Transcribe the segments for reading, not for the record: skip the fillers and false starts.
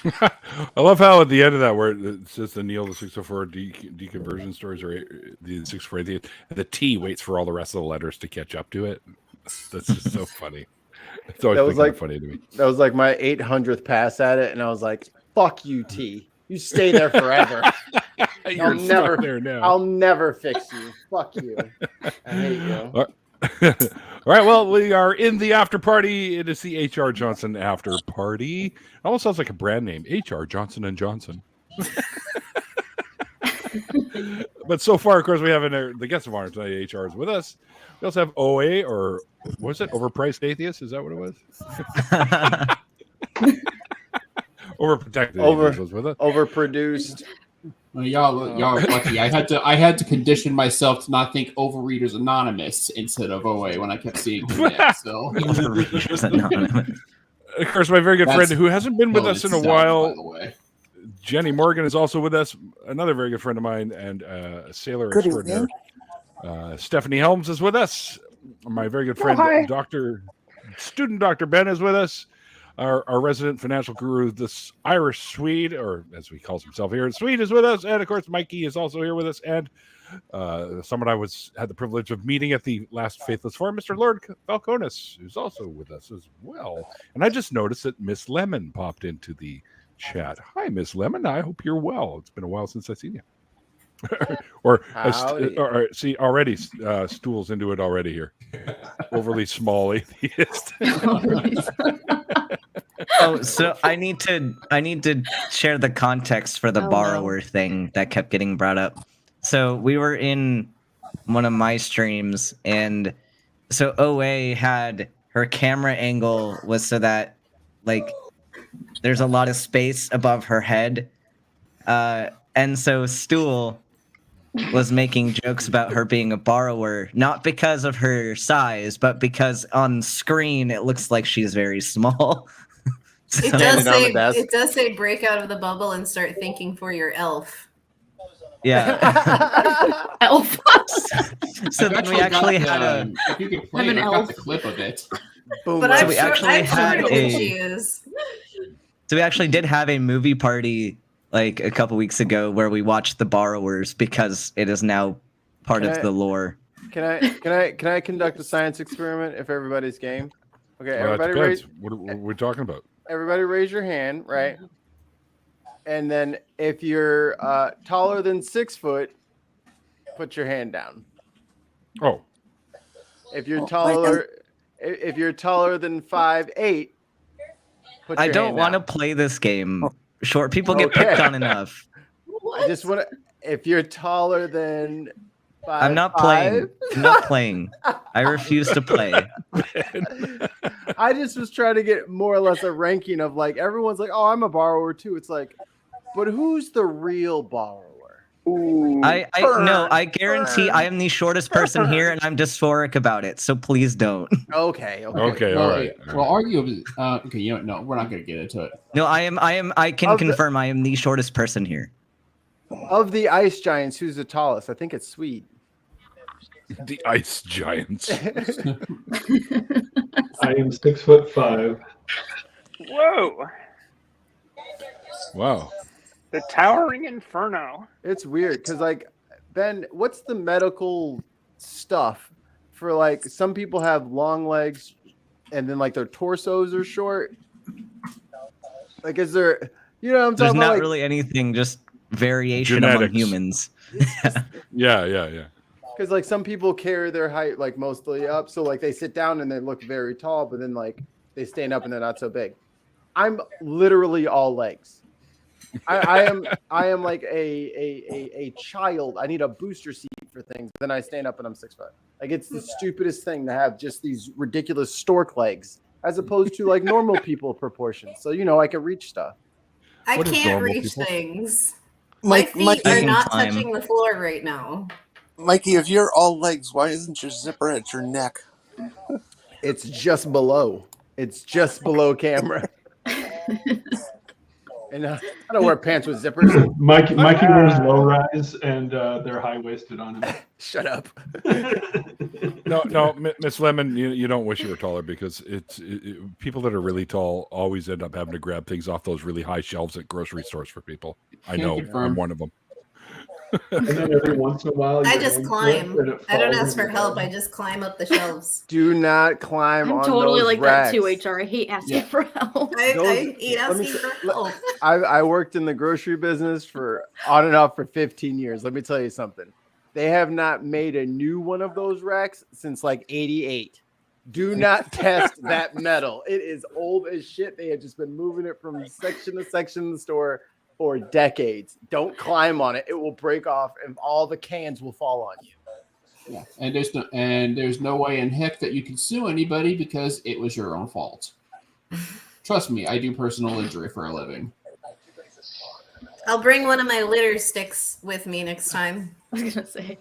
I love how at the end of that where it says the Neil the 604 deconversion stories or the 604 atheist, and the T waits for all the rest of the letters to catch up to it. That's just so funny. It's always That been was kind like of funny to me. that was like my 800th pass at it, and I was like, "Fuck you, T. You stay there forever. You're stuck there now. I'll never fix you. Fuck you. I hate you." All right, well, we are in the after party. It is the H.R. Johnson after party. It almost sounds like a brand name, H.R. Johnson and Johnson. But so far, of course, we have the guest of honor tonight. H.R. is with us. We also have OA, or was it Overpriced Atheist? Is that what it was? Overprotected Atheist was with us. Overproduced. Well, y'all are lucky. I had to condition myself to not think Overreaders Anonymous instead of OA when I kept seeing that. So Overreaders Anonymous. Of course, my very good friend who hasn't been with us in a while, by the way. Jenny Morgan, is also with us. Another very good friend of mine and a sailor extraordinaire. Stephanie Helms is with us. My very good friend, Dr. Ben is with us. Our resident financial guru, this Irish Swede, or as he calls himself here, Swede, is with us, and of course Mikey is also here with us, and someone I had the privilege of meeting at the last Faithless Forum, Mr. Lord Falconis, who's also with us as well. And I just noticed that Miss Lemon popped into the chat. Hi, Miss Lemon. I hope you're well. It's been a while since I've seen you. or see already stools into it already here. Overly small atheist. Oh, so I need to share the context for the borrower thing that kept getting brought up. So we were in one of my streams, and so OA had her camera angle was so that like there's a lot of space above her head, and so Stool was making jokes about her being a borrower, not because of her size, but because on screen it looks like she's very small. It does say break out of the bubble and start thinking for your elf. Yeah. Elf. So then we actually had if you could play it, I got the clip of it. Boom. But So we actually had she is. So we actually did have a movie party like a couple weeks ago where we watched The Borrowers because it is now part of the lore. Can I conduct a science experiment if everybody's game? Okay, everybody raise. What are we talking about? Everybody raise your hand, right? And then if you're taller than 6 foot, put your hand down. Oh. If you're taller than 5'8", put your I don't hand want to down. play this game. Short people get picked on enough. I just want to. If you're taller than 5'5", I'm not playing. I'm not playing. I refuse to play. I just was trying to get more or less a ranking of like everyone's like, oh, I'm a borrower too. It's like, but who's the real borrower? Ooh, I guarantee I am the shortest person here, and I'm dysphoric about it. So please don't. Okay. All right. Well, arguably, okay, no, we're not going to get into it. No, I can confirm I am the shortest person here. Of the ice giants, who's the tallest? I think it's Swede. The ice giants. I am 6'5". Whoa. Wow. The Towering Inferno. It's weird because, like, Ben, what's the medical stuff for like some people have long legs and then like their torsos are short? Like, is there, you know what I'm talking There's about? not Like, really anything, just variation Genetics. among humans. Yeah. because like some people carry their height like mostly up, so like they sit down and they look very tall, but then like they stand up and they're not so big. I'm literally all legs. I am like a child. I need a booster seat for things. But then I stand up and I'm 6 foot. Like it's the stupidest thing to have just these ridiculous stork legs as opposed to like normal people proportions. So you know I can reach stuff. I What is can't normal reach people? things. My feet I are can not climb. touching the floor right now. Mikey, if you're all legs, why isn't your zipper at your neck? It's just below. It's just below camera. And I don't wear pants with zippers. Mikey wears low rise, and they're high waisted on him. Shut up. No, Miss Lemon, you don't wish you were taller because people that are really tall always end up having to grab things off those really high shelves at grocery stores for people. I know, I'm one of them. And then every once in a while, I just climb. I don't ask for help. I just climb up the shelves. Do not climb on totally those like racks. that too, HR. I hate asking for help. I hate asking for help. I worked in the grocery business for on and off for 15 years. Let me tell you something. They have not made a new one of those racks since like 88. Do not test that metal. It is old as shit. They have just been moving it from section to section in the store for decades. Don't climb on it. It will break off and all the cans will fall on you. Yeah, and there's no way in heck that you can sue anybody because it was your own fault. Trust me, I do personal injury for a living. I'll bring one of my litter sticks with me next time. I was gonna say.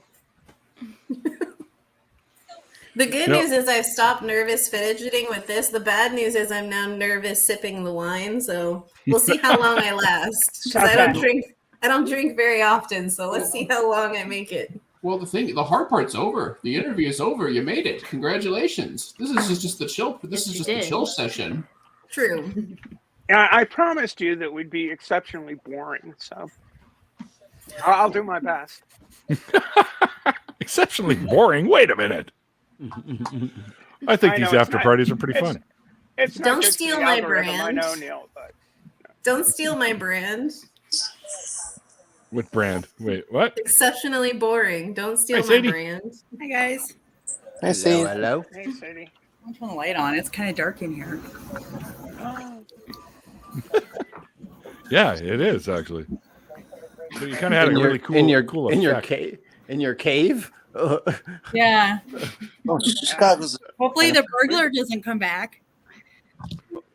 The good news is I've stopped nervous fidgeting with this. The bad news is I'm now nervous sipping the wine. So we'll see how long I last. Because I don't drink very often. So let's see how long I make it. Well, the hard part's over. The interview is over. You made it. Congratulations. This is just the chill. This is just the chill session. True. Yeah, I promised you that we'd be exceptionally boring. So I'll do my best. Exceptionally boring. Wait a minute. I think these after parties are pretty fun. Don't steal my brand. I know, Neil, but don't steal my brand. What brand? Wait, what? Exceptionally boring. Don't steal my brand. Hi guys. Hi, Sadie. Hello. hey, Sadie. I'm turning the light on. It's kind of dark in here. Yeah, it is actually. So you kind of had a really cool in your effect. in your cave. Yeah. Oh, Scott was. Hopefully the burglar doesn't come back.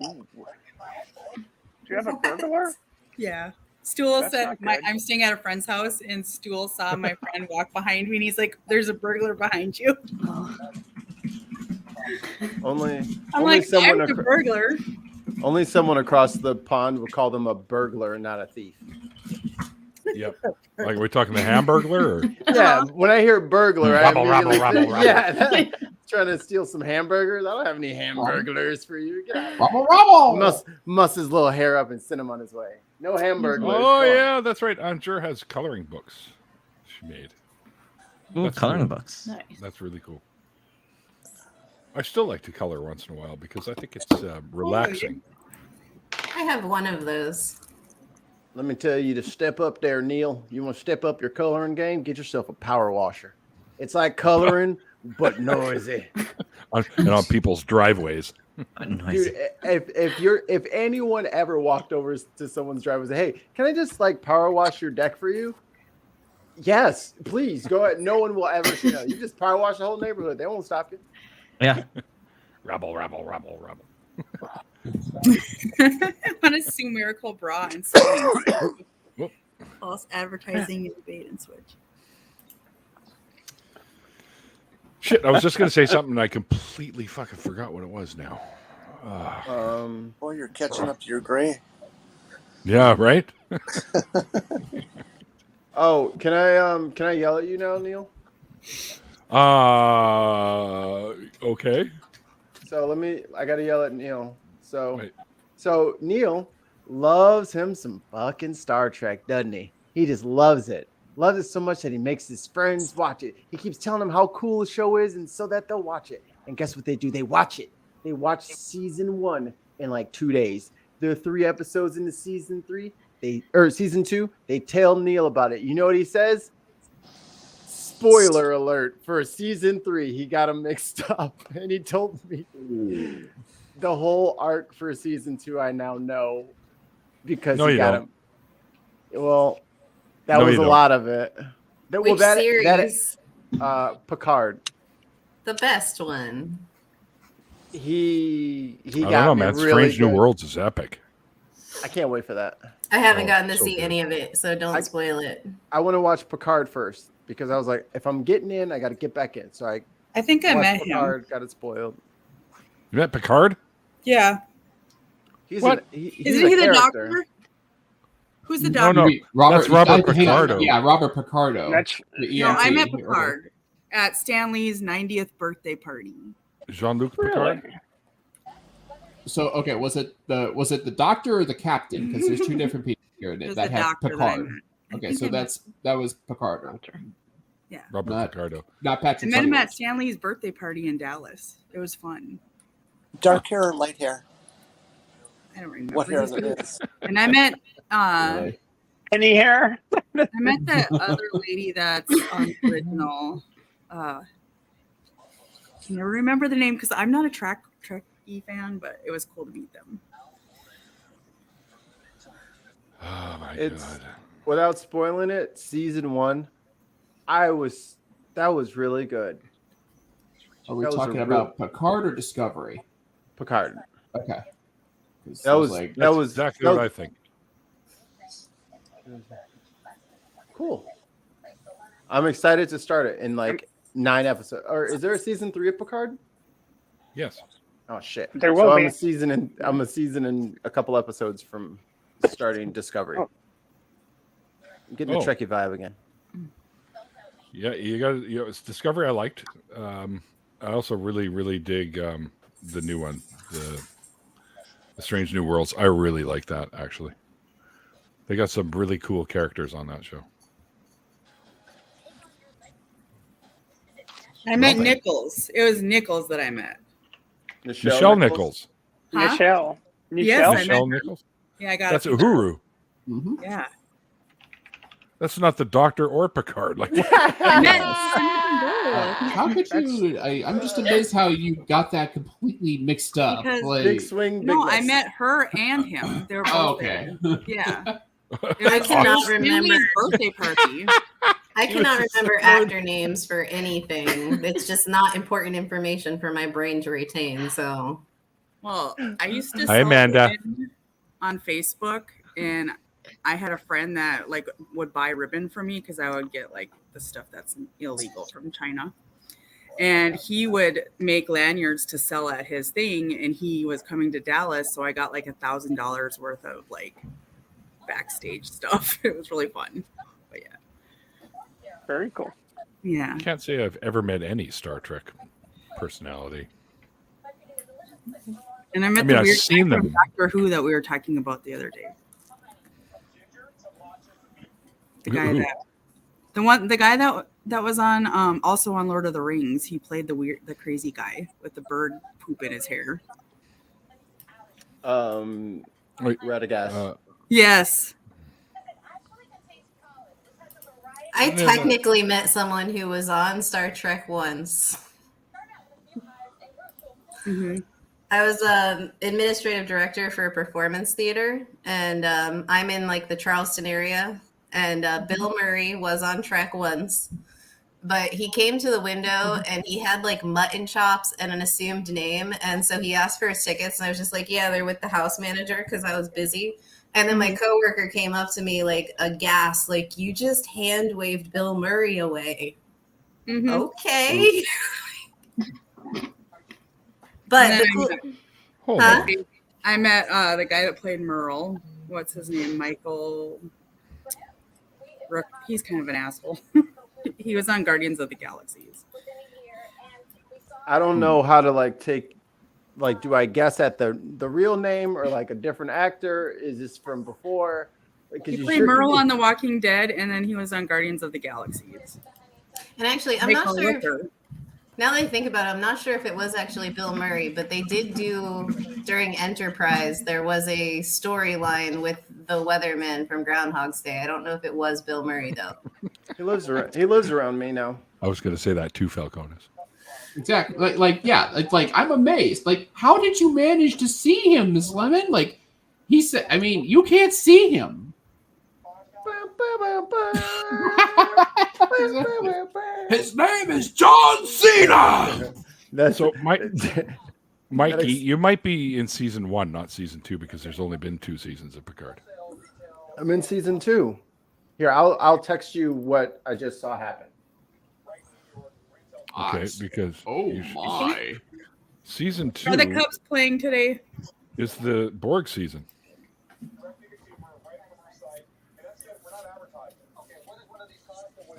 Do you have a burglar? Yeah. Stool That's said, not good. I'm staying at a friend's house, and Stool saw my friend walk behind me, and he's like, "There's a burglar behind you." Only I'm like, "I'm the burglar." Only someone across the pond would call them a burglar and not a thief. Yep. Like, are we talking the Hamburglar? Or? Yeah. When I hear burglar, Rabble, I immediately rabble, rabble, yeah. Trying to steal some hamburgers. I don't have any hamburglers for you. Get out of here. Rabble. Muss his little hair up and send him on his way. No hamburglers. Oh yeah, that's right. Aunt Jer has coloring books she made. Ooh, coloring books. Nice. That's really cool. I still like to color once in a while because I think it's relaxing. I have one of those. Let me tell you to step up there, Neil. You want to step up your coloring game? Get yourself a power washer. It's like coloring, but noisy. And on people's driveways. Dude, if anyone ever walked over to someone's driveway and said, "Hey, can I just like power wash your deck for you?" Yes, please go ahead. No one will ever say no. You just power wash the whole neighborhood. They won't stop you. Yeah. Rabble, rabble, rabble, rabble. I want to sue Miracle Bra and false advertising and bait and switch. Shit, I was just going to say something and I completely fucking forgot what it was now. Boy, you're catching up to your gray. Yeah, right? Oh, can I yell at you now, Neil? Okay. So I got to yell at Neil. So, Wait. So Neil loves him some fucking Star Trek, doesn't he? He just loves it. Loves it so much that he makes his friends watch it. He keeps telling them how cool the show is and so that they'll watch it. And guess what they do? They watch it. They watch season 1 in like 2 days. There are 3 episodes into season 2. They tell Neil about it. You know what he says? Spoiler alert for season 3. He got them mixed up. And he told me the whole arc for season 2 I now know because he got him. Well, that was a lot of it. Which series? Picard. The best one. He I don't got know, me man. really Strange New good. Worlds is epic. I can't wait for that. I haven't gotten to see any of it, so don't spoil it. I want to watch Picard first because I was like, if I'm getting in, I got to get back in. So I think I met Picard, him. got it spoiled. You met Picard? Yeah. He's what? He's Isn't he the character. doctor? Who's the No, doctor? no, Robert, that's Robert hang on. Picardo. Yeah, Robert Picardo. That's The No, I EMT. met Picard at Stanley's 90th birthday party. Jean-Luc really. Picard. So okay, was it the doctor or the captain? Because there's two different people here It was that the had doctor that I Picard. met. Okay, so that was Picardo, Yeah. Robert Not- Picardo. not I Patrick. met him Stewart. at Stanley's birthday party in Dallas. It was fun. Dark hair or light hair? I don't remember. What hair that is? And I met Really? Any hair? I met that other lady that's on the original. Can never remember the name because I'm not a Trekkie fan, but it was cool to meet them. Oh my It's god. without spoiling it. Season 1, that was really good. Are we That was a talking real- about Picard or Discovery? Picard. Okay. 'Cause That I was like, that was exactly that what I was- think. Cool. I'm excited to start it in like 9 episodes. Or is there a season 3 of Picard? Yes. Oh shit! There will so be. I'm a season and a couple episodes from starting Discovery. Oh. I'm getting the Trekkie vibe again. Yeah, it's Discovery I liked. I also really dig the new one, the Strange New Worlds. I really like that actually. They got some really cool characters on that show. I met Nichols. It was Nichols that I met. Michelle Nichols. Huh? Michelle. Yes, I met Michelle her. Nichols. Yeah, I got That's it. Uhuru. Yeah. That's not the Doctor or Picard. Like, I met both. how could you? I'm just amazed how you got that completely mixed up. Because- Like, Big swing. Big No, I miss. met her and him. They were both oh, okay. there. Yeah. I cannot Stanley's remember. birthday party. I cannot remember actor names for anything. It's just not important information for my brain to retain. So, Well, I used to Hi, sell Amanda. ribbon on Facebook, and I had a friend that like would buy ribbon for me because I would get like the stuff that's illegal from China. And he would make lanyards to sell at his thing, and he was coming to Dallas, so I got like $1,000 worth of like backstage stuff. It was really fun. But yeah. Very cool. Yeah. I can't say I've ever met any Star Trek personality. And I met I mean, the I've weird seen guy from them. Doctor Who that we were talking about the other day. The guy Who? the guy that was on also on Lord of the Rings. He played the crazy guy with the bird poop in his hair. Wait, Radagast. Yes. I technically met someone who was on Star Trek once. Mm-hmm. I was administrative director for a performance theater, and I'm in like the Charleston area. And Bill Murray was on track once, but he came to the window and he had like mutton chops and an assumed name, and so he asked for his tickets, and I was just like, "Yeah, they're with the house manager," because I was busy. And then my coworker came up to me like aghast, like, "You just hand waved Bill Murray away." Mm-hmm. Okay. But Hold Huh? on. I met the guy that played Merle. What's his name? Michael. He's kind of an asshole. He was on Guardians of the Galaxies. I don't know how to like take, like, do I guess at the real name or like a different actor? Is this from before? Because He played Merle on The Walking Dead, and then he was on Guardians of the Galaxies. and actually, I'm Michael not sure. Rooker. Now that I think about it, I'm not sure if it was actually Bill Murray, but they did do during Enterprise. There was a storyline with the weatherman from Groundhog's Day. I don't know if it was Bill Murray though. He lives around me now. I was going to say that too, Falcones. Exactly. Like I'm amazed. Like, how did you manage to see him, Miss Lemon? Like, he said, I mean, you can't see him. His name is John Cena. That's So, Mikey, you might be in season 1, not season 2, because there's only been 2 seasons of Picard. I'm in season 2. Here, I'll text you what I just saw happen. Okay, because my season 2 Are the Cubs playing today? is the Borg season.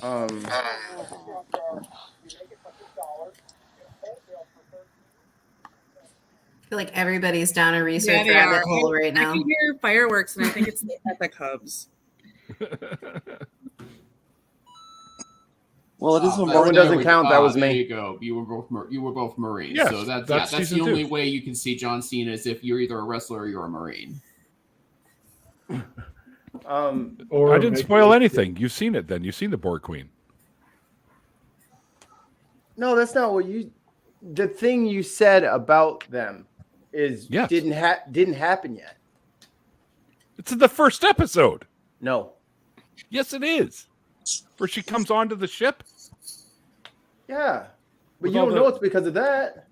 I feel like everybody's down a research Yeah, they rabbit are. hole right I now. can hear fireworks, and I think it's at the Cubs. Well, it is a That one doesn't count. That was there me. you go. You were both Marines. Yes, so that's that's the season only 2. way you can see John Cena is if you're either a wrestler or you're a Marine. Or I didn't spoil anything. You've seen it then. You've seen the Borg Queen. No, that's not what you. The thing you said about them is Yes. didn't happen yet. It's in the first episode. No. Yes, it is. Where she comes onto the ship. Yeah, but With you all don't the- know it's because of that.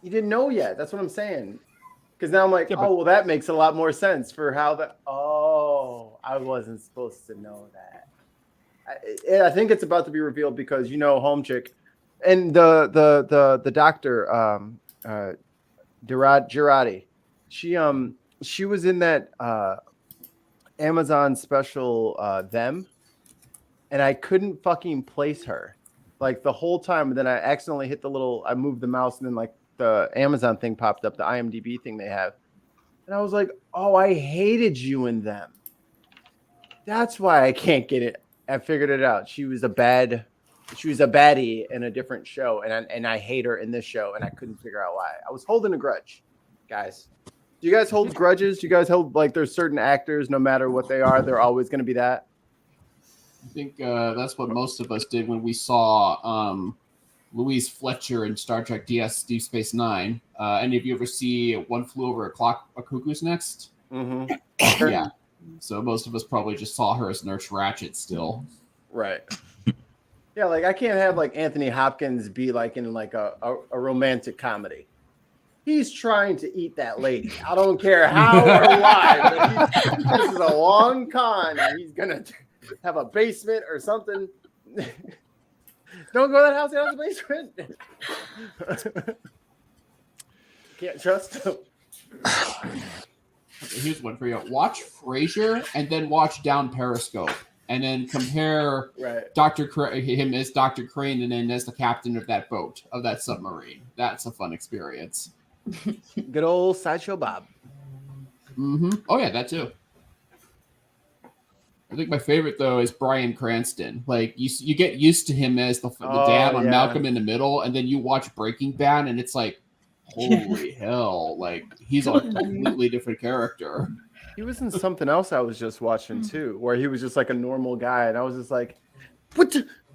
You didn't know yet. That's what I'm saying. Because now I'm like, Yeah, but- oh, well, that makes a lot more sense for how that. Oh, I wasn't supposed to know that. I think it's about to be revealed because Home Chick, and the doctor, Girardi, she was in that Amazon special, Them, and I couldn't fucking place her, like the whole time. And then I accidentally hit I moved the mouse, and then like the Amazon thing popped up, the IMDb thing they have, and I was like, oh, I hated you in Them. That's why I can't get it. I figured it out. She was a baddie in a different show, and I hate her in this show, and I couldn't figure out why. I was holding a grudge, guys. Do you guys hold grudges? Do you guys hold like there's certain actors, no matter what they are, they're always going to be that? I think that's what most of us did when we saw Louise Fletcher in Star Trek Deep Space Nine. Any of you ever see One Flew Over a Cuckoo's Nest? Mm-hmm. Yeah. So most of us probably just saw her as Nurse Ratched still. Right. Yeah, like I can't have like Anthony Hopkins be like in like a romantic comedy. He's trying to eat that lady. I don't care how or why, but this is a long con. And he's gonna have a basement or something. Don't go to that house that has a basement. Can't trust him. Here's one for you. Watch Frasier and then watch Down Periscope. And then compare him as Dr. Crane and then as the captain of that boat, of that submarine. That's a fun experience. Good old Sideshow Bob. Mm-hmm. Oh, yeah, that too. I think my favorite, though, is Bryan Cranston. Like, you get used to him as the dad on Malcolm in the Middle, and then you watch Breaking Bad, and it's like, holy hell. Like, he's a completely different character. He was in something else I was just watching too, where he was just like a normal guy, and I was just like,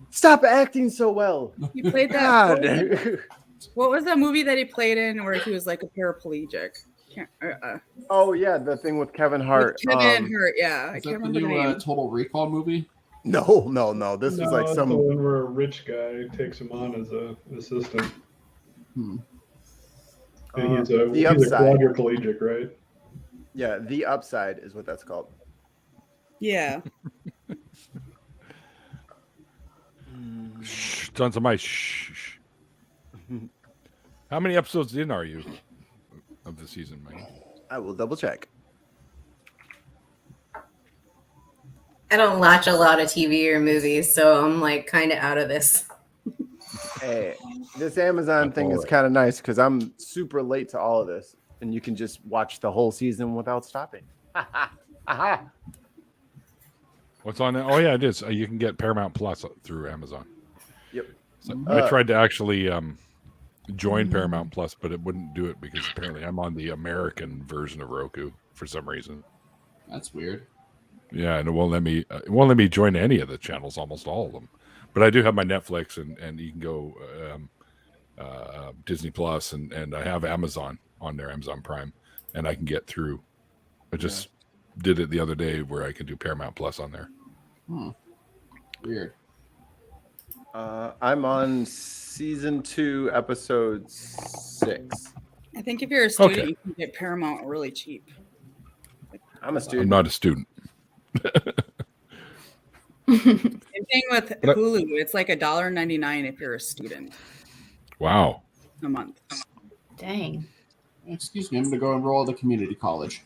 stop acting so well. He played that. What was that movie that he played in where he was like a paraplegic? Oh yeah, the thing with Kevin Hart. With Kevin Hart, yeah. I Is can't that remember the the new name. Total Recall movie? No. This was like it's some the one where a rich guy takes him on as an assistant. And he's a quadriplegic, right? Yeah, The Upside is what that's called. Yeah. Shh, tons of my shh. How many episodes in are you of the season, Mike? I will double check. I don't watch a lot of TV or movies, so I'm like kind of out of this. Hey, this Amazon thing is kind of nice because I'm super late to all of this, and you can just watch the whole season without stopping. What's on there? Oh yeah, it is. You can get Paramount Plus through Amazon. Yep. So I tried to actually join Paramount Plus, but it wouldn't do it because apparently I'm on the American version of Roku for some reason. That's weird. Yeah, and it won't let me. It won't let me join any of the channels, almost all of them. But I do have my Netflix, and you can go Disney Plus, and I have Amazon on there, Amazon Prime, and I can get through. I just did it the other day where I can do Paramount Plus on there. Weird. I'm on season 2, episode 6. I think if you're a student, Okay. you can get Paramount really cheap. I'm a student. I'm not a student. Same thing with Hulu. It's like $1.99 if you're a student Wow. a month. Dang. Excuse me, I'm going to go enroll at the community college.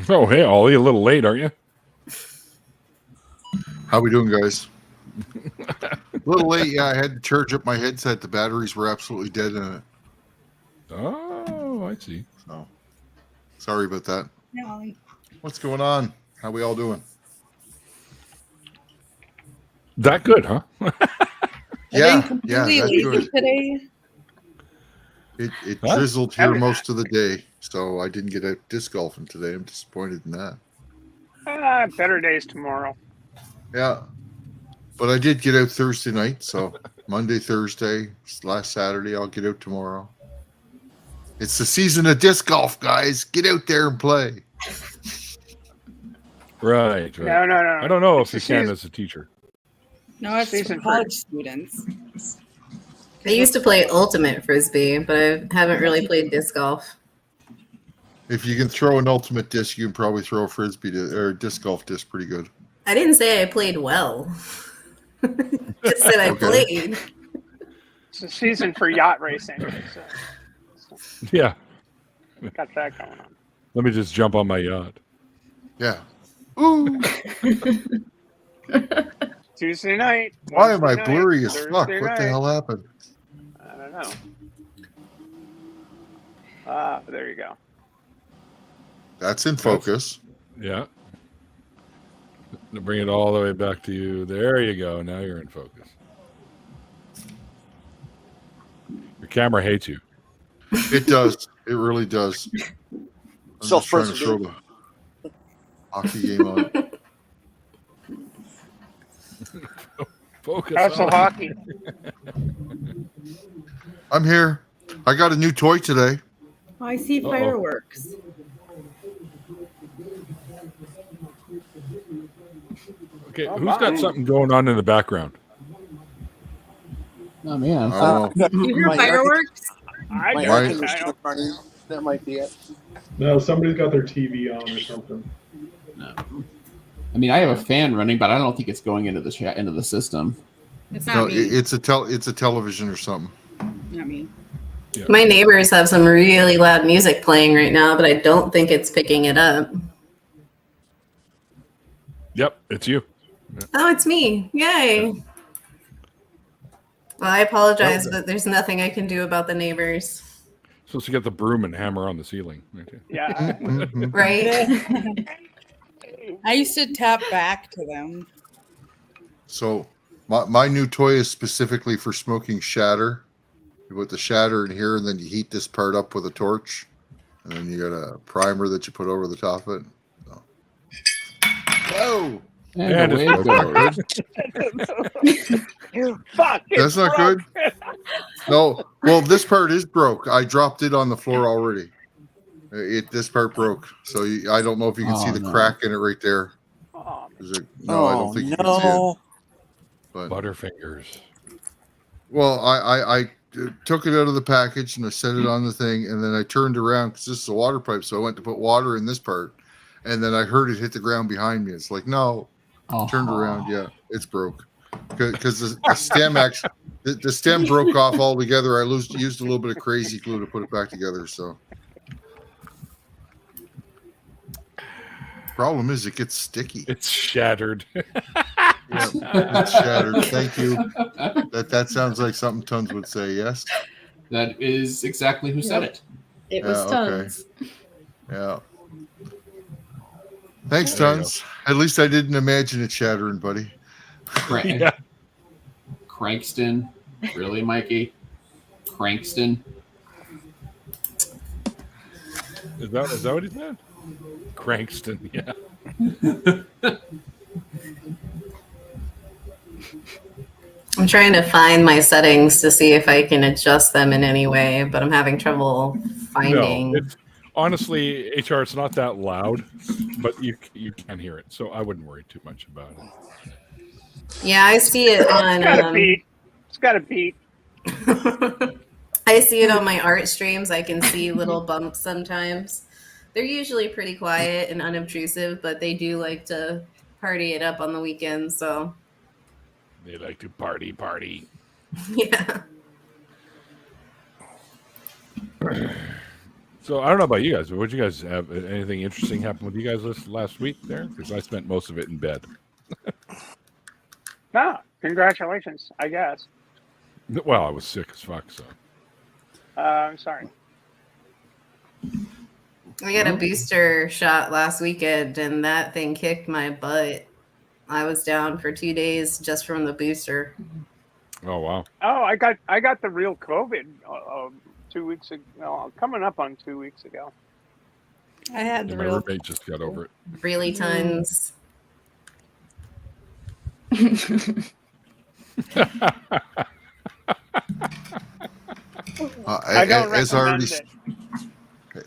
Oh, hey, Ollie, a little late, aren't you? How we doing, guys? A little late. Yeah, I had to charge up my headset. The batteries were absolutely dead in it. Oh, I see. So, sorry about that. No. What's going on? How we all doing? That good, huh? Yeah, that's good. Today. It drizzled here most of the day, so I didn't get out disc golfing today. I'm disappointed in that. Better days tomorrow. Yeah, but I did get out Thursday night, so Monday, Thursday, last Saturday, I'll get out tomorrow. It's the season of disc golf, guys. Get out there and play. Right. No. I don't know if you can as a teacher. No, it's for college students. I used to play ultimate frisbee, but I haven't really played disc golf. If you can throw an ultimate disc, you can probably throw a frisbee or disc golf disc pretty good. I didn't say I played well. Just said I played. It's a season for yacht racing. So Yeah. got that going on. Let me just jump on my yacht. Yeah. Ooh. Tuesday night. Why am I Wednesday blurry night, as fuck? Thursday What the night. hell happened? I don't know. There you go. That's in focus. Yeah. To bring it all the way back to you. There you go. Now you're in focus. Your camera hates you. It does. It really does. I'm just trying to throw the hockey game on. Focus. How's the hockey? I'm here. I got a new toy today. I see fireworks. Okay, who's got something going on in the background? Oh man. You hear fireworks? That might be it. No, somebody's got their TV on or something. No. I mean, I have a fan running, but I don't think it's going into the system. It's not me. It's a television or something. Not me. Yeah. My neighbors have some really loud music playing right now, but I don't think it's picking it up. Yep, it's you. Oh, it's me. Yay. Well, I apologize, but there's nothing I can do about the neighbors. Supposed to get the broom and hammer on the ceiling. Okay. Yeah. Right? I used to tap back to them. So my new toy is specifically for smoking shatter. You put the shatter in here, and then you heat this part up with a torch, and then you got a primer that you put over the top of it. So. Whoa! And Fuck! That's not good. No. Well, this part is broke. I dropped it on the floor already. This part broke, so I don't know if you can see the crack in it right there. I don't think you can see it. But, Butterfingers. well, I took it out of the package and I set it on the thing, and then I turned around because this is a water pipe, so I went to put water in this part, and then I heard it hit the ground behind me. It's like, no. Turned around, yeah, it's broke because the stem the stem broke off altogether. I used a little bit of crazy glue to put it back together. So problem is it gets sticky. It's shattered. Yeah, it's shattered. Thank you. That sounds like something Tons would say. Yes, that is exactly who said it. It was Tons. Okay. Yeah. Thanks, Tons. At least I didn't imagine it shattering, buddy. Yeah. Crankston. Really, Mikey? Crankston? Is that what he said? Crankston, yeah. I'm trying to find my settings to see if I can adjust them in any way, but I'm having trouble finding. No, honestly, HR, it's not that loud, but you can hear it, so I wouldn't worry too much about it. Yeah, I see it on. It's got a beat. I see it on my art streams. I can see little bumps sometimes. They're usually pretty quiet and unobtrusive, but they do like to party it up on the weekends. So they like to party. Yeah. So I don't know about you guys, but would you guys have anything interesting happen with you guys last week there? Because I spent most of it in bed. No, congratulations, I guess. Well, I was sick as fuck, so. I'm sorry. I got a booster shot last weekend, and that thing kicked my butt. I was down for 2 days just from the booster. Oh wow! Oh, I got the real COVID 2 weeks ago. Well, coming up on 2 weeks ago. I had my roommate just got over it. Really tons. I don't recommend it.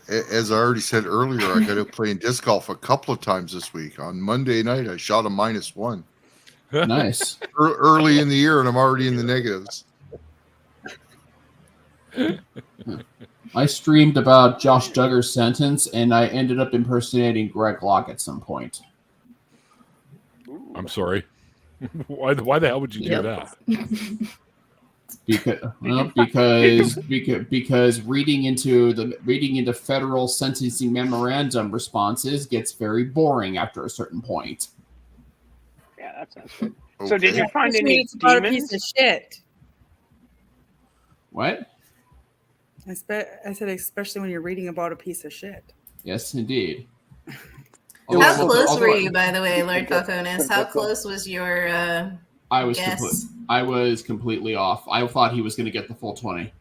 As I already said earlier, I got out playing disc golf a couple of times this week. On Monday night, I shot a -1. Nice. Early in the year, and I'm already in the negatives. I streamed about Josh Duggar's sentence, and I ended up impersonating Greg Locke at some point. I'm sorry. Why the hell would you do that? Because reading into federal sentencing memorandum responses gets very boring after a certain point. Yeah, that sounds good. Okay. So did you find any demons? About a piece of shit. What? I said, especially when you're reading about a piece of shit. Yes, indeed. How close were you, by the way, Lord Falcones? How close was your guess? I was completely off. I thought he was going to get the full 20.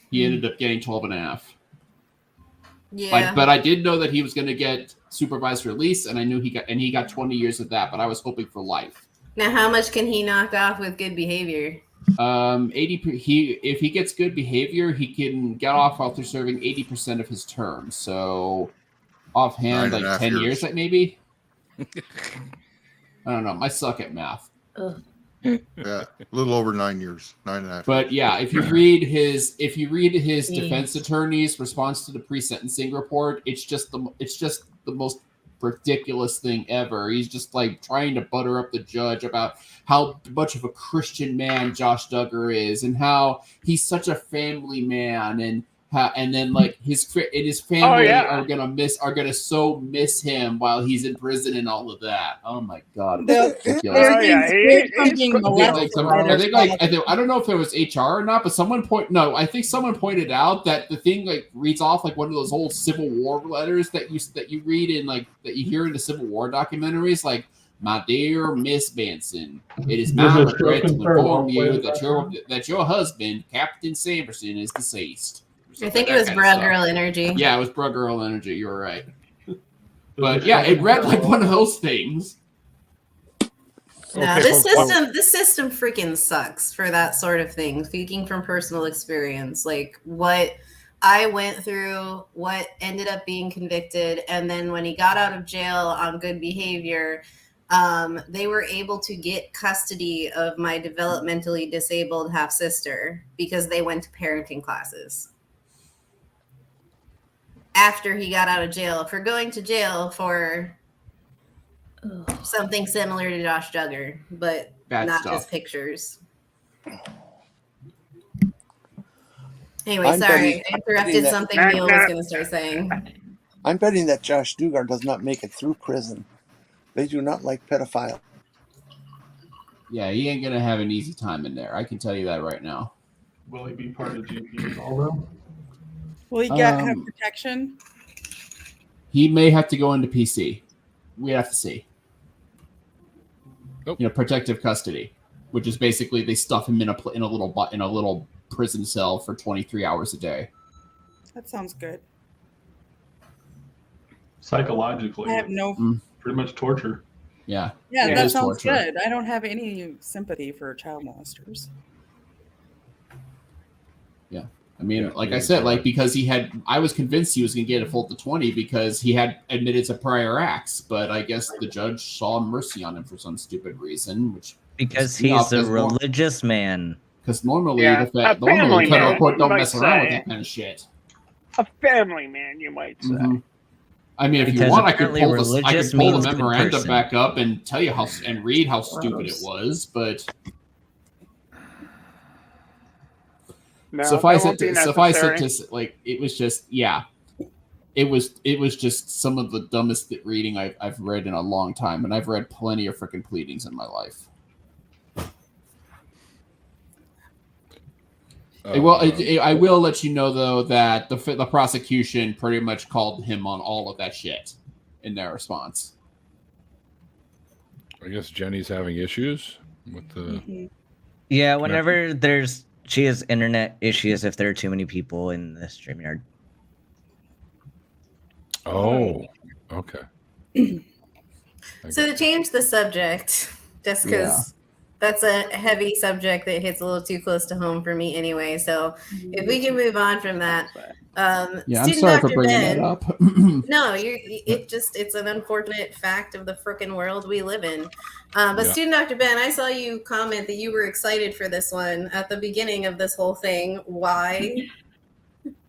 He ended up getting 12.5. Yeah. But I did know that he was going to get supervised release, and I knew he got 20 years of that. But I was hoping for life. Now, how much can he knock off with good behavior? 80. If he gets good behavior, he can get off after serving 80% of his term. So, offhand, like 10 years, like maybe. I don't know. I suck at math. Yeah, a little over 9 years, 9.5. But yeah, if you read his defense attorney's response to the pre-sentencing report, it's just the most ridiculous thing ever. He's just like trying to butter up the judge about how much of a Christian man Josh Duggar is, and how he's such a family man, and then like his family are gonna so miss him while he's in prison and all of that. Oh my god, it's ridiculous. I don't know if it was HR or not, but I think someone pointed out that the thing like reads off like one of those old Civil War letters that you read in like that you hear in the Civil War documentaries, like, "My dear Miss Benson, it is my regret to inform you that your husband, Captain Sanderson, is deceased." I think it was Bra Girl Energy. Yeah, it was Bra Girl Energy. You were right. But yeah, it read like one of those things. No, this system freaking sucks for that sort of thing. Speaking from personal experience, like what I went through, what ended up being convicted, and then when he got out of jail on good behavior, they were able to get custody of my developmentally disabled half sister because they went to parenting classes. After he got out of jail for going to jail for something similar to Josh Duggar, but bad not stuff. just pictures. Anyway, sorry, I interrupted something Neil was going to start saying. I'm betting that Josh Duggar does not make it through prison. They do not like pedophiles. Yeah, he ain't gonna have an easy time in there. I can tell you that right now. Will he be part of GP though? Will he have protection? He may have to go into PC. We have to see. Nope. Protective custody, which is basically they stuff him in a little prison cell for 23 hours a day. That sounds good. Psychologically, I have no. Pretty much torture. Yeah. Yeah, that sounds good. I don't have any sympathy for child molesters. Yeah. I mean, like I said, like because I was convinced he was going to get a full to 20 because he had admitted to prior acts, but I guess the judge saw mercy on him for some stupid reason, because he's a religious man. Because normally the federal court don't mess around with that kind of shit. A family man, you might say. Mm-hmm. I mean, if you want, I could pull the memorandum back up and tell you and read how stupid it was, but No, suffice that it won't be to suffice it necessary. to like it was just it was just some of the dumbest reading I've read in a long time, and I've read plenty of freaking pleadings in my life. I will let you know though that the prosecution pretty much called him on all of that shit in their response. I guess Jenny's having issues with the. Yeah, whenever she has internet issues if there are too many people in the StreamYard. Oh, okay. So to change the subject, just because that's a heavy subject that hits a little too close to home for me anyway. So if we can move on from that. I'm Student sorry Dr. for bringing Ben, that up. No, it's an unfortunate fact of the frickin' world we live in. But Student Dr. Ben, I saw you comment that you were excited for this one at the beginning of this whole thing. Why?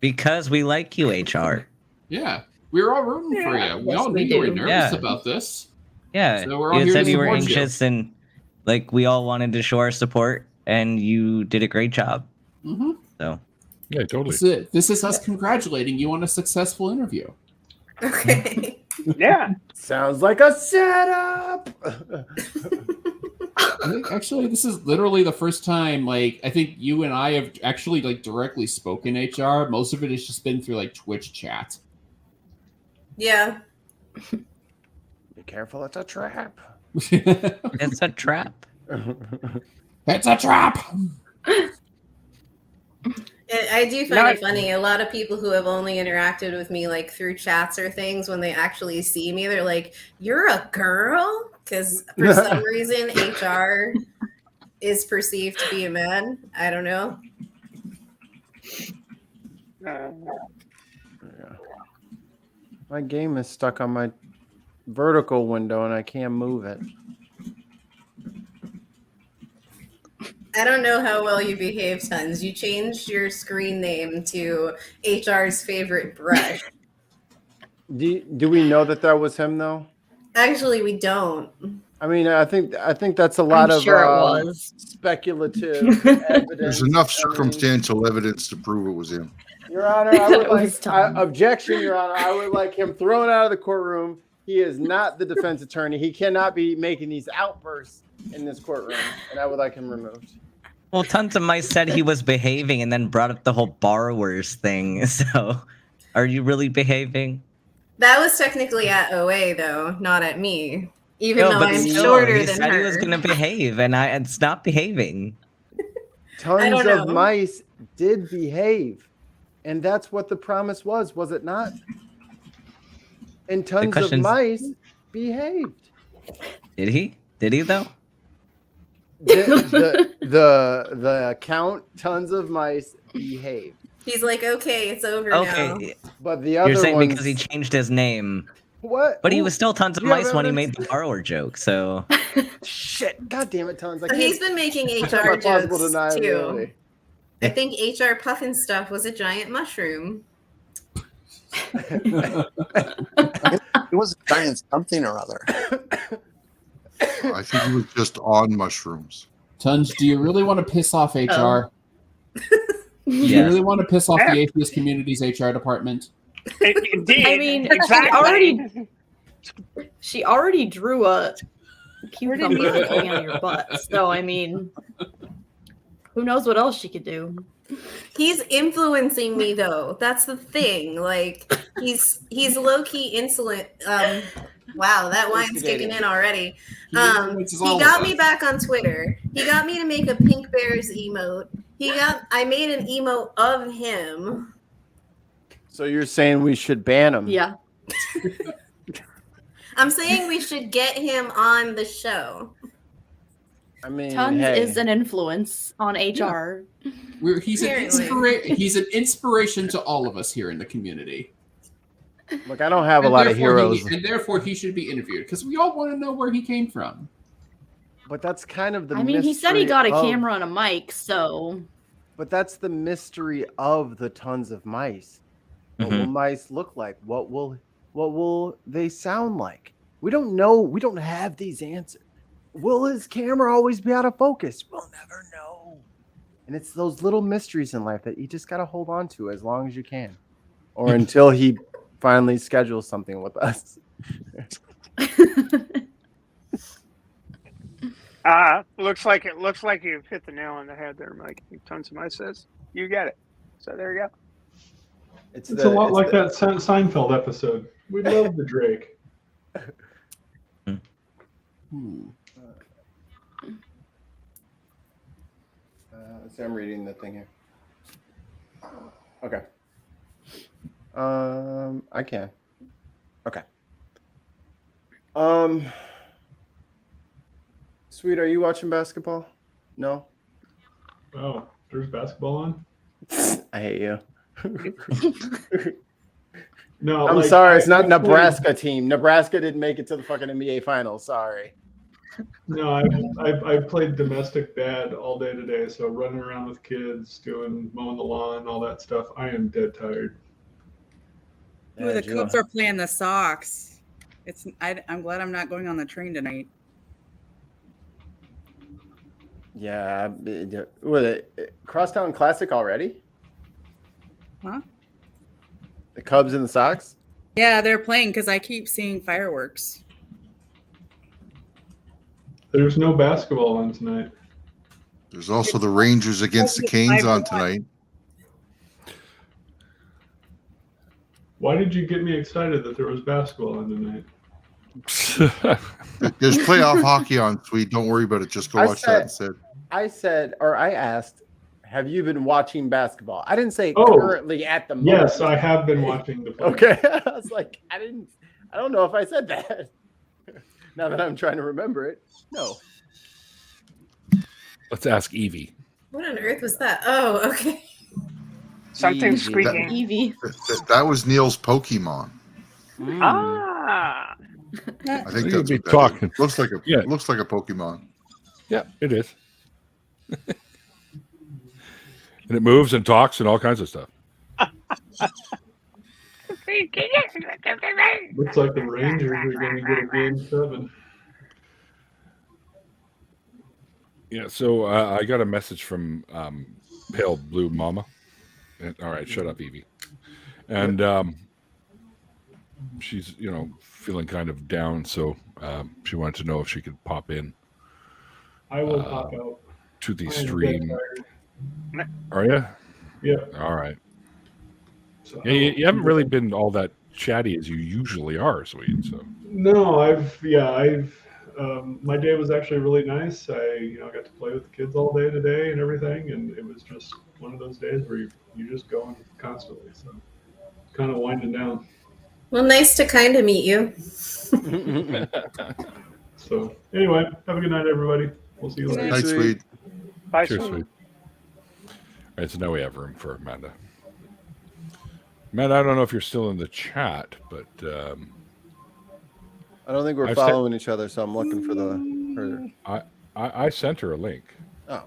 Because we like you, HR. Yeah, we were all rooting for you. We all knew you were nervous about this. Yeah, so we're all you here said to you were support anxious and like we all wanted to show our support, and you did a great job. Mm-hmm. So. Yeah, totally. This is us congratulating you on a successful interview. Okay. Yeah. Sounds like a setup. Actually, this is literally the first time, like, I think you and I have actually, like, directly spoken HR. Most of it has just been through, like, Twitch chat. Yeah. Be careful, it's a trap. It's a trap. It's a trap. I do find it funny. A lot of people who have only interacted with me like through chats or things, when they actually see me, they're like, "You're a girl?" Because for some reason, HR is perceived to be a man. I don't know. My game is stuck on my vertical window and I can't move it. I don't know how well you behave, Tons. You changed your screen name to HR's favorite brush. Do we know that was him though? Actually, we don't. I mean, I think that's a lot of sure it was. speculative evidence. There's enough circumstantial evidence to prove it was him. Your Honor, I would objection, Your Honor. I would like him thrown out of the courtroom. He is not the defense attorney. He cannot be making these outbursts in this courtroom, and I would like him removed. Well, Tons of Mice said he was behaving and then brought up the whole borrowers thing. So, are you really behaving? That was technically at OA, though, not at me. Even though I'm shorter than her. He was going to behave, and it's not behaving. Tons of Mice did behave, and that's what the promise was it not? And Tons of Mice behaved. Did he? Did he though? The account Tons of Mice behaved. He's like, okay, it's over now. But the other You're saying ones... because he changed his name. What? But he was still Tons of Mice when he made the borrower joke, so... Shit. God damn it, Tons. He's been making HR jokes, too. I think HR Puffin stuff was a giant mushroom. It was a giant something or other. I think he was just on mushrooms. Tons, do you really want to piss off HR? Do you really want to piss off the atheist community's HR department? Indeed. I mean, exactly. she already drew a cucumber coming out of your butt. So, I mean, who knows what else she could do? He's influencing me, though. That's the thing. Like, he's low-key insolent. Wow, that wine's kicking in already. He got me back on Twitter. He got me to make a Pink Bears emote. I made an emote of him. So you're saying we should ban him? Yeah. I'm saying we should get him on the show. I mean, Tons is an influence on HR. Yeah. He's an inspiration to all of us here in the community. Look, I don't have a lot of heroes. And therefore, he should be interviewed because we all want to know where he came from. But that's kind of the mystery. I mean, he said he got a camera and a mic, so... But that's the mystery of the Tons of Mice. What will mice look like? What will they sound like? We don't know. We don't have these answers. Will his camera always be out of focus? We'll never know. And it's those little mysteries in life that you just got to hold on to as long as you can, or until he finally schedules something with us. Looks like you've hit the nail on the head there, Mike. Tons of says you get it. So there you go. It's a lot like that Seinfeld episode. We love the Drake. So I'm reading the thing here. Okay. I can. Okay. Sweet, are you watching basketball? No. Oh, there's basketball on? I hate you. No, I'm sorry. It's not Nebraska team. Nebraska didn't make it to the fucking NBA finals. Sorry. No, I played domestic dad all day today, so running around with kids, mowing the lawn, all that stuff. I am dead tired. Ooh, the Cubs are playing the Sox. I'm glad I'm not going on the train tonight. Yeah. Crosstown Classic already? Huh? The Cubs and the Sox? Yeah, they're playing because I keep seeing fireworks. There's no basketball on tonight. There's also the Rangers against the Canes on tonight. Why did you get me excited that there was basketball on tonight? There's playoff hockey on, Sweet. Don't worry about it. Just go watch that instead. I asked, have you been watching basketball? I didn't say currently at the moment. Yes, I have been watching the playoffs. Okay. I was like, I don't know if I said that. Now that I'm trying to remember it. No. Let's ask Evie. What on earth was that? Oh, okay. Something squeaking. Evie. That was Neil's Pokemon. Ah. I think that's be what that talking. is. Looks like a Pokemon. Yeah, it is. And it moves and talks and all kinds of stuff. Looks like the Rangers are going to get a game 7. Yeah, so I got a message from Pale Blue Mama. All right, shut up, Evie. And she's, feeling kind of down, so she wanted to know if she could pop in. I will pop out to the stream. Are you? Yeah. All right. So you haven't really been all that chatty as you usually are, Sweet. So no, my day was actually really nice. I got to play with the kids all day today and everything, and it was just one of those days where you're just going constantly. So kind of winding down. Well, nice to kind of meet you. So anyway, have a good night, everybody. We'll see you later. Night, Sweet. Bye, cheers, Sweet. All right, so now we have room for Amanda. Amanda, I don't know if you're still in the chat, but I don't think we're following each other, so I'm looking for her. I sent her a link. Oh,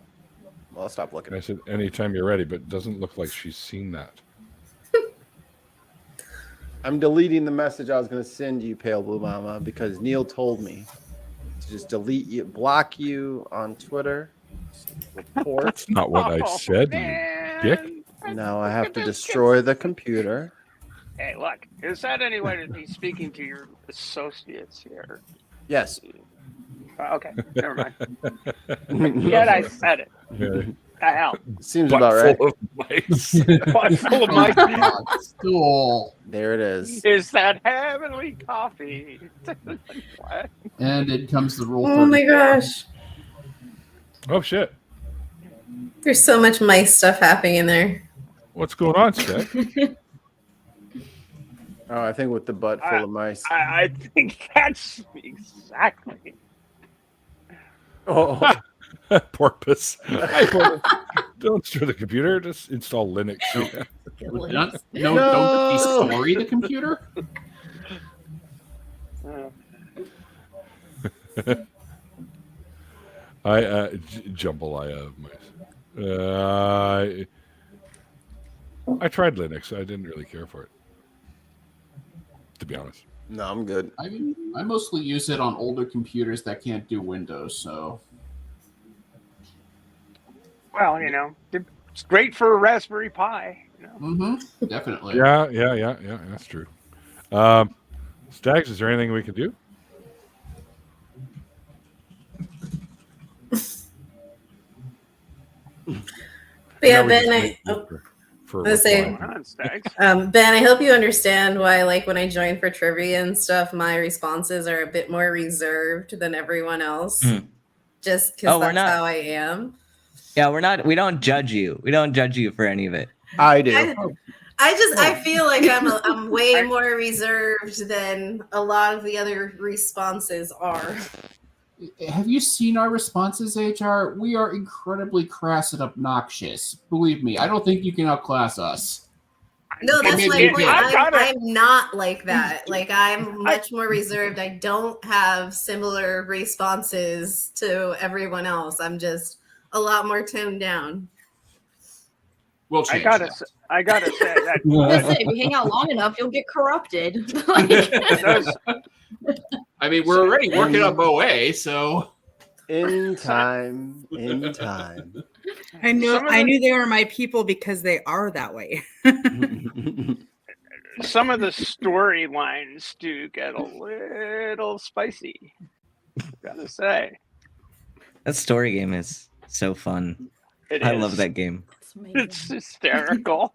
well, I'll stop looking. I said anytime you're ready, but it doesn't look like she's seen that. I'm deleting the message I was going to send you, Pale Blue Mama, because Neil told me to just delete you, block you on Twitter. Report. That's not what I said, you dick. Now I have to destroy the computer. Hey, look, is that any way to be speaking to your associates here? Yes. Okay, never mind. Yet I said it. Yeah. The hell. Seems about right. Full of mice. Butt full of mice. Cool. There it is. Is that heavenly coffee? What? And it comes the rule. Oh my gosh. Oh shit. There's so much mice stuff happening in there. What's going on, Steph? Oh, I think with the butt full of mice. I think that's exactly. Oh. Porpoise. Hi, Porpoise. Don't stir the computer. Just install Linux. Don't destroy the computer. Jambalaya of mice. I tried Linux. I didn't really care for it, to be honest. No, I'm good. I mostly use it on older computers that can't do Windows. So Well, it's great for a Raspberry Pi. Definitely. Yeah. That's true. Stags, is there anything we can do? But yeah, Ben, Ben, I hope you understand why, like, when I join for trivia and stuff, my responses are a bit more reserved than everyone else, just because that's how I am. Yeah, we don't judge you. We don't judge you for any of it. I do. I feel like I'm way more reserved than a lot of the other responses are. Have you seen our responses, HR? We are incredibly crass and obnoxious. Believe me, I don't think you can outclass us. No, that's my point. I'm not like that. Like, I'm much more reserved. I don't have similar responses to everyone else. I'm just a lot more toned down. We'll change I gotta say that. Listen, if you hang out long enough, you'll get corrupted. I mean, we're already working up OA, so in time. I knew they were my people because they are that way. Some of the storylines do get a little spicy. Gotta say, that story game is so fun. I love that game. It's hysterical.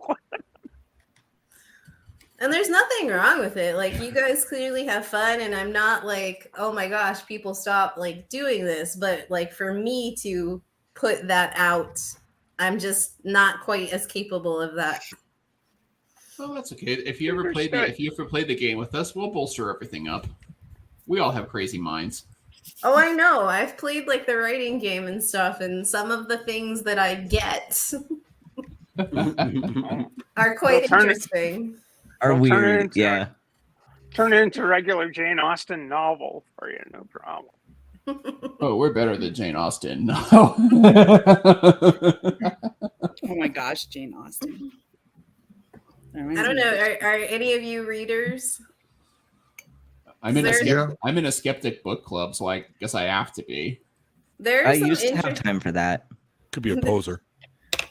And there's nothing wrong with it. Like, you guys clearly have fun, and I'm not like, oh my gosh, people stop like doing this. But like, for me to put that out, I'm just not quite as capable of that. Well, that's okay. If you ever play the game with us, we'll bolster everything up. We all have crazy minds. Oh, I know. I've played like the writing game and stuff, and some of the things that I get are quite interesting. Are weird, yeah. Turn it into a regular Jane Austen novel for you, no problem. Oh, we're better than Jane Austen. No. Oh my gosh, Jane Austen. I don't know. Are any of you readers? I'm in a skeptic book club, so I guess I have to be. I used to have time for that. Could be a poser.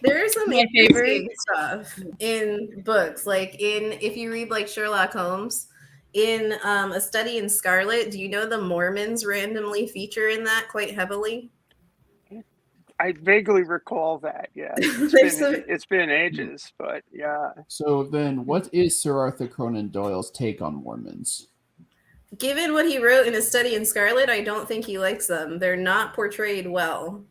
There is some interesting stuff in books, like if you read like Sherlock Holmes, in A Study in Scarlet. Do you know the Mormons randomly feature in that quite heavily? I vaguely recall that. Yeah, it's been ages, but yeah. So then, what is Sir Arthur Conan Doyle's take on Mormons? Given what he wrote in A Study in Scarlet, I don't think he likes them. They're not portrayed well.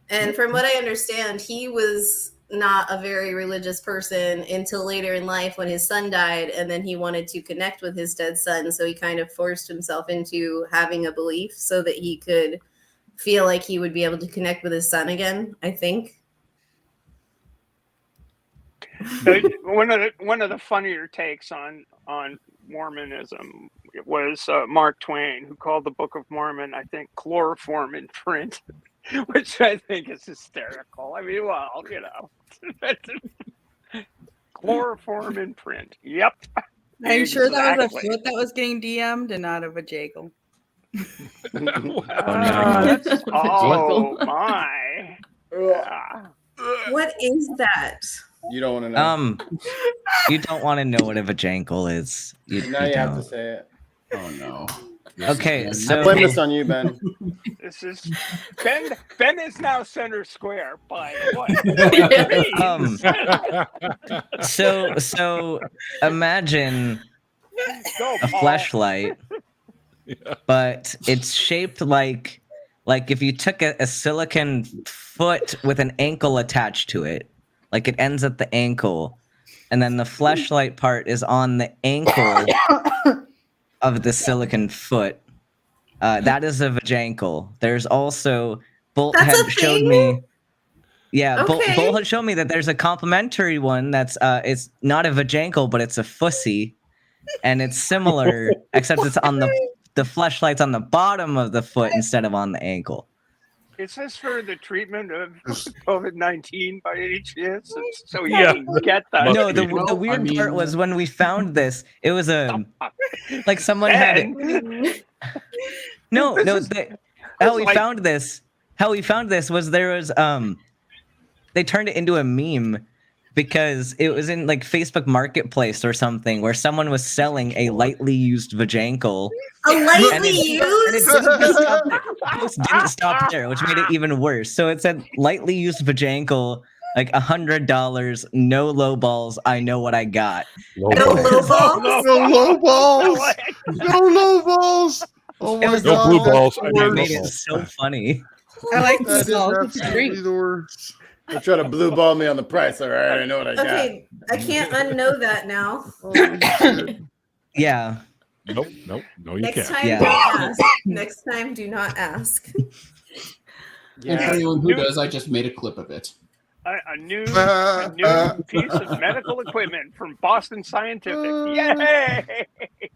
And from what I understand, he was not a very religious person until later in life when his son died, and then he wanted to connect with his dead son, so he kind of forced himself into having a belief so that he could feel like he would be able to connect with his son again, I think. One of the funnier takes on Mormonism was Mark Twain, who called the Book of Mormon, I think, chloroform in print. Which I think is hysterical. I mean, well, chloroform in print. Yep. I'm sure that was a foot that was getting DM'd and not a vajagle. Oh my. Yeah. What is that? You don't want to know. You don't want to know what a vajankle is. You have to say it. Oh no. Okay, so I blame this on you, Ben. This is Ben is now center square by what? So imagine a fleshlight, but it's shaped like if you took a silicon foot with an ankle attached to it, like it ends at the ankle, and then the fleshlight part is on the ankle of the silicon foot. That is a vajankle. There's also Bolt had showed me. Yeah, okay. Bolt had shown me that there's a complementary one that's it's not a vajankle, but it's a fussy, and it's similar except it's on the fleshlight's on the bottom of the foot instead of on the ankle. Is this for the treatment of COVID-19 by any chance? So you get that. No, the weird part was when we found this. It was like someone had it. How we found this was there was they turned it into a meme because it was in like Facebook Marketplace or something where someone was selling a lightly used vajankle. A lightly used? It didn't stop there, which made it even worse. So it said lightly used vajankle, like $100, no low balls. I know what I got. No low balls. No low balls. No low balls. Oh my It was god. No blue balls. I It mean, made no it balls. so funny. I like That this is all. absolutely the worst. They're trying to blue ball me on the price. All right, I know what I got. Okay, I can't unknow that now. Yeah. Nope. No, you Next can't. time, Yeah. don't ask. Next time, do not ask. And for anyone who does, I just made a clip of it. A new piece of medical equipment from Boston Scientific. Yay!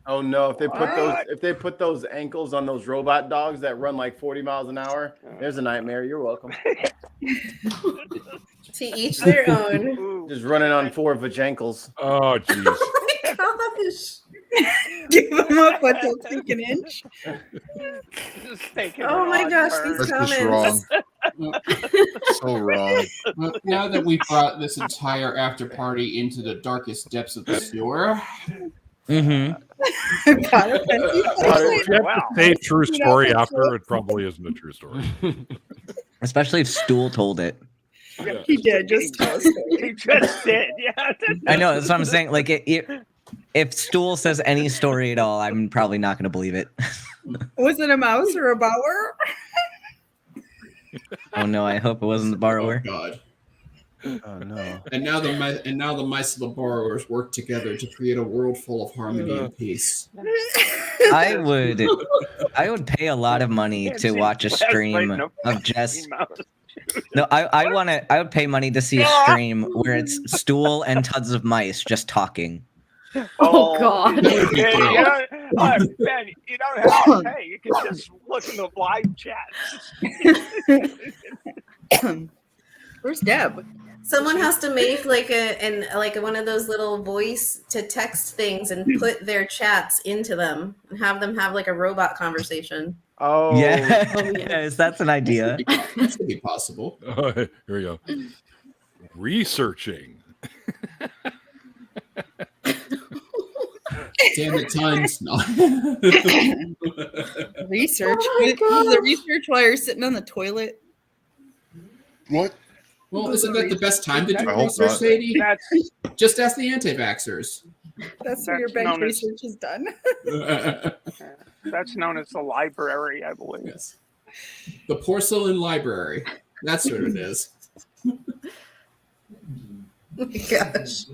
Oh no! If they put those ankles on those robot dogs that run like 40 miles an hour, there's a nightmare. You're welcome. To each their own. Just running on 4 vajankles. Oh jeez. Oh my gosh. Give them a foot to take an inch. Oh my gosh, these That's comments. just wrong. So wrong. Well, now that we've brought this entire after party into the darkest depths of the sewer, Mm-hmm. If you have to say true story after, it probably isn't a true story. Especially if Stool told it. He did just tell us. He just did. Yeah. I know. That's what I'm saying. Like, if Stool says any story at all, I'm probably not going to believe it. Was it a mouse or a bower? Oh no! I hope it wasn't the borrower. oh god. Oh no! And now the mice of the borrowers work together to create a world full of harmony and peace. I would pay a lot of money to watch a stream of just. No, I would pay money to see a stream where it's Stool and tons of mice just talking. Oh God! Ben, you don't have to pay. You can just look in the live chat. Where's Deb? Someone has to make like one of those little voice to text things and put their chats into them and have them have like a robot conversation. Oh yes, that's an idea. That could be possible. Oh, here we go. Researching. Damn it, tons. No. Research. Oh Is the research while you're sitting on the toilet? What? Well, isn't that the best time to do I hope research, not. Sadie? That's Just ask the anti-vaxxers. That's where your That's bench known as- research is done. that's known as the library, I believe. Yes. The porcelain library. That's what it is. Oh my gosh.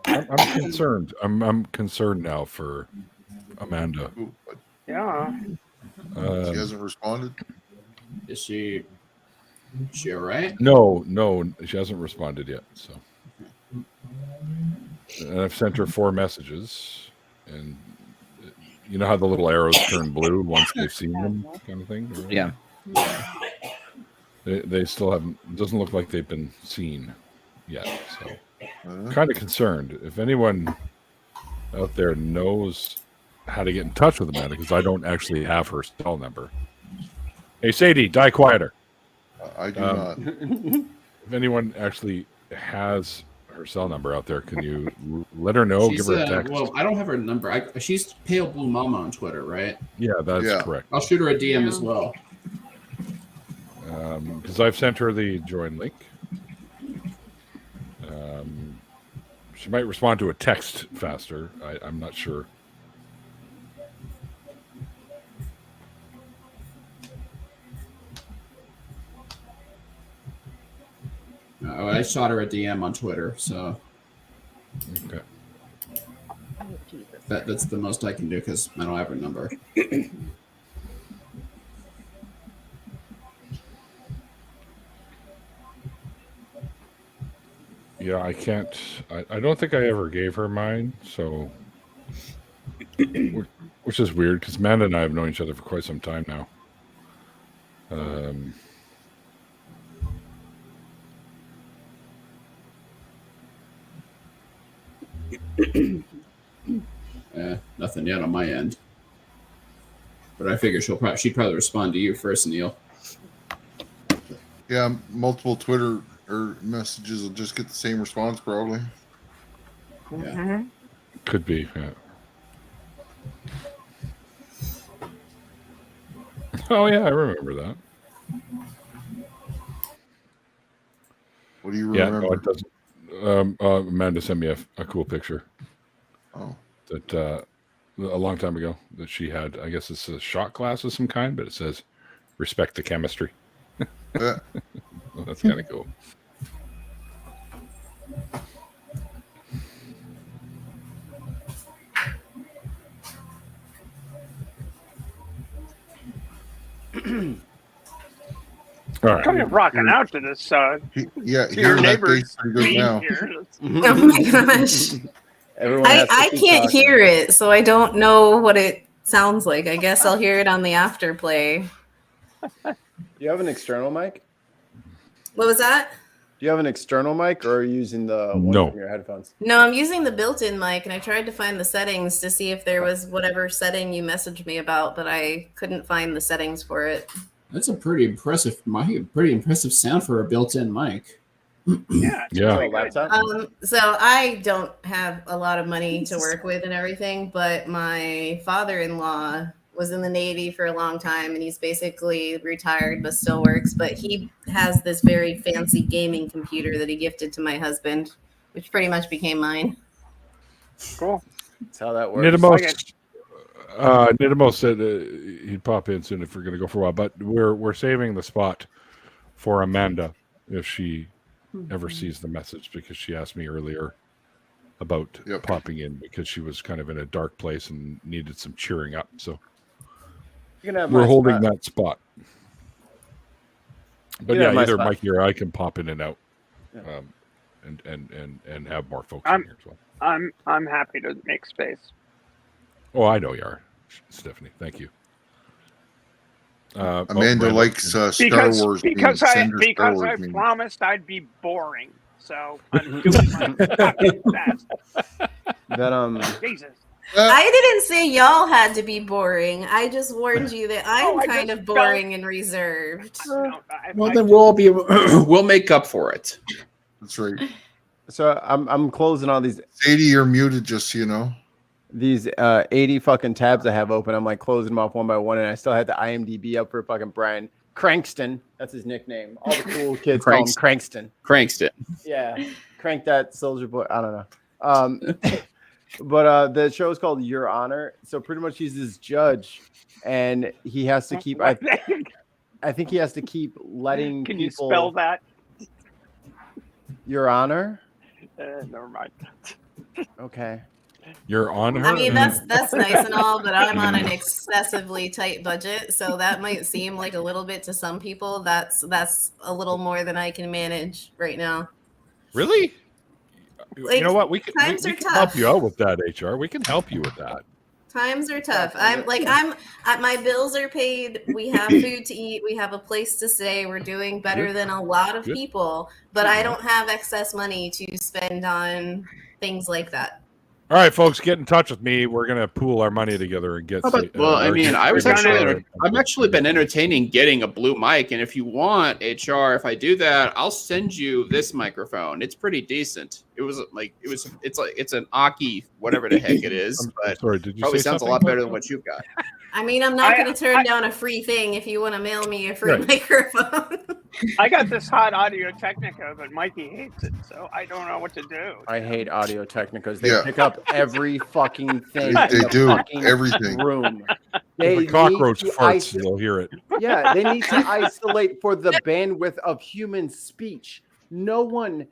I'm concerned. I'm concerned now for Amanda. Ooh, but Yeah. she hasn't responded. Is she all right? No, she hasn't responded yet. So, and I've sent her 4 messages, and you know how the little arrows turn blue once they've seen them, kind of thing. Right? Yeah. They still haven't. It doesn't look like they've been seen yet. So, kind of concerned. If anyone out there knows how to get in touch with Amanda, because I don't actually have her cell number. Hey, Sadie, die quieter. I do not. If anyone actually has her cell number out there, can you let her know? She's, Give her a text. well, I don't have her number. She's Pale Blue Mama on Twitter, right? Yeah, that's Yeah. correct. I'll shoot her a DM as well. Because I've sent her the join link. She might respond to a text faster. I'm not sure. I shot her a DM on Twitter, so Okay. that's the most I can do because I don't have her number. Yeah, I can't. I don't think I ever gave her mine, so which is weird because Amanda and I have known each other for quite some time now. Nothing yet on my end. But I figure she'd probably respond to you first, Neil. Yeah, multiple Twitter or messages will just get the same response probably. Yeah. Could be. Yeah. Oh yeah, I remember that. What do you Yeah, remember? no, it doesn't. Amanda sent me a cool picture. Oh. That a long time ago that she had. I guess it's a shot glass of some kind, but it says "Respect the chemistry." Yeah. Well, that's kind of cool. All right. Kind of rocking out to this. Yeah, to your hearing that neighbors bass pretty good now. here. Oh my gosh. I can't hear it, so I don't know what it sounds like. I guess I'll hear it on the afterplay. Do you have an external mic? What was that? Do you have an external mic, or are you using the one No. from your headphones? No, I'm using the built-in mic, and I tried to find the settings to see if there was whatever setting you messaged me about, but I couldn't find the settings for it. That's a pretty impressive mic. Pretty impressive sound for a built-in mic. Yeah. Yeah. So I don't have a lot of money to work with and everything, but my father-in-law was in the Navy for a long time, and he's basically retired but still works. But he has this very fancy gaming computer that he gifted to my husband, which pretty much became mine. Cool. That's how that works. Nidimo said he'd pop in soon if we're going to go for a while, but we're saving the spot for Amanda if she ever sees the message, because she asked me earlier about popping in because she was kind of in a dark place and needed some cheering up. So You can have we're my holding spot. that spot. But You can have yeah, my either spot. Mikey or I can pop in and out, Yeah. and have more folks in here as well. I'm happy to make space. Oh, I know you are, Stephanie. Thank you. Amanda likes Star Wars. Because memes. I Send her Star Wars I memes. promised I'd be boring. So I'm doing my best. That Jesus. I didn't say y'all had to be boring. I just warned you that I'm I kind just of boring and reserved. Well, then we'll be we'll make up for it. That's right. So I'm closing all these. Sadie, you're muted, just so you know. These 80 fucking tabs I have open. I'm like closing them off one by one, and I still had the IMDb up for fucking Brian Crankston. That's his nickname. All the cool kids call him Crankston. Crankston. Yeah, crank that soldier boy. I don't know. But the show is called Your Honor. So pretty much he's this judge, and he has to keep. I think he has to keep letting Can people. you spell that? Your Honor. Never mind. Okay. You're on her. I mean, that's nice and all, but I'm on an excessively tight budget, so that might seem like a little bit to some people. That's a little more than I can manage right now. Really? Like, you know what? We can times are help tough. you out with that, HR. We can help you with that. Times are tough. My bills are paid. We have food to eat. We have a place to stay. We're doing better than a lot of people, but I don't have excess money to spend on things like that. All right, folks, get in touch with me. We're gonna pool our money together and get. Well, I mean, I've actually been entertaining getting a blue mic, and if you want, HR, if I do that, I'll send you this microphone. It's pretty decent. It's an Aki, whatever the heck it is, but sorry, did you probably say sounds a something? lot better than what you've got. I mean, I'm not going to turn down a free thing if you want to mail me a free microphone. I got this hot Audio Technica, but Mikey hates it, so I don't know what to do. I hate Audio Technicas. They pick up every fucking thing. They in the do, fucking everything. Room. If a cockroach need to farts, you'll hear it. Yeah, they need to isolate for the bandwidth of human speech. No one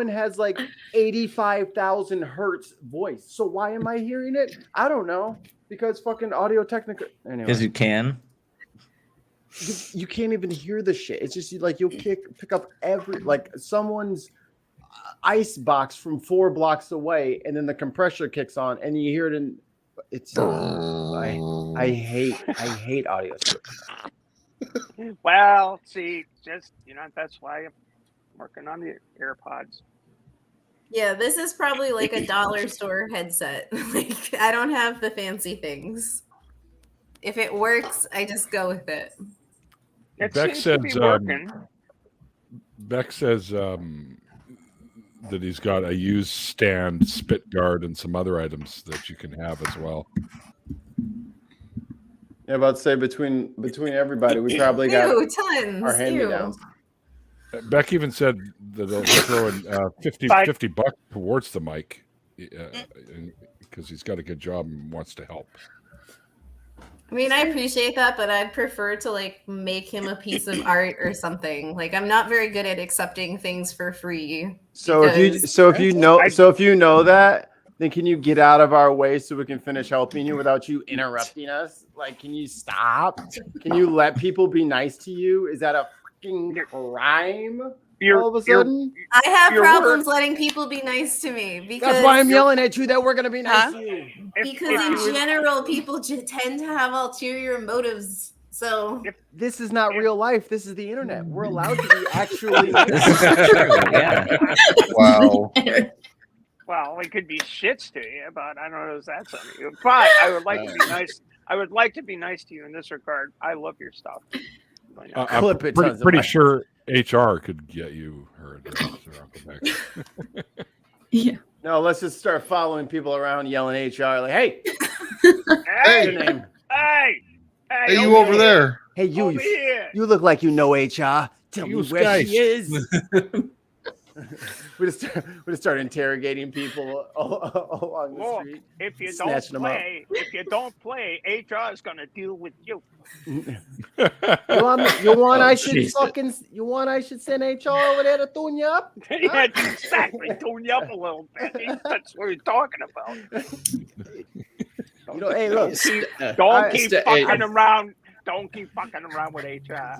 has like 85,000 hertz voice. So why am I hearing it? I don't know. Because fucking Audio Technica. Anyway. Because you can. You can't even hear the shit. It's just like you'll pick up every like someone's ice box from 4 blocks away, and then the compressor kicks on, and you hear it in. It's I hate audio. Well, see, just that's why I'm working on the AirPods. Yeah, this is probably like a dollar store headset. Like, I don't have the fancy things. if it works, I just go with it. It Beck seems says to be working. Beck says that he's got a used stand, spit guard, and some other items that you can have as well. Yeah, about to say between everybody, we probably got tons. our hand-me-downs. Beck even said that they'll throw in 50 bucks towards the mic because he's got a good job and wants to help. I mean, I appreciate that, but I'd prefer to like make him a piece of art or something. Like, I'm not very good at accepting things for free. So if you know that, then can you get out of our way so we can finish helping you without you interrupting us? Like, can you stop? Can you let people be nice to you? Is that a fucking crime? All of a sudden, I have problems letting people be nice to me because that's why I'm yelling at you that we're gonna be nice to you. Because in general, people tend to have ulterior motives. So this is not real life. This is the internet. We're allowed to be actually. Wow. Well, it could be shits to you, but I don't know if that's on you. But I would like to be nice. I would like to be nice to you in this regard. I love your stuff. I'm pretty sure HR could get you her address. Yeah. No, let's just start following people around, yelling HR like, "Hey, hey, hey, you over there? Hey, you look like you know HR. Tell me where she is." We just start interrogating people along the street. If you don't play, HR is gonna deal with you. You want I should send HR over there to tune you up? Yeah, exactly. Tune you up a little bit. That's what he's talking about. Hey, look. Don't keep fucking around. Don't keep fucking around with HR.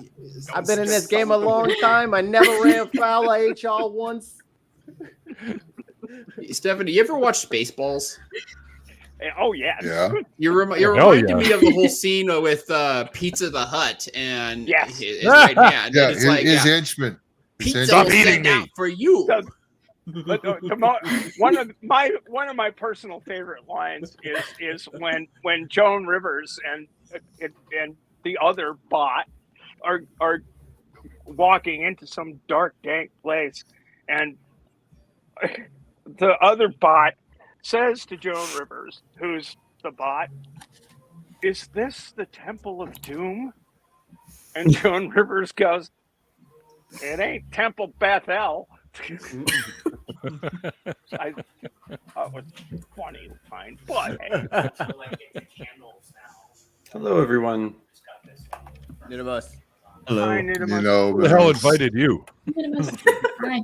I've been in this game a long time. I never ran foul of HR once. Stephanie, you ever watch Spaceballs? Oh yeah. You're reminding me of the whole scene with Pizza the Hut and his right hand. Yeah, it's like his henchman. Pizza Stop was eating sent out for you. But one of my personal favorite lines is when Joan Rivers and the other bot are walking into some dark, dank place, and the other bot says to Joan Rivers, who's the bot, "Is this the Temple of Doom?" And Joan Rivers goes, "It ain't Temple Bethel." I thought it was funny line, but hey. Hello, everyone. Nidamus. Hello. Hi, Nidamus. Who the hell invited you? Hi.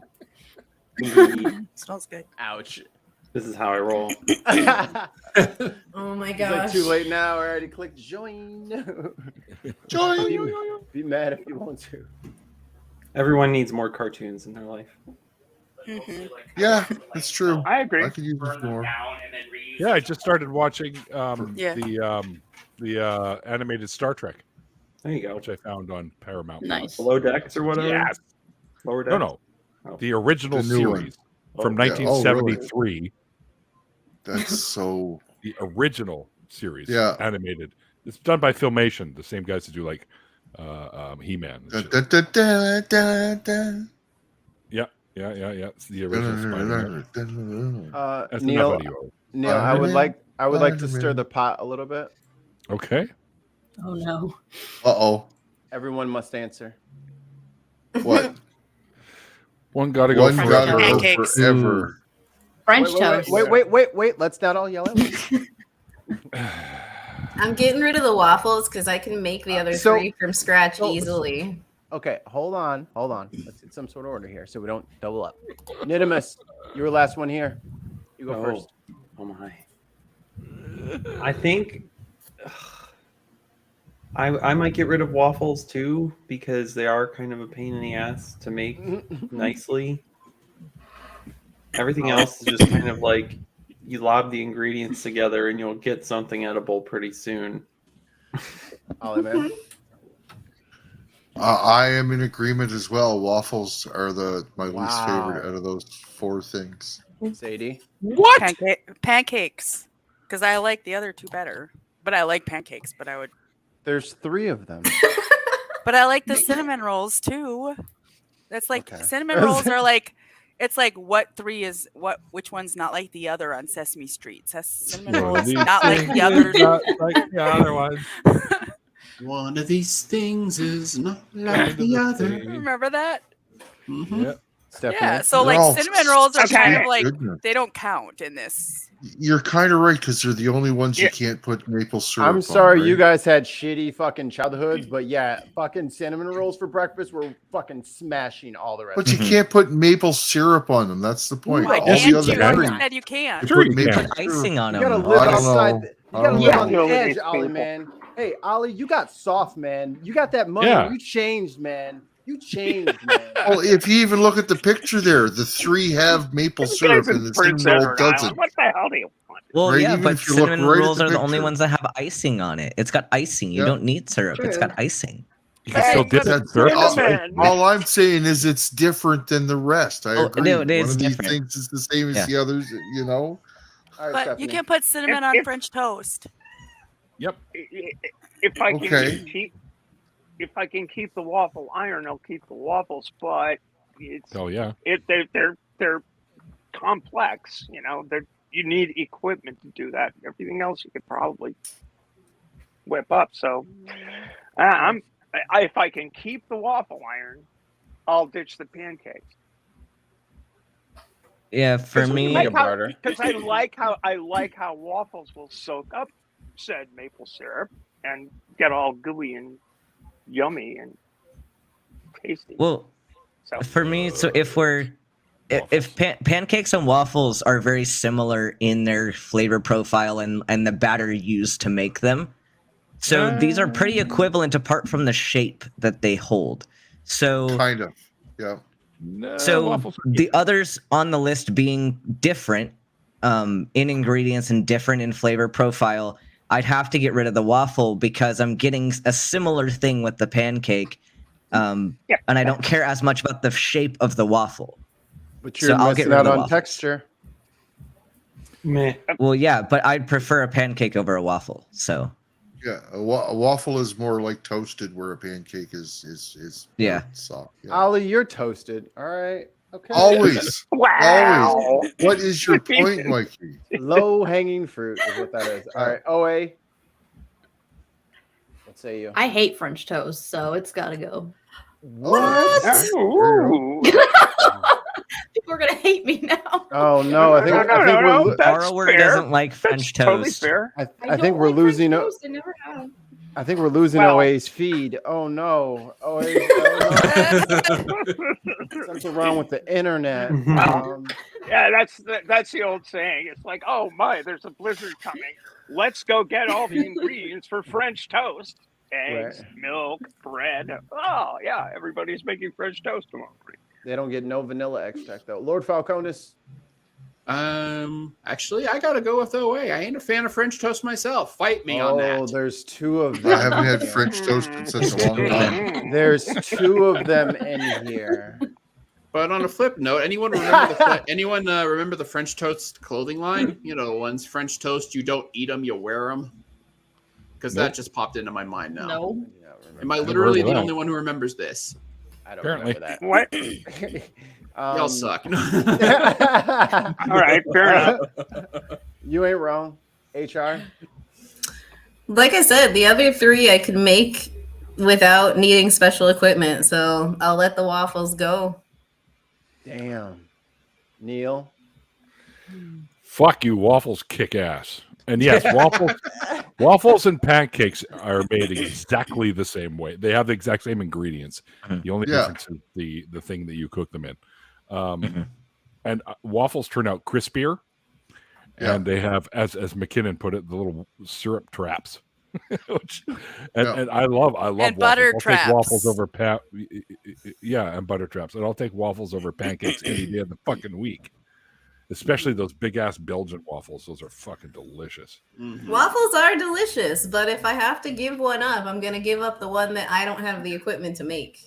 Smells good. Ouch. This is how I roll. oh my It's gosh. like too late now. I already clicked join. Join. Be mad if you want to. Everyone needs more cartoons in their life. Yeah, that's true. I agree. I could use this more. Yeah, I just started watching the animated Star Trek. There you go. Which I found on Paramount. Nice. Below Decks or whatever? Yes. Lower Decks? No. The original The new one. series from Yeah. Oh, 1973. really? That's so. The original series. Yeah. Animated. It's done by Filmation, the same guys that do like He-Man. Da, da, da, da, da, da. Yeah. It's the original Spider-Man. That's enough Neil, out of you. Neil, I would like to stir the pot a little bit. Okay. Oh no. Uh-oh. Everyone must answer. What? One gotta go One forever. gotta go Pancakes. forever. French Wait, toast. wait. Let's not all yell at once. I'm getting rid of the waffles because I can make the other three from scratch easily. Okay, hold on. Let's get some sort of order here so we don't double up. Nidamus, you were last one here. You go first. Oh my. I think I might get rid of waffles too because they are kind of a pain in the ass to make nicely. Everything else is just kind of like you lob the ingredients together and you'll get something edible pretty soon. Ollie, man. I am in agreement as well. Waffles are my least Wow. favorite out of those four things. Sadie. What? Pancakes. Because I like the other two better. But I like pancakes, but I would There's 3 of them. But I like the cinnamon rolls too. That's like Okay. cinnamon rolls are like, it's like what 3 is which one's not like the other on Sesame Street. Cinnamon roll is not like the other. Not like the other one. One of these things is not like the other. Remember that? Mm-hmm. Yep. Yeah. So like cinnamon rolls are kind of like they don't count in this. You're kind of right because they're the only ones you can't put maple syrup I'm on, sorry right? you guys had shitty fucking childhoods, but yeah, fucking cinnamon rolls for breakfast were fucking smashing all the rest. But you can't put maple syrup on them. That's the point. Why All can't the other you? I drinks, said you can't. you put maple Put icing on You them. gotta live I don't outside. know. You gotta live on the know. edge, Ollie, man. Hey, Ollie, you got soft, man. You got that money. Yeah. You changed, man. You changed, man. Well, if you even look at the picture there, the 3 have maple syrup and the Prince cinnamon roll Edward doesn't. Island. What the hell do you want? Well, Right? yeah, Even but if you look cinnamon right at rolls the are the only picture. ones that have icing on it. It's got icing. You Yeah. don't need syrup. It's got icing. You can still dip it in That's syrup. all I'm saying is it's different than the rest. I Oh, agree. no, it is One of these different. things is the same as Yeah. the others, you know. All right, But Stephanie. you can put cinnamon on If- French toast. Yep. If I Okay. can keep the waffle iron, I'll keep the waffles. But it's Oh yeah. they're complex. You know, you need equipment to do that. Everything else you could probably whip up. So if I can keep the waffle iron, I'll ditch the pancakes. Yeah, for me, Because I like how waffles will soak up said maple syrup and get all gooey and yummy and tasty. well, So for me, so if pancakes and waffles are very similar in their flavor profile and the batter used to make them, so these are pretty equivalent apart from the shape that they hold. So Kind of. Yeah. No, So waffles are the others on the list being different in ingredients and different in flavor profile, I'd have to get rid of the waffle because I'm getting a similar thing with the pancake, and I don't care as much about the shape of the waffle. But So you're I'll get missing rid of out the on waffles. texture. Meh. Well, yeah, but I'd prefer a pancake over a waffle. So Yeah. A waffle is more like toasted, where a pancake is Yeah. soft. Yeah. Ollie, you're toasted. All right. Okay. Always. wow. Always. What is your point, Mikey? Low hanging fruit is what that is. All right. OA. What say you? I hate French toast, so it's got to go. What? Ooh. People are gonna hate me now. Oh no! I think No, we're that's Borrower fair. doesn't like French That's totally toast. fair. I think we're losing. Toast. I never have. I think we're losing Well- OA's feed. Oh no! OA, something wrong with the internet. Yeah, that's the old saying. It's like, oh my, there's a blizzard coming. Let's go get all the ingredients for French toast: eggs, Right. milk, bread. Oh yeah, everybody's making French toast tomorrow. They don't get no vanilla extract though. Lord Falconis. Actually, I gotta go with OA. I ain't a fan of French toast myself. Fight me on Oh, that. there's 2 of them. I haven't had French toast in such a long time. There's 2 of them in here. But on a flip note, anyone remember the French toast clothing line? You know, the ones French toast, you don't eat them, you wear them. Because that just popped into my mind now. No. Am I literally the that. only one who remembers this? I don't Apparently. remember that. What? Y'all suck. All right, fair enough. You ain't wrong. HR. Like I said, the other 3 I could make without needing special equipment, so I'll let the waffles go. Damn. Neil. Fuck you, waffles kick ass. And yes, waffles and pancakes are made exactly the same way. They have the exact same ingredients. The only difference is the thing that you cook them in. And waffles turn out crispier, and they have, as McKinnon put it, the little syrup traps. and I love And waffles. butter I'll traps. take waffles over and butter traps, and I'll take waffles over pancakes any day of the fucking week. Especially those big ass Belgian waffles; those are fucking delicious. Waffles are delicious, but if I have to give one up, I'm gonna give up the one that I don't have the equipment to make.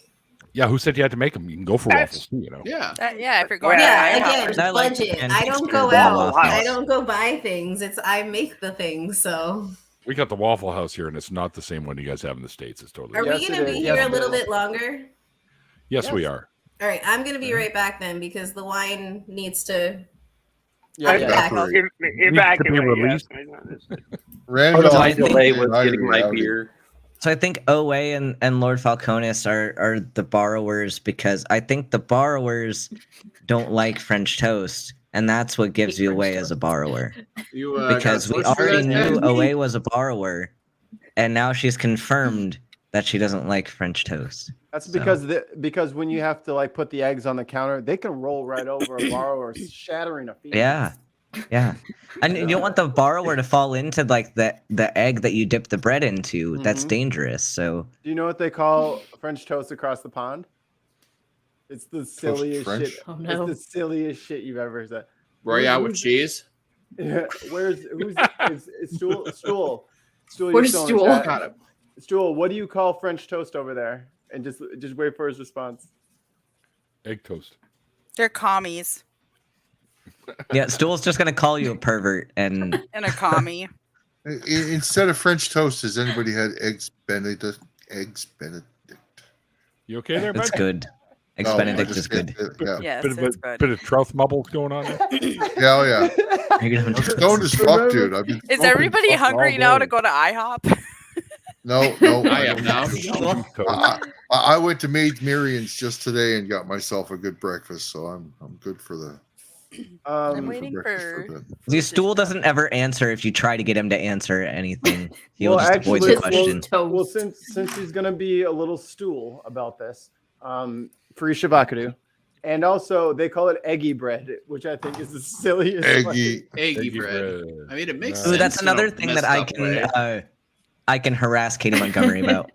Yeah, who said you had to make them? You can go for waffles too, you know. Yeah. Yeah, if you're going Yeah, to again, I like budget. I pancakes don't too. go Wow. out. I don't go buy things. I make the things. So We got the Waffle House here, and it's not the same one you guys have in the States. It's totally. Are we going to be here a little bit longer? Yes, we are. All right, I'm going to be right back then because the wine needs to. Evaporate. Released. Randolph my delay was getting my beer. So I think OA and Lord Falconis are the borrowers because I think the borrowers don't like French toast, and that's what gives you away as a borrower. Because we already knew OA was a borrower, and now she's confirmed that she doesn't like French toast. That's because when you have to like put the eggs on the counter, they can roll right over a borrower, shattering a fetus. Yeah. And you don't want the borrower to fall into like the egg that you dip the bread into. That's dangerous. So do you know what they call French toast across the pond? It's the silliest shit. Oh, no. It's the silliest shit you've ever said. Royale with cheese. Yeah. Who's Stool? Where's Stool? Stool, what do you call French toast over there? And just wait for his response. Egg toast. They're commies. yeah, Stool's just gonna call you a pervert and a commie. Instead of French toast, has anybody had eggs Benedict? You okay there, That's bud? good. Eggs Benedict is good. Yes, Bit it's good. of trout mumbles going on there. Yeah. I'm stoned as fuck, dude. I've been Is smoking everybody fuck hungry all now day. to go to IHOP? No. I am now. I went to Maid Marian's just today and got myself a good breakfast, so I'm good for the. I'm waiting for. The Stool doesn't ever answer if you try to get him to answer anything. He'll just avoid the question. Well, since he's gonna be a little stool about this, free Shavakadu. And also, they call it eggy bread, which I think is the silliest. Eggy bread. I mean, it makes sense. Ooh, that's another thing that I can harass Katie Montgomery about.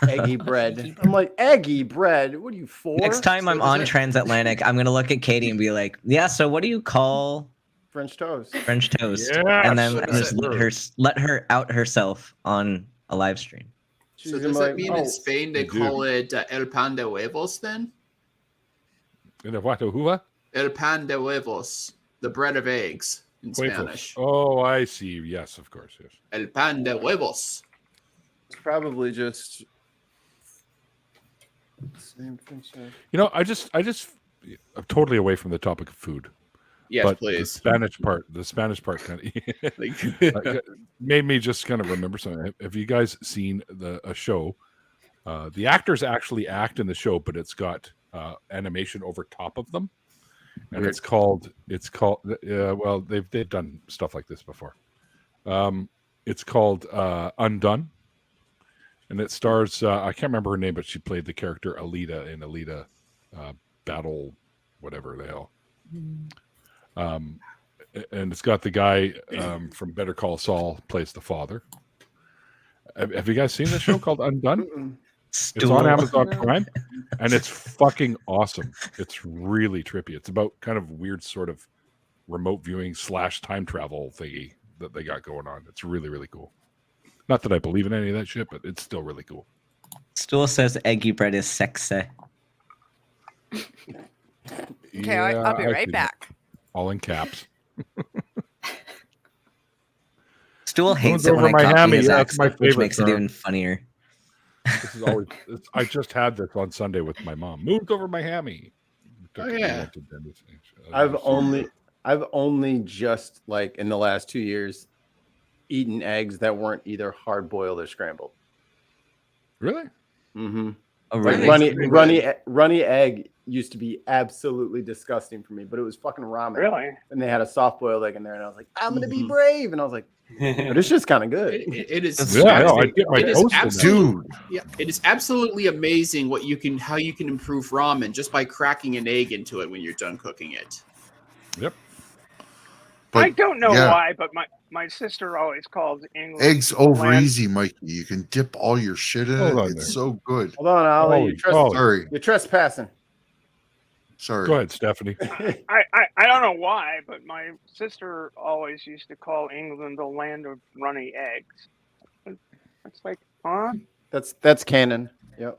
Eggy bread. I'm like, eggy bread? What are you for? Next time I'm on Transatlantic, I'm gonna look at Katie and be like, "Yeah, so what do you call French toast?" French toast, Yeah, and then just let her out herself on a live stream. So does that mean in Spain they call it el pan de huevos then? El pan de huevos, the bread of eggs in Spanish. Oh, I see. Yes, of course. Yes. El pan de huevos. It's probably just same thing. You know, I'm totally away from the topic of food. Yes, but please. The Spanish part kind of made me just kind of remember something. Have you guys seen a show? The actors actually act in the show, but it's got animation over top of them, and it's called. Well, they've done stuff like this before. It's called Undone. And it stars, I can't remember her name, but she played the character Alita in Alita Battle, whatever the hell. And it's got the guy from Better Call Saul plays the father. Have you guys seen this show called Undone? It's on Amazon Prime, and it's fucking awesome. It's really trippy. It's about kind of weird sort of remote viewing / time travel thingy that they got going on. It's really, really cool. Not that I believe in any of that shit, but it's still really cool. Stool says eggy bread is sexy. Okay, I'll be right back. All in caps. Stool hates it when I copy his accent, which makes it even funnier. This is always. I just had this on Sunday with my mom. Moved over my hammy. Oh yeah. I've only just like in the last 2 years eaten eggs that weren't either hard boiled or scrambled. Really? Mm-hmm. Oh, really? Like runny egg used to be absolutely disgusting for me, but it was fucking ramen. Really? And they had a soft boiled egg in there, and I was like, I'm gonna be brave, and I was like, but it's just kind of good. It is. Yeah, I know. I get my toast dude. Yeah, it is absolutely amazing how you can improve ramen just by cracking an egg into it when you're done cooking it. Yep. But, I don't know why, but my sister always calls English eggs over easy, Mikey. You can dip all your shit in it. It's so good. Hold on, Ollie. Sorry. You're trespassing. Sorry. Go ahead, Stephanie. I don't know why, but my sister always used to call England the land of runny eggs. It's like, huh? That's canon. Yep.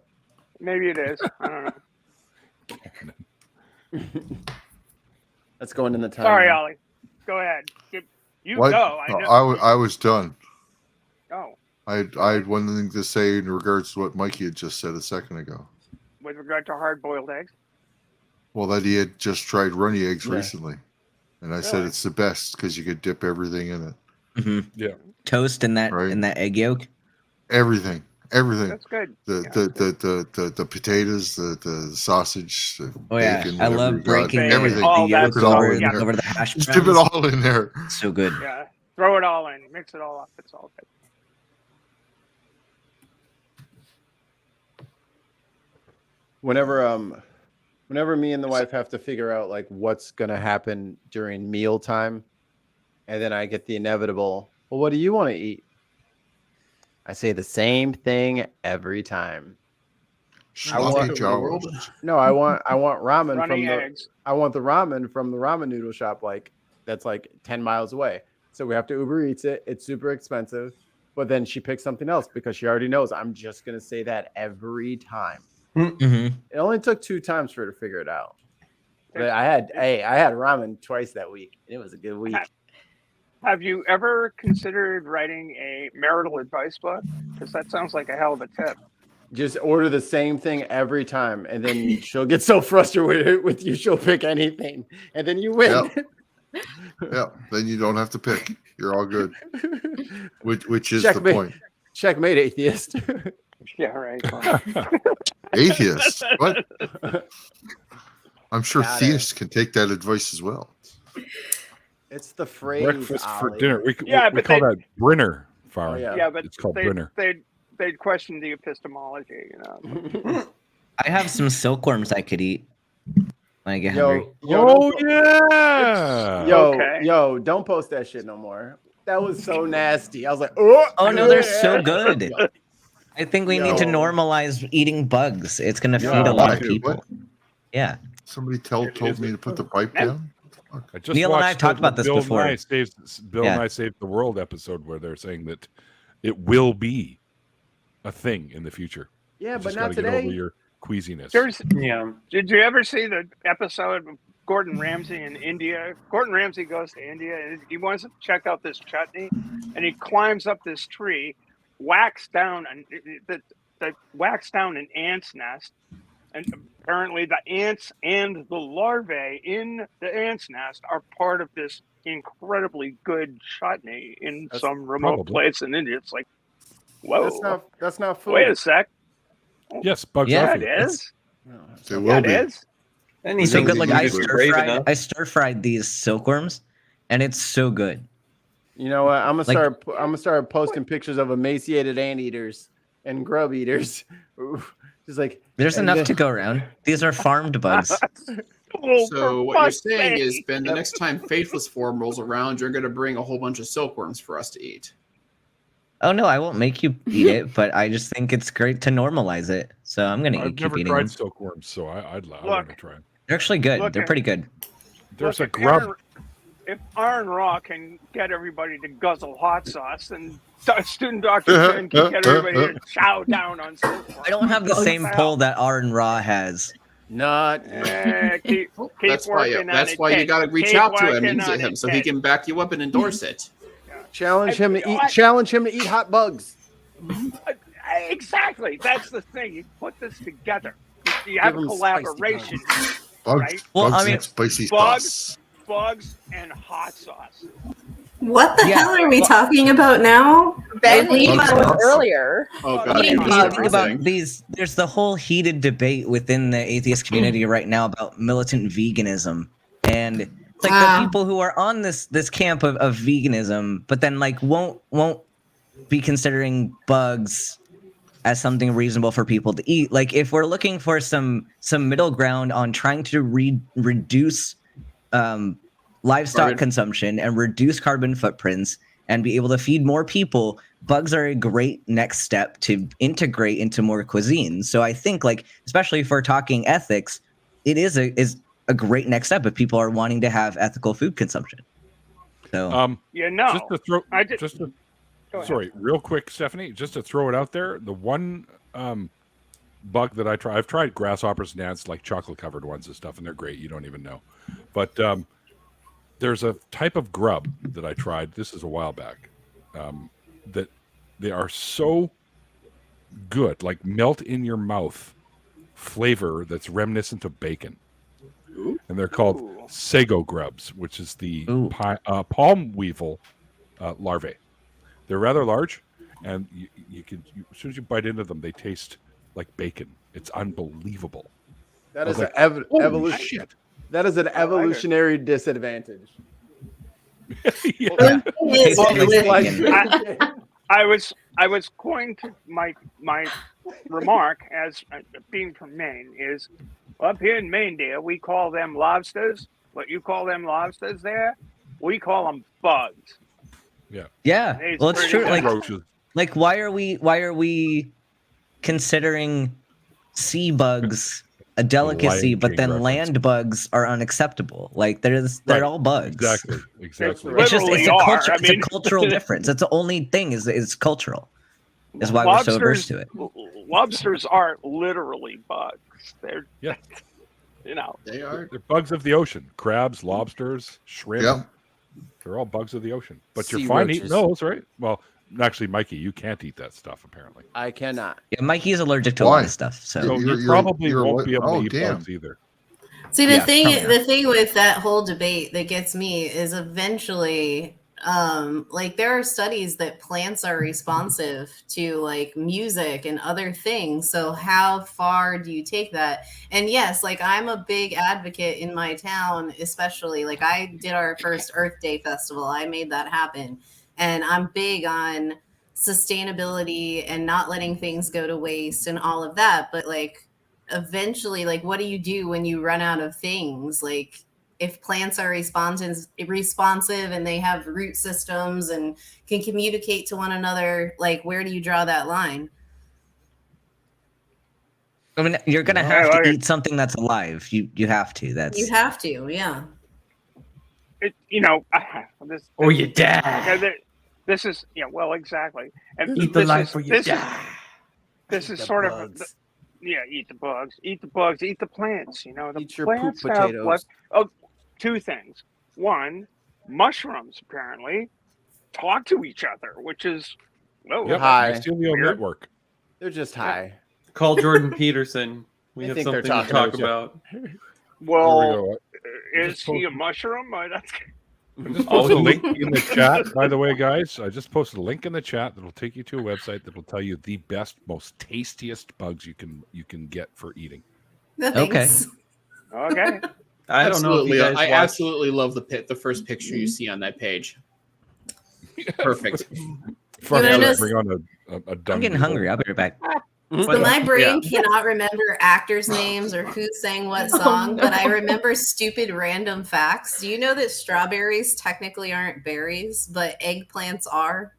Maybe it is. I don't know. That's going in the time. Sorry, Ollie. Go ahead. You What? go. I know. I was done. I had one thing to say in regards to what Mikey had just said a second ago. With regard to hard-boiled eggs. Well, that he had just tried runny eggs Yeah. recently, and I said Really? it's the best because you could dip everything in it. Mm-hmm. Yeah. Toast in that Right. in that egg yolk. Everything. That's good. The potatoes, the sausage, the Oh yeah, bacon. I whatever love you got, breaking everything. All the that yolk Put it all over, in there. over the hash browns. Dip it all in there. So good. Yeah. Throw it all in. Mix it all up. It's all good. Whenever me and the wife have to figure out like what's gonna happen during mealtime, and then I get the inevitable, well, what do you want to eat? I say the same thing every time. I want ramen Runny from the eggs. I want the ramen from the ramen noodle shop like that's like 10 miles away. So we have to Uber Eats it. It's super expensive. But then she picks something else because she already knows I'm just gonna say that every time. Mm-hmm. It only took 2 times for her to figure it out. But I had ramen twice that week. And it was a good week. Have you ever considered writing a marital advice book? Because that sounds like a hell of a tip. Just order the same thing every time, and then she'll get so frustrated with you, she'll pick anything, and then you win. Yeah, then you don't have to pick. You're all good. Which is Checkmate. the point. Checkmate, atheist. Yeah, right. Atheist? What? I'm sure Got it. theists can take that advice as well. It's the phrase. Breakfast for Ollie. dinner. We but call they- that Brenner firing. Yeah, but it's called Brenner. they'd question the epistemology, you know. I have some silkworms I could eat when I get hungry. Yo, don't post that shit no more. That was so nasty. I was like, oh no, they're so good. I think we need to normalize eating bugs. It's gonna feed a lot of people. What? Yeah. Somebody told me to put the pipe down. I just Neil and I watched talked the about this Bill before. Nye Bill Yeah. Nye Saved the World episode where they're saying that it will be a thing in the future. Yeah, You but just not gotta get today. over your queasiness. Did you ever see the episode of Gordon Ramsay in India? Gordon Ramsay goes to India and he wants to check out this chutney, and he climbs up this tree, whacks down an ant's nest, and apparently the ants and the larvae in the ant's nest are part of this incredibly good chutney in some remote place in India. It's like, whoa, that's not food. Wait a sec. Yes, bugs Yeah, are it food. is. They Yeah, it is. So good. Like I stir fried these silkworms, and it's so good. You know what? I'm Like- gonna start posting pictures of emaciated anteaters and grub eaters. Just like There's enough to go around. These are farmed bugs. So what you're saying is, Ben, the next time Faithless Form rolls around, you're going to bring a whole bunch of silkworms for us to eat. Oh no, I won't make you eat it, but I just think it's great to normalize it. So I'm gonna I've keep never eating tried them. silkworms, so I want to try them. They're actually good. Look They're at- pretty good. There's a Look, grub. If Iron Raw can get everybody to guzzle hot sauce, then Student Dr. Ben can get everybody to chow down on silkworm. I don't have the same pull that Aaron Raw has. Not. Keep That's why working on that's it, why you kid. got to reach Keep out to him, working and on him it, so he kid. can back you up and endorse it. Challenge him to eat hot bugs. Exactly. That's the thing. You put this together. You have a Give 'em spicy collaboration, Bugs, right? Well, bugs I mean- and spicy Bugs, sauce. bugs, and hot sauce. What the hell are we talking about now? Ben, Leave we us- talked earlier. Oh God. Eating Yeah, bugs. Think about these. There's the whole heated debate within the atheist community right now about militant veganism, and it's like the people who are on this camp of veganism, but then like won't be considering bugs as something reasonable for people to eat. Like if we're looking for some middle ground on trying to reduce livestock Carbon. consumption and reduce carbon footprints and be able to feed more people, bugs are a great next step to integrate into more cuisines. So I think, like, especially if we're talking ethics, it is a great next step if people are wanting to have ethical food consumption. So You know, just to throw, I did- just to, Go ahead. sorry, real quick, Stephanie, just to throw it out there, the one bug that I've tried grasshoppers and ants, like chocolate covered ones and stuff, and they're great. You don't even know, but there's a type of grub that I tried. This is a while back. That They are so good, like melt in your mouth flavor that's reminiscent of bacon. And they're called sago grubs, which is the palm weevil larvae. They're rather large, and you can as soon as you bite into them, they taste like bacon. It's unbelievable. That is like, an holy shit. That is an evolutionary disadvantage. Yeah. I was going to my remark as being from Maine is up here in Maine, dear, we call them lobsters. What you call them lobsters there, we call them bugs. Yeah. Well, it's true. Roaches. Like, why are we considering sea bugs a delicacy, but then land bugs are unacceptable? Like, they're all bugs. Exactly. It's just it's a cultural difference. That's the only thing is cultural. Is why we're so averse to it. Lobsters are literally bugs. They're they are. They're bugs of the ocean. Crabs, lobsters, shrimp. Yep. They're all bugs of the ocean. But Sea you're fine roaches. eating those, right? Well, actually, Mikey, you can't eat that stuff apparently. I cannot. Yeah, Mikey's allergic to a lot of stuff. So you probably won't be able to eat bugs either. See, the thing with that whole debate that gets me is eventually, like there are studies that plants are responsive to like music and other things. So how far do you take that? And yes, like I'm a big advocate in my town, especially like I did our first Earth Day festival. I made that happen. And I'm big on sustainability and not letting things go to waste and all of that. But like eventually, like what do you do when you run out of things? Like if plants are responsive and they have root systems and can communicate to one another, like where do you draw that line? I mean, you're gonna have to eat something that's alive. You have to. You have to, yeah. This, or you die. This is well, exactly. And Eat the life or you die. This is sort of eat the bugs, eat the plants. The Eat your poop plants potatoes. have two things. One, mushrooms apparently talk to each other, which is high. Mycelial network. They're just high. Call Jordan Peterson. We I have think something they're to talking talk about. Well, is he a mushroom? I just posted a link in the chat, by the way, guys. I just posted a link in the chat that will take you to a website that will tell you the best, most tastiest bugs you can get for eating. Okay. Okay. I don't know if you guys I absolutely love the first picture you see on that page. Perfect. Bring on a I'm getting hungry. I'll be right back. So my brain cannot remember actors' names or who sang what song, but I remember stupid random facts. Do you know that strawberries technically aren't berries, but eggplants are?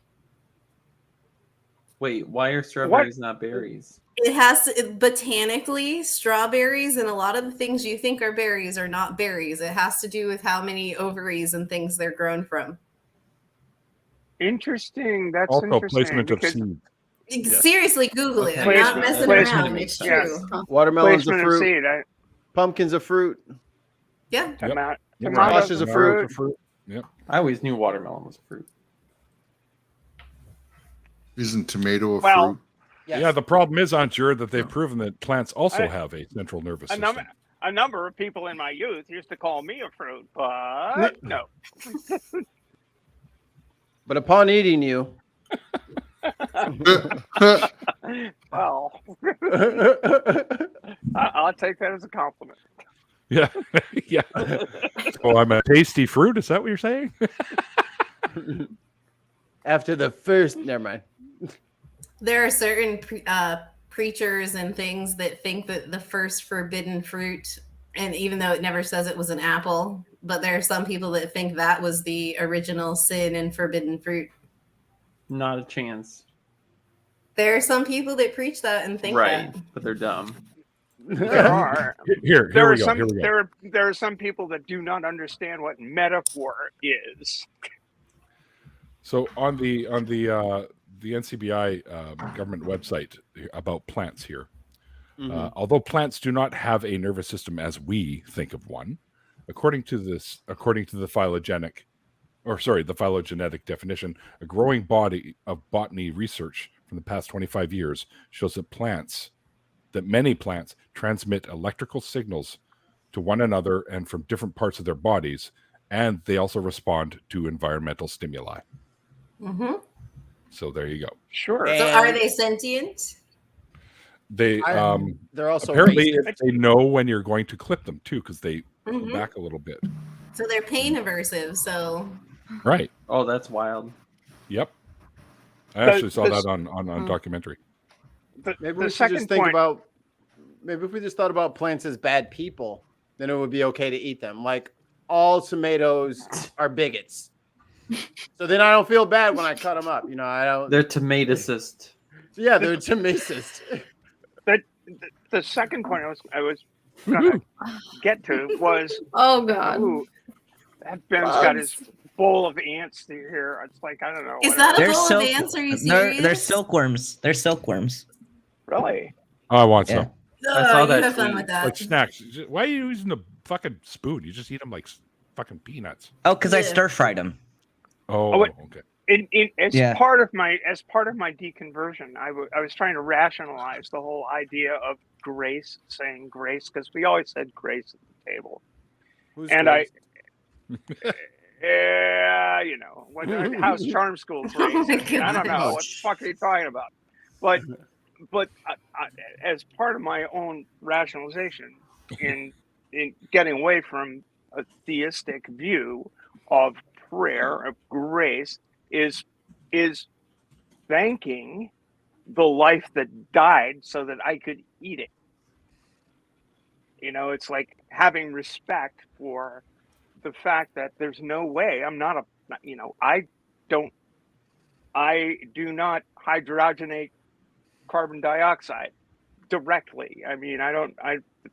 Wait, why are strawberries not berries? It has to, botanically, strawberries and a lot of the things you think are berries are not berries. It has to do with how many ovaries and things they're grown from. Interesting. That's also interesting. Placement of seed. Seriously, Google it. I'm not messing around. It's true. Watermelon's a fruit. Pumpkin's a fruit. Yeah. Squash is a fruit. Yep. I always knew watermelon was a fruit. Isn't tomato a fruit? Yes. Yeah, the problem is, Aunt Jure, that they've proven that plants also have a central nervous system. A number of people in my youth used to call me a fruit, but no. But upon eating you. Well, I'll take that as a compliment. Yeah. Yeah. So I'm a tasty fruit. Is that what you're saying? After the first, never mind. There are certain preachers and things that think that the first forbidden fruit, and even though it never says it was an apple, but there are some people that think that was the original sin and forbidden fruit. Not a chance. There are some people that preach that and think Right, that. but they're dumb. There are. Here we go. There are some people that do not understand what metaphor is. So on the NCBI government website about plants here, although plants do not have a nervous system as we think of one, according to the the phylogenetic definition, a growing body of botany research from the past 25 years shows that many plants transmit electrical signals to one another and from different parts of their bodies, and they also respond to environmental stimuli. Mm-hmm. So there you go. Sure. So are they sentient? They're also apparently racist. if they know when you're going to clip them too, because they pull back a little bit. So they're pain aversive. So Right. Oh, that's wild. Yep. I actually saw that on documentary. Maybe we should just think about. Maybe if we just thought about plants as bad people, then it would be okay to eat them. Like all tomatoes are bigots. So then I don't feel bad when I cut them up. You know, I don't. They're tomatocist. Yeah, they're tomatocist. The second point I was gonna get to was oh god, that Ben's got his bowl of ants here. It's like I don't know. Is that a bowl of ants? Are you serious? They're silkworms. They're silkworms. Really? Oh, I want some. I saw that have fun tweet. with that. Like snacks. Why are you using the fucking spoon? You just eat them like fucking peanuts. Oh, because I stir fried them. Oh, okay. As part of my deconversion, I was trying to rationalize the whole idea of grace, saying grace, because we always said grace at the table. Who's and grace? you know, how's charm school grace? I don't know what the fuck are you talking about, but as part of my own rationalization in getting away from a theistic view of prayer, of grace, is thanking the life that died so that I could eat it. You know, it's like having respect for the fact that there's no way I do not hydrogenate carbon dioxide directly. I mean,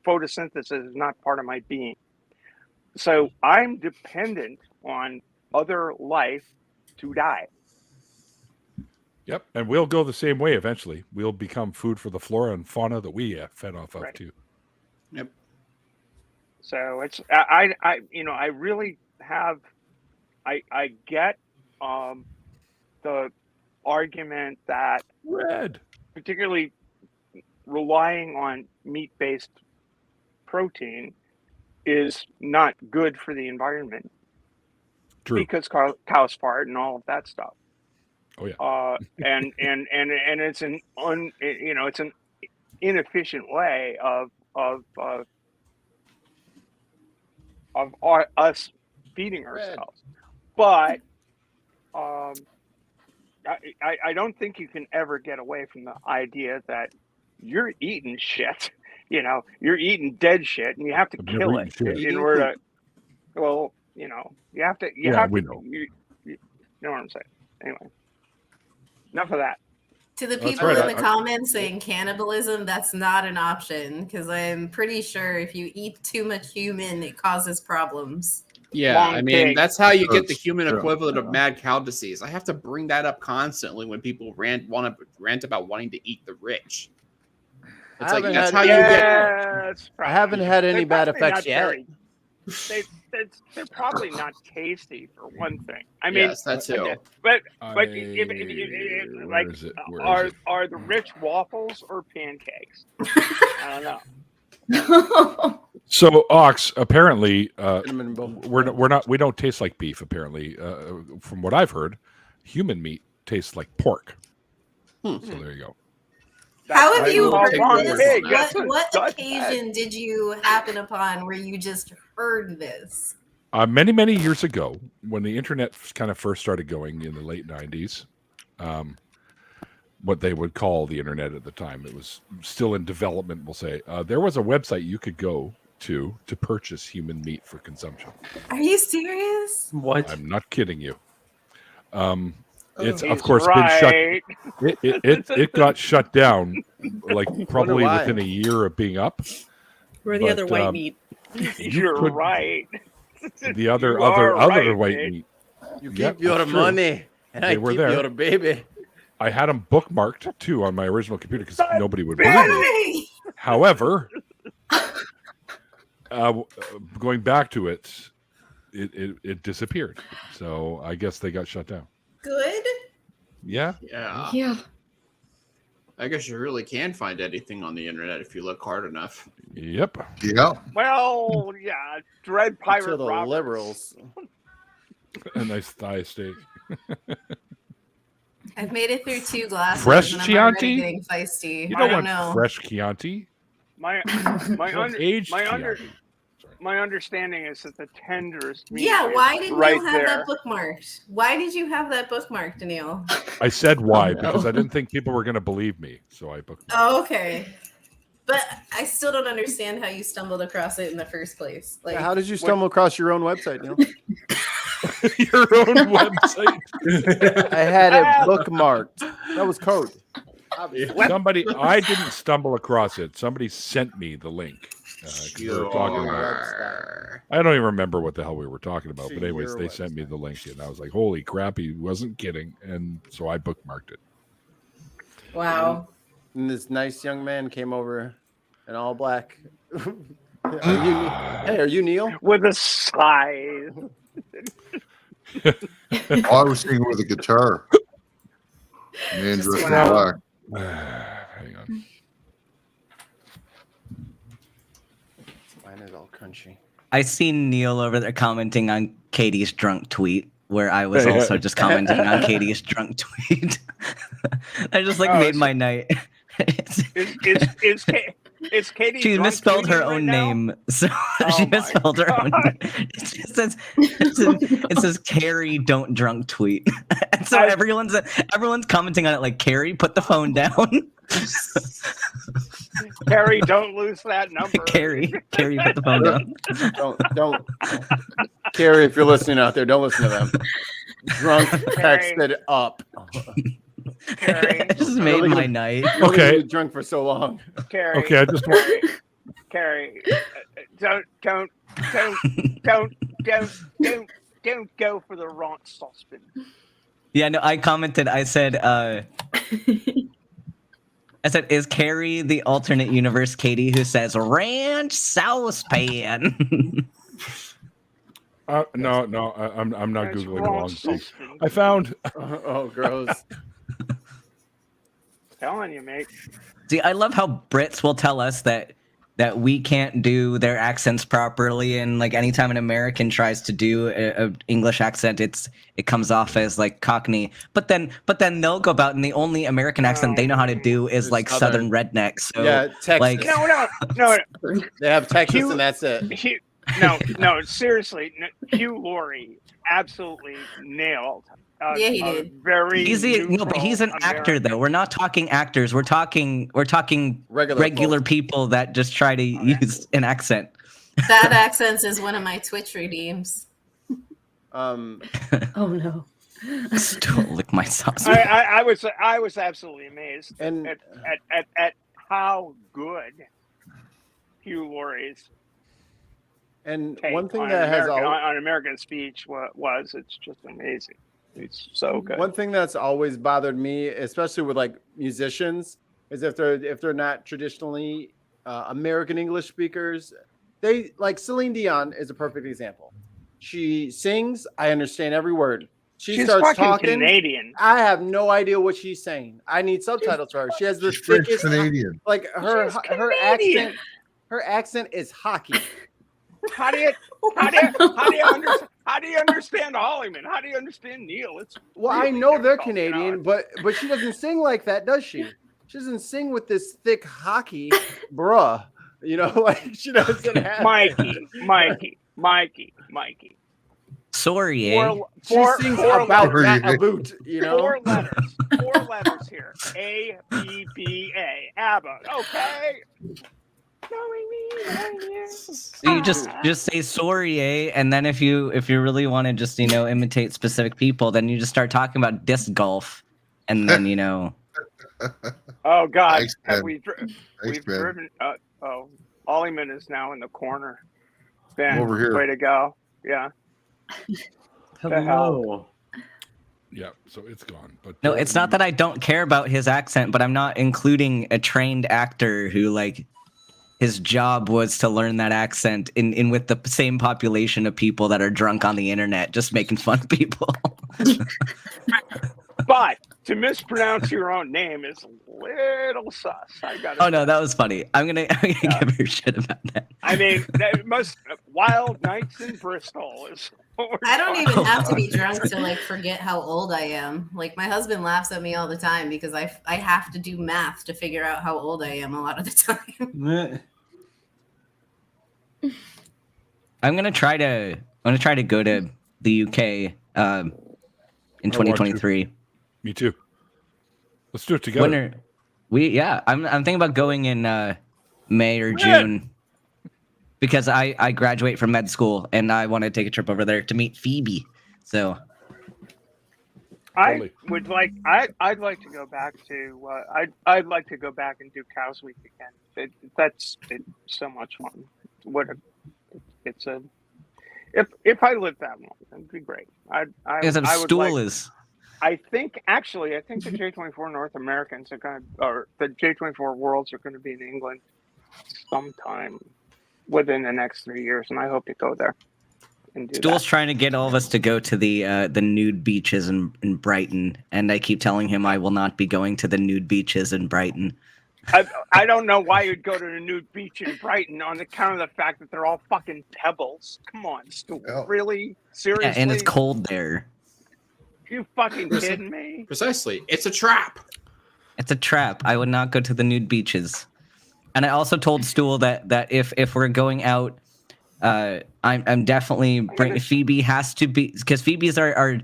photosynthesis is not part of my being. So I'm dependent on other life to die. Yep, and we'll go the same way eventually. We'll become food for the flora and fauna that we fed off of too. Yep. So it's I really have I get the argument that particularly relying on meat-based protein is not good for the environment. True. Because cows fart and all of that stuff. Oh yeah. And it's an it's an inefficient way of us feeding ourselves. But I don't think you can ever get away from the idea that you're eating shit. You know, you're eating dead shit, and you have to kill it in order to. Well, you know, you have to. You know what I'm saying. Anyway, enough of that. To the people in the comments saying cannibalism, that's not an option, because I'm pretty sure if you eat too much human, it causes problems. Yeah, I mean, that's how you get the human equivalent of mad cow disease. I have to bring that up constantly when people rant about wanting to eat the rich. It's like that's how you get. I haven't had any bad effects yet. They're probably not tasty for one thing. I mean, yes, that too. But are the rich waffles or pancakes? I don't know. So Ox, apparently, we don't taste like beef. Apparently, from what I've heard, human meat tastes like pork. So there you go. How have you heard this? What occasion did you happen upon where you just heard this? Many years ago, when the internet kind of first started going in the late 90s, what they would call the internet at the time, it was still in development, we'll say, there was a website you could go to purchase human meat for consumption. Are you serious? What? I'm not kidding you. It's of course been shut. It got shut down, like probably within a year of being up. We're the other white meat. You're right. The other white meat. You keep your money, and I keep your baby. I had them bookmarked too on my original computer because nobody would believe me. However, going back to it, it disappeared. So I guess they got shut down. Good. Yeah. Yeah. I guess you really can find anything on the internet if you look hard enough. Yep. Yeah. Well, yeah, Dread Pirate Until the Roberts. liberals. A nice thigh steak. I've made it through 2 glasses. Fresh and I'm already Chianti? getting feisty. You I don't don't want know. fresh Chianti. Aged Chianti. My understanding is that the tenderest meat Yeah, is why did right Neil have there. that bookmarked? Why did you have that bookmarked, Neil? I said why Oh, no. because I didn't think people were going to believe me, so I booked. Oh, okay. But I still don't understand how you stumbled across it in the first place. Like, How did you stumble across your own website, Neil? Your own website. I had it bookmarked. That was code. Somebody, I didn't stumble across it. Somebody sent me the link. 'Cause we were talking about, I don't even remember what the hell we were talking about, but anyways, they sent me the link, and I was like, "Holy crap!" He wasn't kidding, and so I bookmarked it. wow. And this nice young man came over in all black. Are you Neil? With a sigh. I was singing with a guitar. Man dressed in black. Hang on. Mine is all crunchy. I seen Neil over there commenting on Katie's drunk tweet, where I was also just commenting on Katie's drunk tweet. I just made my night. Is Katie? She misspelled her own name, so she misspelled her own name. It says Carrie don't drunk tweet. And so everyone's commenting on it like, Carrie, put the phone down. Carrie, don't lose that number. Carrie, put the phone down. Don't. Carrie, if you're listening out there, don't listen to them. Drunk texted up. Carrie, It just made my night. Okay. Drunk for so long. Carrie. Okay, I just want. Carrie, don't go for the wrong saucepan. Yeah, no, I commented. I said, is Carrie the alternate universe Katie who says ranch saucepan? No, I'm not That's googling wrong wrong thing. saucepan. I found. Oh, gross. Telling you, mate. See, I love how Brits will tell us that we can't do their accents properly, and like anytime an American tries to do a English accent, it comes off as like Cockney. But then they'll go about, and the only American accent they know how to do is like Southern redneck. So yeah, Texas. like No. They have Texas, and that's it. No, seriously, Hugh Laurie absolutely nailed. Yeah, he did. But he's an actor though. We're not talking actors. We're talking regular people that just try to use an accent. Bad accents is one of my Twitch redeems. Oh no. Don't lick my sauce. I was absolutely amazed at how good Hugh Laurie's and take one thing on that has on American speech was it's just amazing. It's so good. One thing that's always bothered me, especially with like musicians, is if they're not traditionally American English speakers. They like Celine Dion is a perfect example. She sings, I understand every word. She starts talking Canadian. I have no idea what she's saying. I need subtitles for her. She has the thickest Canadian. Like her accent is hockey. How do you understand Hollyman? How do you understand Neil? Well, I know they're Canadian, but she doesn't sing like that, does she? She doesn't sing with this thick hockey, bruh. You know, like she doesn't have Mikey. Sorry, She sings about that a boot, you know. Four letters here. A-B-B-A. ABBA. Okay. So you just say sorry, and then if you really want to just imitate specific people, then you just start talking about disc golf, and then Oh God, Thanks, we've Ben. driven. Hollyman is now in the corner. Ben, Over here. way to go! Yeah. Hello. Yeah, so it's gone. But no, it's not that I don't care about his accent, but I'm not including a trained actor who like his job was to learn that accent in with the same population of people that are drunk on the internet, just making fun of people. But to mispronounce your own name is a little sus. I got. Oh no, that was funny. I'm gonna give her shit about that. I mean, that must Wild Nights in Bristol is. I don't even have to be drunk to like forget how old I am. Like my husband laughs at me all the time because I have to do math to figure out how old I am a lot of the time. I'm gonna try to go to the UK in 2023. Me too. Let's do it together. I'm thinking about going in May or June because I graduate from med school and I want to take a trip over there to meet Phoebe. So I would like. I'd like to go back to. I'd like to go back and do Cows Week again. That's so much fun. If I lived that long, it'd be great. I think the J24 North Americans are going to, or the J24 Worlds are going to be in England sometime within the next 3 years, and I hope to go there. Stool's trying to get all of us to go to the nude beaches in Brighton, and I keep telling him I will not be going to the nude beaches in Brighton. I don't know why you'd go to the nude beach in Brighton on account of the fact that they're all fucking pebbles. Come on, Stool. Really? Seriously? Yeah, and it's cold there. You fucking kidding me? Precisely. It's a trap. It's a trap. I would not go to the nude beaches. And I also told Stool that if we're going out, I'm definitely Phoebe has to be, because Phoebe's our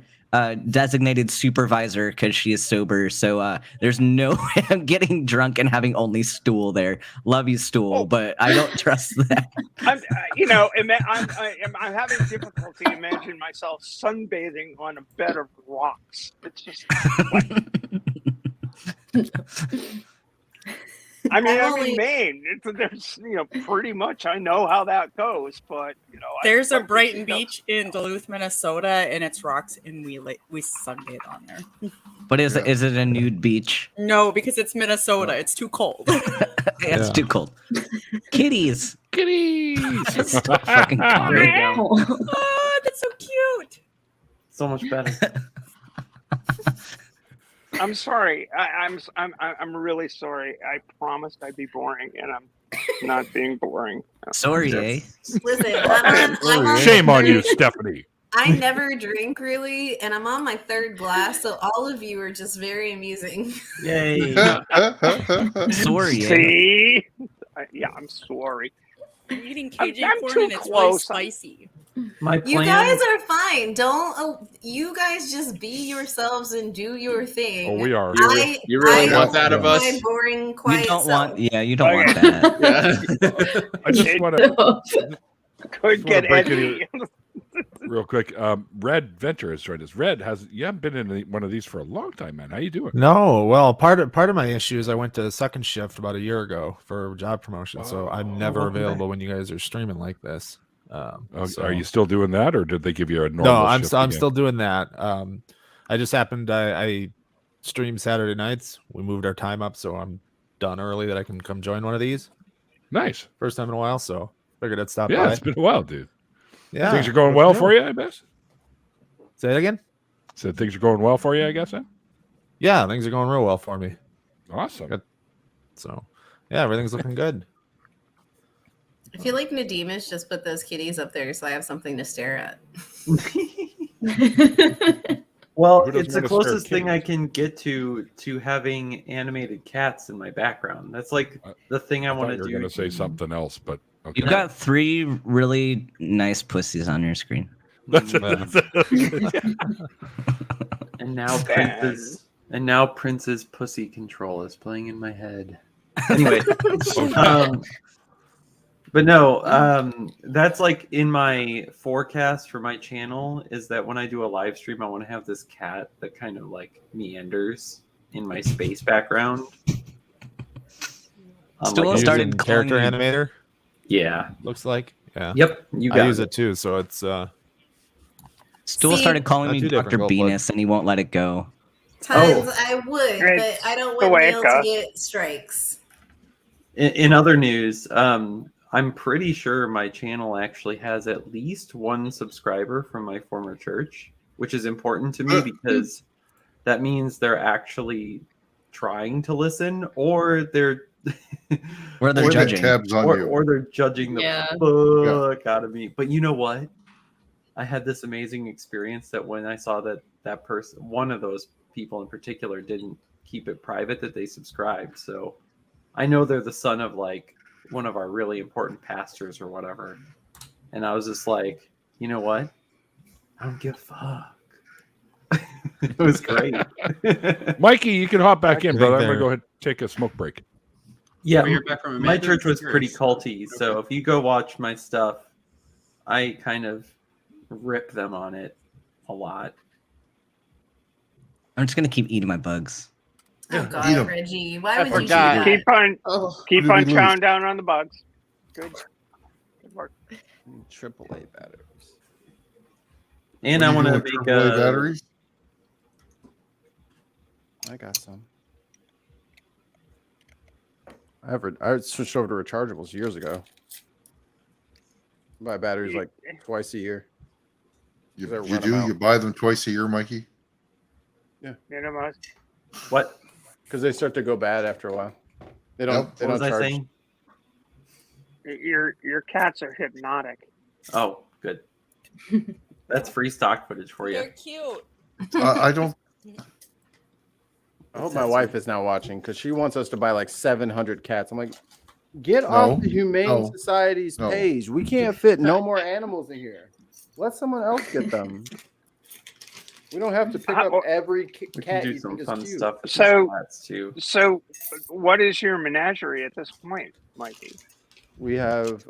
designated supervisor because she is sober. So there's no way I'm getting drunk and having only Stool there. Love you, Stool, but I don't trust that. I'm having difficulty imagining myself sunbathing on a bed of rocks. It's just. I'm in Maine. There's pretty much I know how that goes, but there's a Brighton Beach in Duluth, Minnesota, and it's rocks, and we sunbathe on there. But is it a nude beach? No, because it's Minnesota. It's too cold. It's too cold. Kitties. Stop fucking calling. Oh, that's so cute. So much better. I'm sorry. I'm really sorry. I promised I'd be boring, and I'm not being boring. Sorry, eh? Listen, shame on you, Stephanie. I never drink really, and I'm on my third glass, so all of you are just very amusing. Yay! Sorry. See? Yeah, I'm sorry. I'm eating KJ I'm corn too and it's really close. spicy. You guys are fine. You guys just be yourselves and do your thing. Oh, we are. You really want that of us? My boring, quiet You don't self. want. Yeah, you don't want that. I just want to. Could get Eddie. Real quick, Red Venture has joined us. Red, you haven't been in one of these for a long time, man. How you doing? No, well, part of my issue is I went to second shift about a year ago for job promotion, so I'm never available when you guys are streaming like this. Are you still doing that, or did they give you a normal? No, I'm shift still doing that. I just happened I stream Saturday nights. We moved our time up, so I'm done early that I can come join one of these. Nice, first time in a while, so figured I'd stop by. Yeah, it's been a while, dude. Yeah, things are going well for you, I guess. Say it again. So things are going well for you, I guess. Huh? Yeah, things are going real well for me. Awesome. So, yeah, everything's looking good. I feel like Nadeemus just put those kitties up there so I have something to stare at. Well, it's the closest thing I can get to having animated cats in my background. That's like the thing I want to do. You're going to say something else, but okay. You got 3 really nice pussies on your screen. And now Prince's pussy control is playing in my head. Anyway, but no, that's like in my forecast for my channel is that when I do a live stream, I want to have this cat that kind of like meanders in my space background. Still started character animator. Yeah, looks like. Yeah. Yep. I use it too, so it's. Stool started calling me Dr. Venus, and he won't let it go. Times I would, but I don't want Neil to get strikes. In other news, I'm pretty sure my channel actually has at least one subscriber from my former church, which is important to me because that means they're actually trying to listen, or they're judging tabs on you, or they're judging the fuck out of me. But you know what? I had this amazing experience that when I saw that person, one of those people in particular, didn't keep it private that they subscribed. So I know they're the son of like one of our really important pastors or whatever. And I was just like, you know what? I don't give a fuck. It was great. Mikey, you can hop back in, brother. I'm going to go ahead and take a smoke break. Yeah, Hear back from my Amanda? church was pretty Curious. culty. So if you go watch my stuff, I kind of rip them on it a lot. I'm just gonna keep eating my bugs. Oh God, Reggie, why would you do forgot. that? Keep on Who did we lose? chowing down on the bugs. Good work. AAA batteries. And I want to make batteries. I got some. I switched over to rechargeables years ago. Buy batteries like twice a year. You 'Cause I run do? them out. You buy them twice a year, Mikey? Yeah. Minimize. What? Because they start to go bad after a while. They don't. Yep. They What don't was I charge. saying? Your cats are hypnotic. Oh, good. That's free stock footage for you. They're cute. I don't. I hope my wife is now watching because she wants us to buy like 700 cats. I'm like, get off the Humane Society's page. We can't fit no more animals in here. Let someone else get them. We don't have to pick up every We cat can do you some think is fun cute. stuff with So- these cats too. So, what is your menagerie at this point, Mikey? We have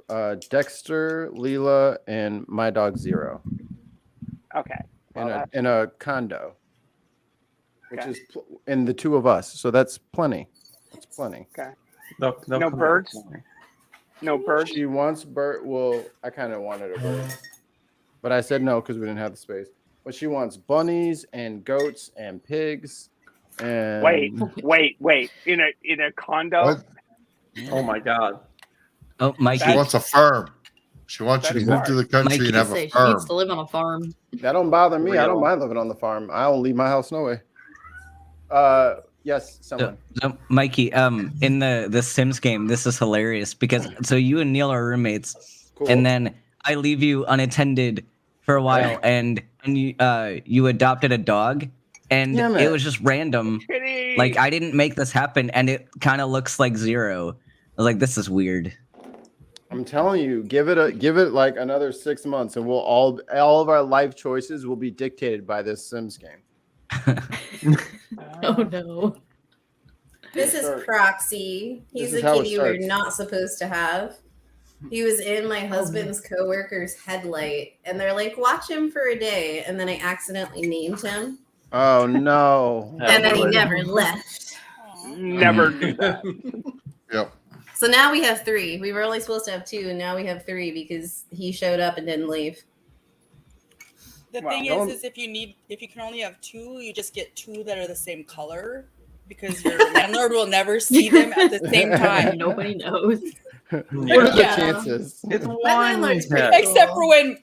Dexter, Leela, and my dog Zero Okay. Well, in a condo, which Okay. is and the two of us. So that's plenty. That's plenty. Okay. They'll No come birds? back more. No birds? She wants bird. Well, I kind of wanted a bird, but I said no because we didn't have the space. But she wants bunnies and goats and pigs. And Wait. In a condo? What? Oh my god. Oh, Mikey. She wants a farm. She wants you to move to the country Mikey. and have Say a she farm. needs to live on a farm. That don't bother me. I don't Real. mind living on the farm. I don't leave my house no way. Yes, someone. So, Mikey, in the Sims game, this is hilarious because so you and Neil are roommates, Cool. and then I leave you unattended for a while, and you adopted a dog, and Damn it. it was just random. Kitty! Like I didn't make this happen, and it kind of looks like Zero. I was like, this is weird. I'm telling you, give it like another 6 months, and we'll all of our life choices will be dictated by this Sims game. Oh no. This is Proxy. He's This is a how it kitty we're starts. not supposed to have. He was in my husband's coworker's headlight, and they're like, watch him for a day, and then I accidentally named him, Oh no! and then he never left. Never do that. Yep. So now we have 3. We were only supposed to have 2, and now we have 3 because he showed up and didn't leave. The Wow. thing Don't- is if you can only have 2, you just get 2 that are the same color because your landlord will never see them at the same time. Nobody knows. What are the Yeah. chances? It's My one landlord's pretty cat. cool. Except for when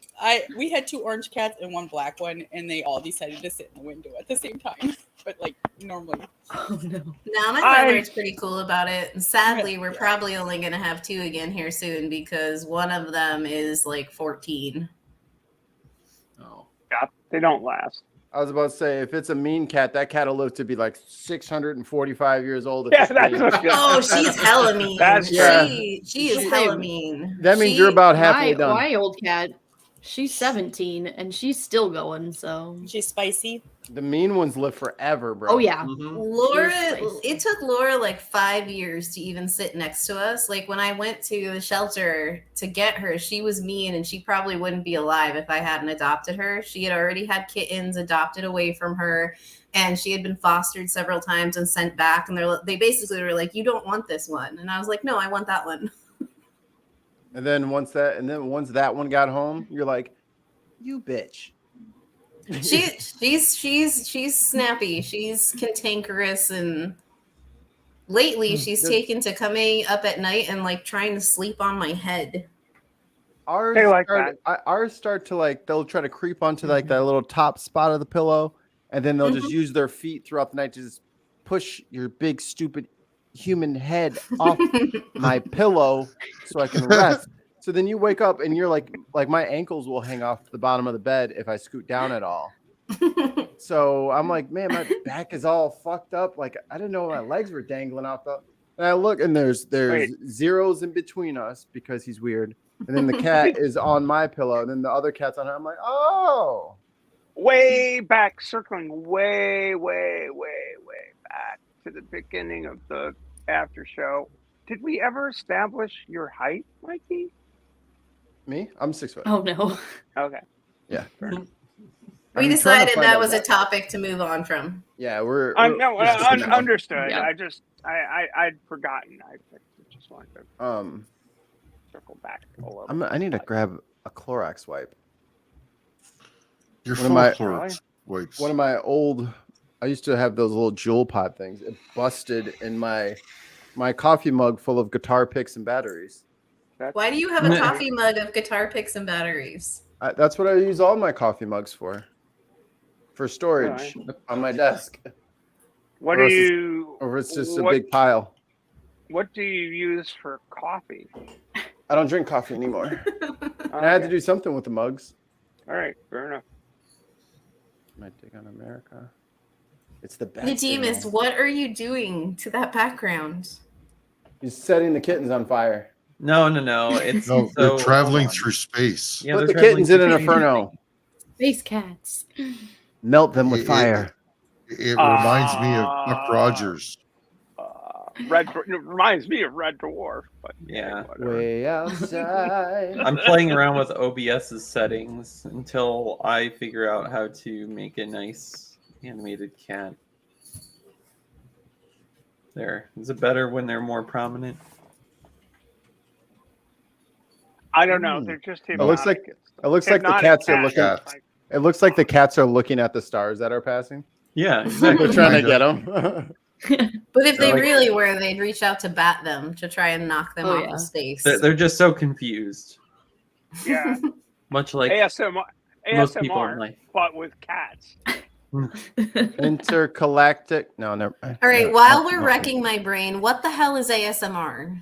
we had 2 orange cats and 1 black one, and they all decided to sit in the window at the same time. But like normally, Oh no. No, my landlord's pretty cool about it. And sadly, we're probably only going to have 2 again here soon because one of them is like 14. Oh. Yeah, they don't last. I was about to say, if it's a mean cat, that cat will live to be like 645 years old. Yeah, that's what Oh, she's hella mean. That's She is hella mean. That means you're about halfway my, done. my old cat, she's 17 and she's still going. So she's spicy. The mean ones live forever, bro. oh yeah. Laura, She is spicy. it took Laura like 5 years to even sit next to us. Like when I went to the shelter to get her, she was mean and she probably wouldn't be alive if I hadn't adopted her. She had already had kittens adopted away from her, and she had been fostered several times and sent back. And they basically were like, "You don't want this one," and I was like, "No, I want that one." And then once that one got home, you're like, "You bitch." She's snappy. She's cantankerous, and lately she's taken to coming up at night and like trying to sleep on my head. Ours start to like, they'll try to creep onto like that little top spot of the pillow, and then they'll just use their feet throughout the night to just push your big stupid human head off my pillow so I can rest. So then you wake up and you're like my ankles will hang off the bottom of the bed if I scoot down at all. So I'm like, man, my back is all fucked up. Like I didn't know my legs were dangling off the. And I look and there's zeros in between us because he's weird. And then the cat is on my pillow, and then the other cat's on her. I'm like, oh, way back, circling way back to the beginning of the after show. Did we ever establish your height, Mikey? Me? I'm 6 foot. Oh no. Okay. Yeah. We decided that was a topic to move on from. Yeah, we're understood. Yeah. I'd forgotten. I just wanted to circle back a little. I need to grab a Clorox wipe. You're One of full my- of Clorox wipes. One of my old, I used to have those little jewel pod things. It busted in my coffee mug full of guitar picks and batteries. Why do you have a coffee mug of guitar picks and batteries? That's what I use all my coffee mugs for storage on my desk. What Or do it's- you? Or it's just a big pile. What do you use for coffee? I don't drink coffee anymore. And I had to do something with the mugs. All right, fair enough. My dig on America. It's the best. Nicodemus, what are you doing to that background? He's setting the kittens on fire. No. It's No, they're traveling through space. Yeah, Put they're the kittens in an traveling through inferno. Space cats. Melt them with fire. It reminds me of Buck Rogers. It reminds me of Red Dwarf, but Yeah. Way outside. I'm playing around with OBS's settings until I figure out how to make a nice animated cat. There. Is it better when they're more prominent? I don't know. They're just It looks like hypnotic the cats are cat. looking. It looks like the cats are looking at the stars that are passing. Yeah, exactly. They're trying to get them. But if they Like- really were, they'd reach out to bat them to try and knock them off the space. They're just so confused. Yeah. Much like ASMR, most people in life. but with cats. Intergalactic. No, never. All right, while we're wrecking my brain, what the hell is ASMR?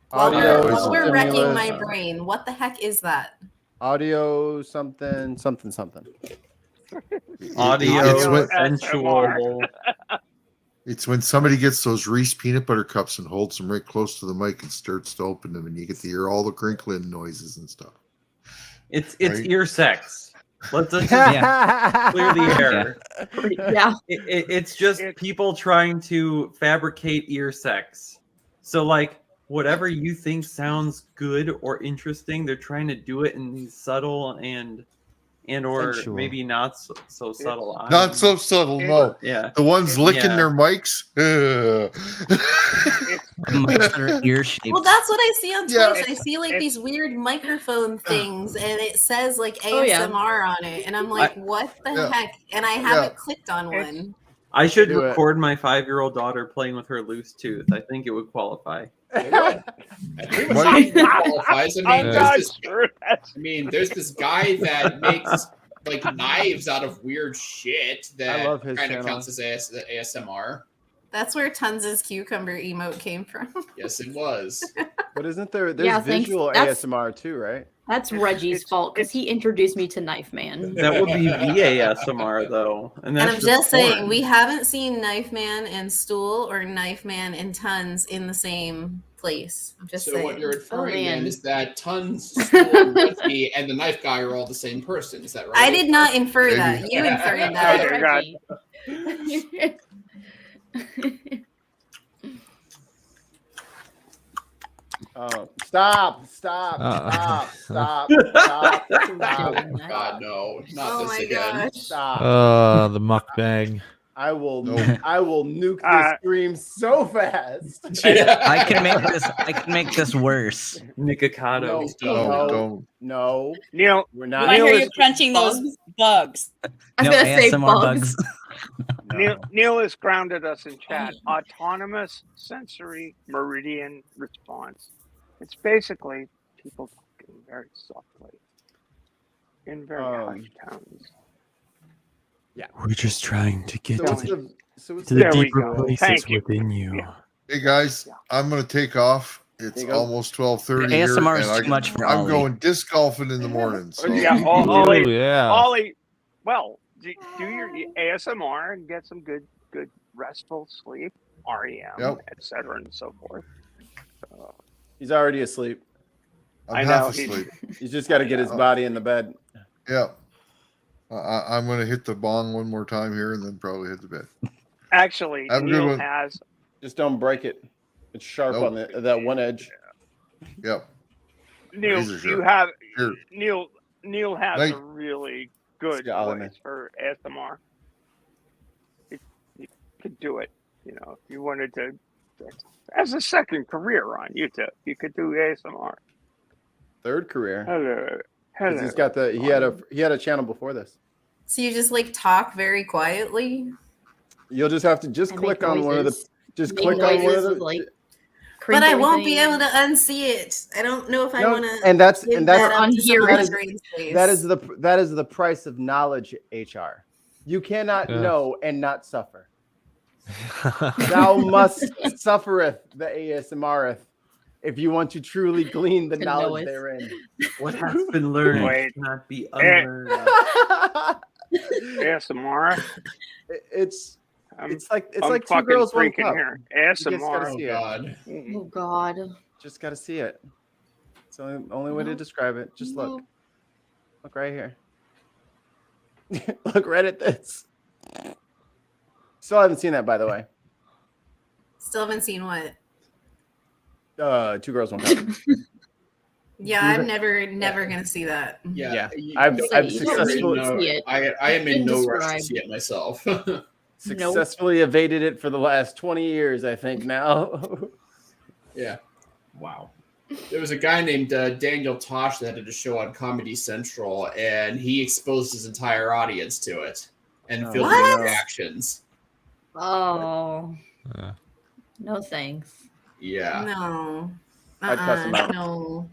While we're wrecking my brain, what the heck is that? Audio something. Audio sensual. It's when somebody gets those Reese peanut butter cups and holds them right close to the mic and starts to open them, and you get to hear all the crinkling noises and stuff. It's Right? ear sex. Let's just clear the air. Yeah. It's just people trying to fabricate ear sex. So like whatever you think sounds good or interesting, they're trying to do it in these subtle and or Sensual. maybe not so subtle. Not so subtle, no. Yeah. The ones licking Yeah. their mics. Ear shaped. Well, that's what I see on Yeah. Twitch. I see like these weird microphone things, and it says like Oh, yeah. ASMR on it, and I'm like, what the Yeah. heck? And I haven't clicked on one. I should Do it. record my 5-year-old daughter playing with her loose tooth. I think it would qualify. I think What? it qualifies. I mean, I'm not there's this, sure. there's this guy that makes like knives out of weird shit that I love his kind of channel. counts as ASMR. That's where Tons' cucumber emote came from. Yes, it was. But isn't there? There's Yeah, thanks. visual That's- ASMR too, right? That's Reggie's fault because he introduced me to Knife Man. That would be VASMR though. And And that's I'm just saying, porn. we haven't seen Knife Man and Stool or Knife Man and Tons in the same place. I'm just So saying. what you're inferring man. then is that Tons, Stool, Ricky, and the knife guy are all the same person. Is that right? I did not infer Maybe. that. You inferred Oh, that. dear God. Oh, stop! God, no, not Oh this my again. gosh. Stop! The mukbang. I will No. I will nuke this stream so fast. I can make this worse. Nikocado. Don't. No, Neil, we're I not. hear Neil you is crunching those bugs. I was No gonna say ASMR bugs. Neil has grounded us in chat. Autonomous sensory meridian response. It's basically people talking very softly in very hushed tones. Yeah. We're just trying to get to the there we deeper go. places Thank you. within you. Yeah. Hey guys, I'm gonna take off. It's almost 12:30 here, ASMR is and too much for I'm Ollie. going disc golfing in the morning. So. Yeah, Ooh, yeah. Ollie, well, do your ASMR and get some good restful sleep, REM, etc., and so forth. He's already asleep. I'm half asleep. He's just got to get his body in the bed. Yeah. I'm going to hit the bong one more time here and then probably hit the bed. Actually, Have a good Neil one. has. Just don't break it. It's sharp on that one edge. Yep. Neil, Razor you sharp. have Here. Neil has Night. a really good voice for ASMR. You could do it, you know, if you wanted to, as a second career on YouTube, you could do ASMR. Third career. Hello. 'Cause he's got he had a channel before this. So you just like talk very quietly. You'll just have to click on one of the click on one of the like. But I won't be able to unsee it. I don't know if I want to. and that's that is the price of knowledge, HR. You cannot know and not suffer. Thou must suffereth the ASMReth if you want to truly glean the knowledge therein. What has been learned cannot be unlearned. ASMR. It's like two fucking girls, one drinking cup. here. You just ASMR. gotta see it. Oh God. Just gotta see it. It's the only way to describe it. Just look. Look right here. Look right at this. Still haven't seen that, by the way. Still haven't seen what. Two girls, one cup. Yeah, I'm never gonna see that. Yeah, I've successfully. successfully. I am in no rush to see it myself. Successfully evaded it for the last 20 years, I think now. Yeah. Wow. There was a guy named Daniel Tosh that did a show on Comedy Central, and he exposed his entire audience to it and filmed their reactions. Oh. No thanks. Yeah. No. I'd cuss him out. No.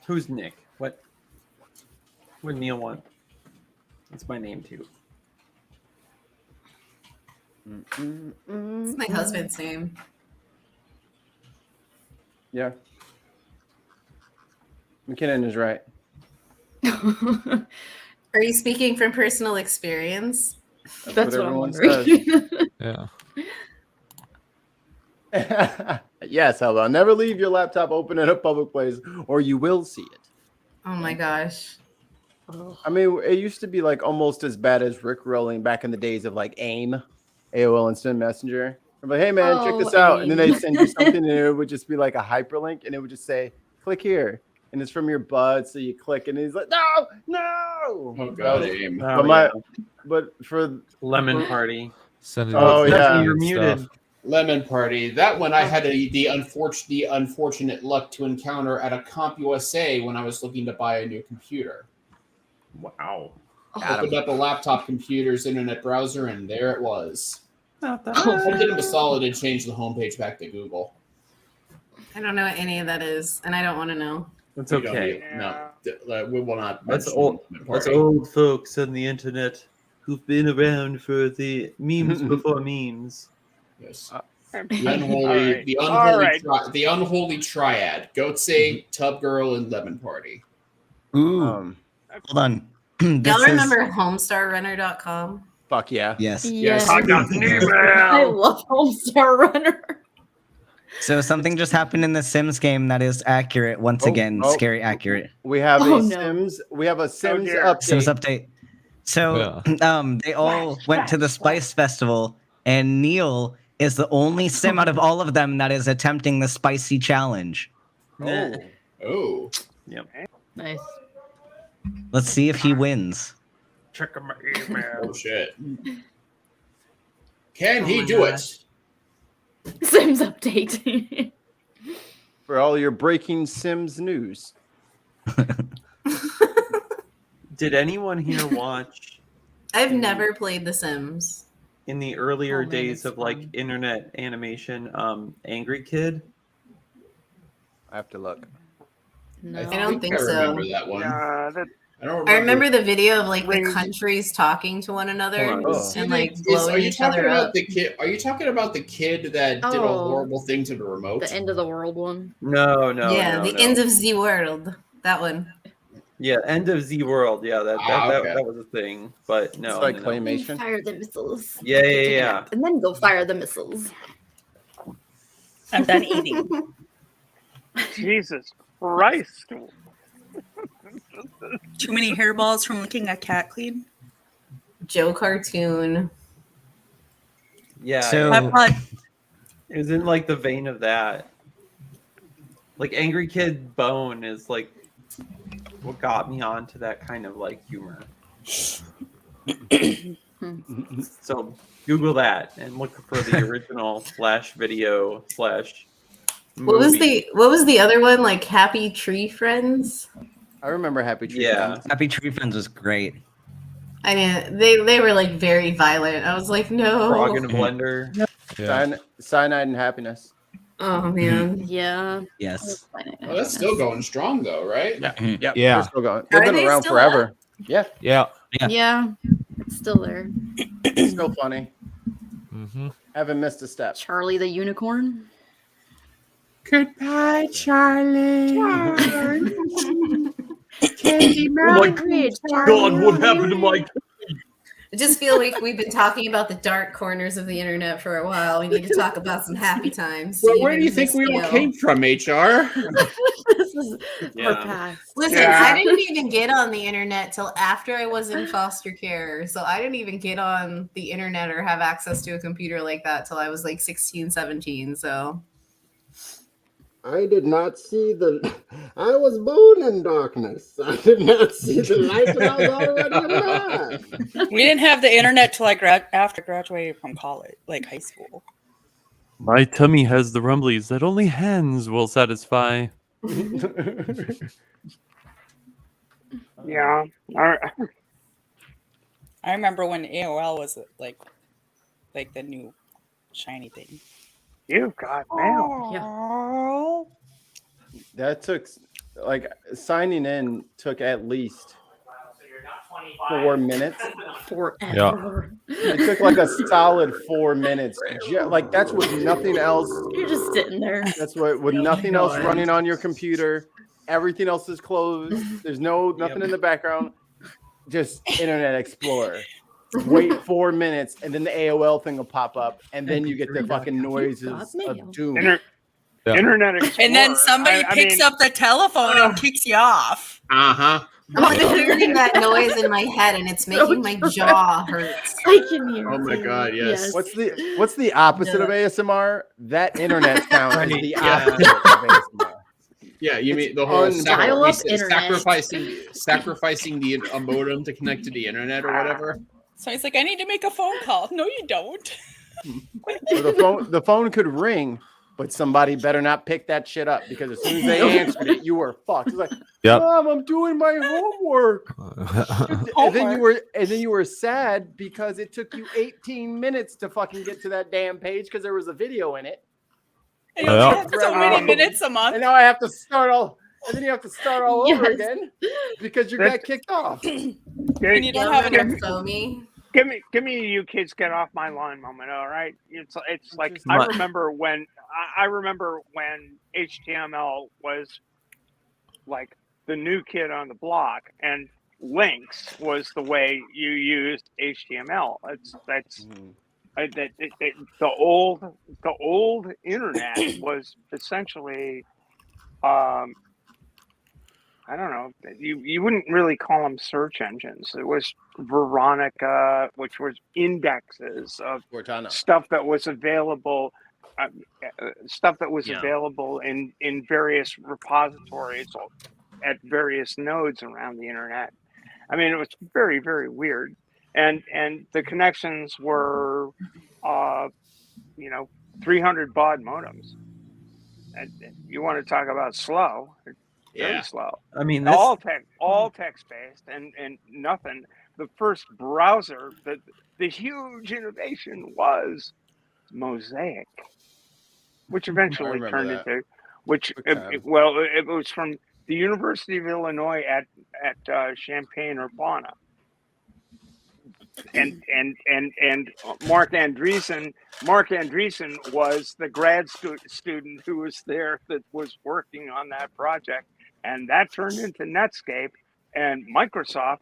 Who's Nick? What would Neil want? That's my name too. It's my husband's name. Yeah. McKinnon is right. Are you speaking from personal experience? That's what I'm wondering. Yeah. Yes, hello. Never leave your laptop open in a public place or you will see it. Oh my gosh. I mean, it used to be like almost as bad as Rickrolling back in the days of like AIM, AOL Instant Messenger. I'm like, hey man, check this out. And then they'd send you something and it would just be like a hyperlink and it would just say, click here. And it's from your bud. So you click and he's like, no. Oh god, AIM. But for Lemon Party. You're muted. Lemon Party. That one I had the unfortunate luck to encounter at a CompUSA when I was looking to buy a new computer. Wow. Opened up a laptop computer's internet browser, and there it was. Oh. I did him a solid and changed the homepage back to Google. I don't know what any of that is, and I don't want to know. That's okay. No, we will not. That's mention old. Lemon That's Party. old folks on the internet who've been around for the memes before memes. Yes. The unholy triad: Goatsy, Tub Girl, and Lemon Party. Ooh. Hold on. Y'all remember homestarrunner.com? Fuck yeah. Yes. Yes. I got an email. I love Homestar Runner. So something just happened in the Sims game that is accurate once again. Scary accurate. We have Sims. We have a Sims update. Sims update. So they all went to the Spice Festival, and Neil is the only Sim out of all of them that is attempting the spicy challenge. Oh. Yep. Nice. Let's see if he wins. Check my email. Oh shit. Can he do it? Sims update. For all your breaking Sims news. Did anyone here watch I've never played The Sims. In the earlier man, days it's of like fun. internet animation, Angry Kid. I have to look. No. I don't think I so. remember that one. That I don't I remember the video of like the rings- countries talking to one another Oh. and like Are blowing you each talking other about up. the kid? Are you talking about the kid that did a Oh. horrible thing to the remote? The end of the world one. No, Yeah, the no. ends of the world. That one. Yeah, end of Z World. Yeah, that okay. that was a thing, but no. It's like no. claymation. Fire the missiles. Yeah, yeah, yeah. And then go fire the missiles. I'm done eating. Jesus Christ. Too many hairballs from licking a cat clean. Joe cartoon. Yeah, So- it was in like the vein of that. Like Angry Kid Bone is like what got me onto that kind of like humor. So Google that and look for the original /video/ What was the other one? Like Happy Tree Friends? I remember Happy Tree Yeah. Friends. Happy Tree Friends was great. I mean, they were like very violent. I was like, no. Frog in a blender. Yeah. Cyanide and Happiness. Oh man. Yeah. Yes. Well, that's still going strong though, right? Yeah. Yeah. They're still going. They've Are been they around still forever. Yeah. Yeah. Yeah. It's still there. It's still funny. Mm-hmm. Haven't missed a step. Charlie the Unicorn. Goodbye, Charlie. Candy God, what happened to my? I just feel like we've been talking about the dark corners of the internet for a while. We need to talk about some happy times. Well, where do you think we all came from, HR? This is Yeah. our past. Listen, I didn't even get on the internet till after I was in foster care. So I didn't even get on the internet or have access to a computer like that till I was like 16, 17. So I did not see I was born in darkness. I did not see the light when I was already alive. We didn't have the internet till I after graduated from college, like high school. My tummy has the rumblies that only hens will satisfy. Yeah. I remember when AOL was like the new shiny thing. You got mail. Yeah. That took like signing in took at least 4 minutes. Forever. It took like a solid 4 minutes. Like that's with nothing else. You're just sitting there. That's what with nothing else running on your computer. Everything else is closed. There's nothing in the background. Just Internet Explorer. Wait 4 minutes, and then the AOL thing will pop up, and then you get the fucking noises of doom. Internet Explorer. And then somebody picks up the telephone and kicks you off. Uh-huh. I'm hearing that noise in my head, and it's making my jaw hurt. I can hear. Oh my god, yes. What's the opposite of ASMR? That internet sound is the Yeah. opposite of ASMR. Yeah, you mean the whole Dial-up internet. sacrificing the a modem to connect to the internet or whatever. So he's like, I need to make a phone call. No, you don't. So the phone could ring, but somebody better not pick that shit up because as soon as they answered it, you were fucked. It's like, Yep. Mom, I'm doing my homework. And then you were sad because it took you 18 minutes to fucking get to that damn page because there was a video in it. And you have so many minutes a month. And now I have to start all. And then you have to start all over Yes. again because you got kicked off. And you don't have enough. Give me you kids get off my lawn moment, all right? It's like I Right. remember when HTML was like the new kid on the block, and links was the way you used HTML. The old internet was essentially I don't know. You wouldn't really call them search engines. It was Veronica, which was indexes of Cortana. stuff that was available, available in various repositories at various nodes around the internet. I mean, it was very, very weird, and the connections were, 300 baud modems. And you want to talk about slow? Very slow. I mean, all text based and nothing the first browser, the huge innovation was Mosaic, which eventually turned into, it was from the University of Illinois at Champaign-Urbana. And Mark Andreessen was the grad student who was there that was working on that project, and that turned into Netscape. And Microsoft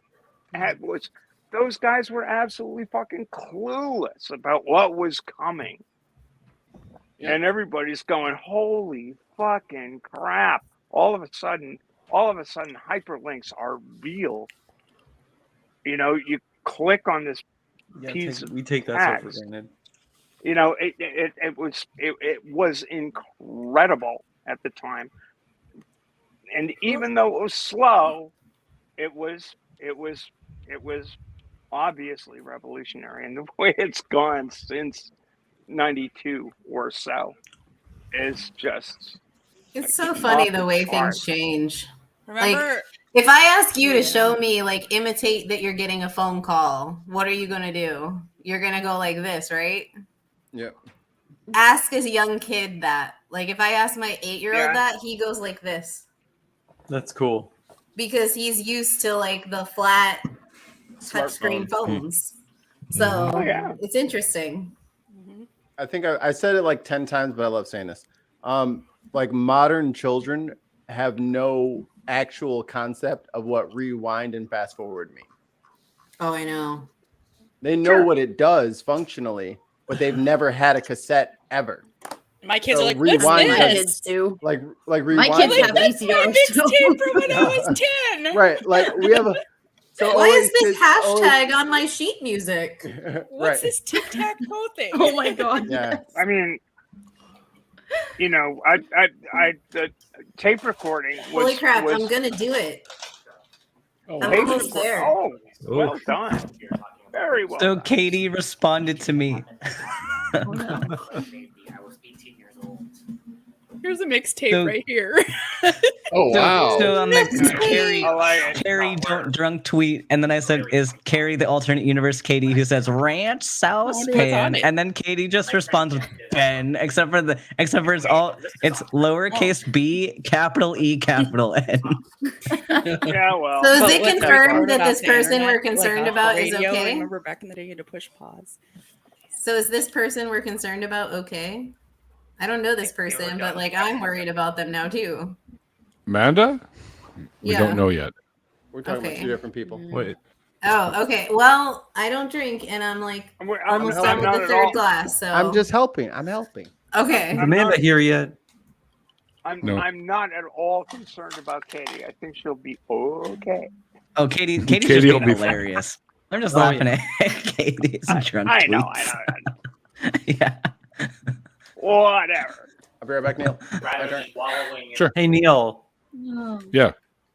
those guys were absolutely fucking clueless about what was coming. Yeah. And everybody's going, holy fucking crap. All of a sudden hyperlinks are real. You know, you click on this piece we take that text. stuff for granted. You know, it was incredible at the time. And even though it was slow, it was obviously revolutionary. And the way it's gone since 92 or so is just... It's so funny the way things change. Remember, like, if I ask you to show me, like, imitate that you're getting a phone call, what are you going to do? You're going to go like this, right? Yep. Ask a young kid that. Like, if I ask my 8-year-old that, he goes like this. That's cool. Because he's used to, like, the flat touchscreen phones. So it's interesting. I think I said it like 10 times, but I love saying this. Like, modern children have no actual concept of what rewind and fast forward mean. Oh, I know. They know what it does functionally, but they've never had a cassette ever. My kids So are like, what's this? My kids do. Like rewind. My kids have That's my VCRs. mixtape from when I was 10. Right. Like, we have a... So Why is this kids hashtag on my sheet music? What's this tic-tac-toe thing? Oh my god. Yeah. I mean, you know, the tape recording was... Holy crap, I'm going to do it. I'm almost there. Oh, well done. Very well So done. Katie responded to me. Here's a mixtape So- right here. Oh wow! So on the I Carrie don't drunk tweet, and then I said, "Is Carrie the alternate universe Katie who says ranch saucepan?" And then Katie just responds with Ben, except for it's lowercase b, capital E, capital N. Yeah, well. So is But it what's confirmed hard that about this the person we're internet, concerned like, about is radio, okay? Remember back in the day you had to push pause. So is this person we're concerned about okay? I don't know this person, but like I'm worried about them now too. Amanda? We Yeah. don't know yet. We're talking about Okay. two different people. Wait. Oh, okay. Well, I don't drink, and I'm like almost done with the third glass. So I'm just helping. I'm helping. okay. Is Amanda here yet? No. I'm not at all concerned about Katie. I think she'll be okay. Oh, Katie's Katie just will being be fine. hilarious. I'm just laughing at Katie's drunk I know. yeah. Whatever. I'll be right back, Neil. Sure. Hey Neil, Yeah.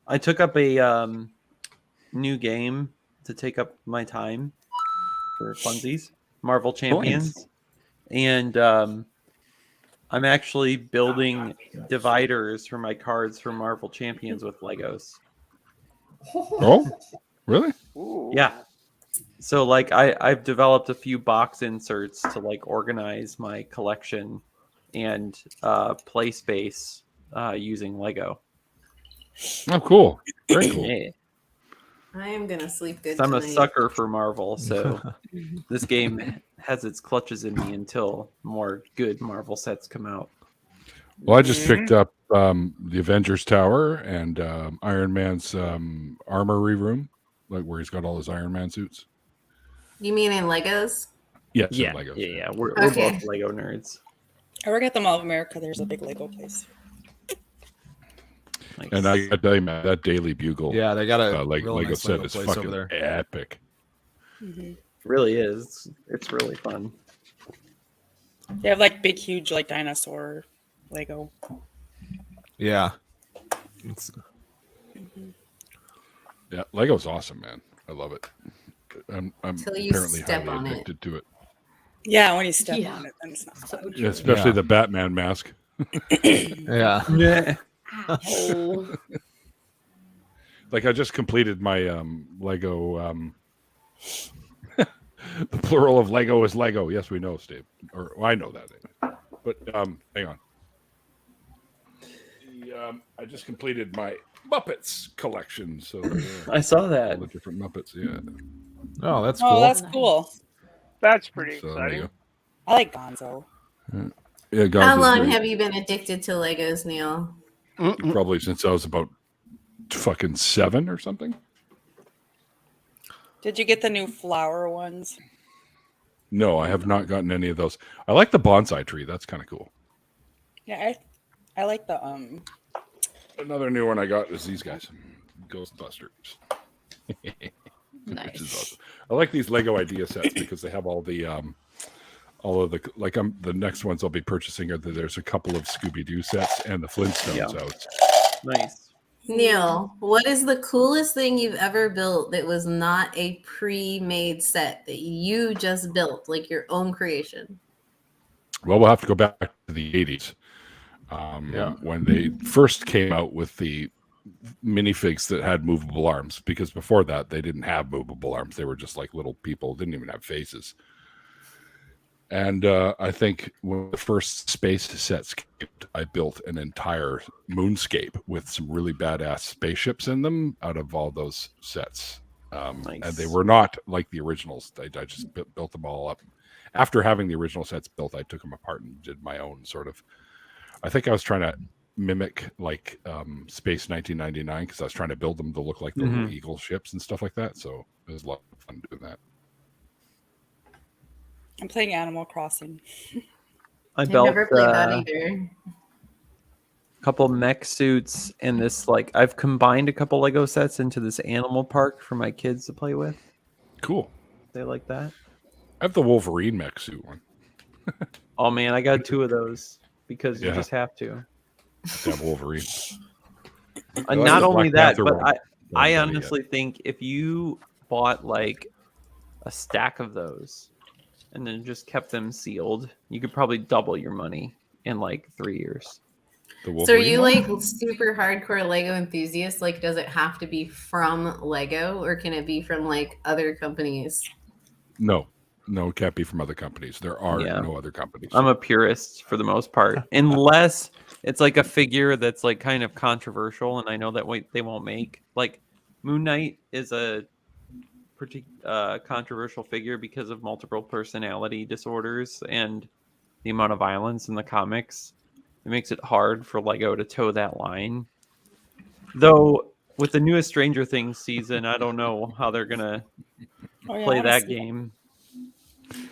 I took up a new game to take up my time for funsies, Marvel Champions, and I'm actually building dividers for my cards for Marvel Champions with Legos. Oh, really? Yeah. So like I've developed a few box inserts to like organize my collection and play space using Lego. Oh, cool. Very cool. Yeah. I am gonna sleep good. So I'm a tonight. sucker for Marvel, so this game has its clutches in me until more good Marvel sets come out. Well, I just picked up the Avengers Tower and Iron Man's armory room, like where he's got all his Iron Man suits. You mean in Legos? Yes, Yeah, in Legos. yeah, we're Okay. both Lego nerds. I work at the Mall of America. There's a big Lego place. Nice. And I tell you, man, that Daily Bugle, Yeah, they got a like real Lego nice set Lego is place over fucking there. epic. It really is. It's really fun. They have like big, huge, like dinosaur Lego. Yeah. Yeah, Lego's awesome, man. I love it. I'm Till you apparently step highly on it. addicted to it. Yeah, when you step Yeah. on it, then it's not So fun. Yeah, especially Yeah. the Batman mask. Yeah. Yeah. Oh. Like I just completed my Lego The plural of Lego is Lego. Yes, we know, Steve. Or well, I know that. But hang on. I just completed my Muppets collection. So I saw that. All the different Muppets. Yeah. Oh, that's Oh, cool. that's cool. That's pretty So, there you exciting. I like Gonzo. Yeah, Gonzo's How long great. have you been addicted to Legos, Neil? Probably since I was about fucking 7 or something. Did you get the new flower ones? No, I have not gotten any of those. I like the bonsai tree. That's kind of cool. Yeah, I like the Another new one I got is these guys, Ghostbusters. Nice. Which is awesome. I like these Lego idea sets because they have all of the the next ones I'll be purchasing are there's a couple of Scooby-Doo sets and the Flintstones out. Nice. Neil, what is the coolest thing you've ever built that was not a pre-made set that you just built, like your own creation? Well, we'll have to go back to the 80s when they first came out with the minifigs that had movable arms, because before that they didn't have movable arms. They were just like little people, didn't even have faces. And I think when the first space sets came, I built an entire moonscape with some really badass spaceships in them out of all those sets. Nice. And they were not like the originals. I just built them all up. After having the original sets built, I took them apart and did my own sort of. I think I was trying to mimic like Space 1999 because I was trying to build them to look like the little Eagle ships and stuff like that. So it was a lot of fun doing that. I'm playing Animal Crossing. I built never played that either. a couple mech suits and this I've combined a couple Lego sets into this animal park for my kids to play with. Cool. They like that. I have the Wolverine mech suit one. Oh man, I got 2 of those because you Yeah. just have to. Have Wolverine. Not only that, Panther but one. I honestly think if you bought a stack of those and then just kept them sealed, you could probably double your money in 3 years. So are you super hardcore Lego enthusiast? Like, does it have to be from Lego or can it be from other companies? No, it can't be from other companies. There are no other companies. I'm a purist for the most part, unless it's a figure that's kind of controversial, and I know that they won't make. Moon Knight is a pretty controversial figure because of multiple personality disorders and the amount of violence in the comics. It makes it hard for Lego to toe that line. Though with the newest Stranger Things season, I don't know how they're gonna play that game.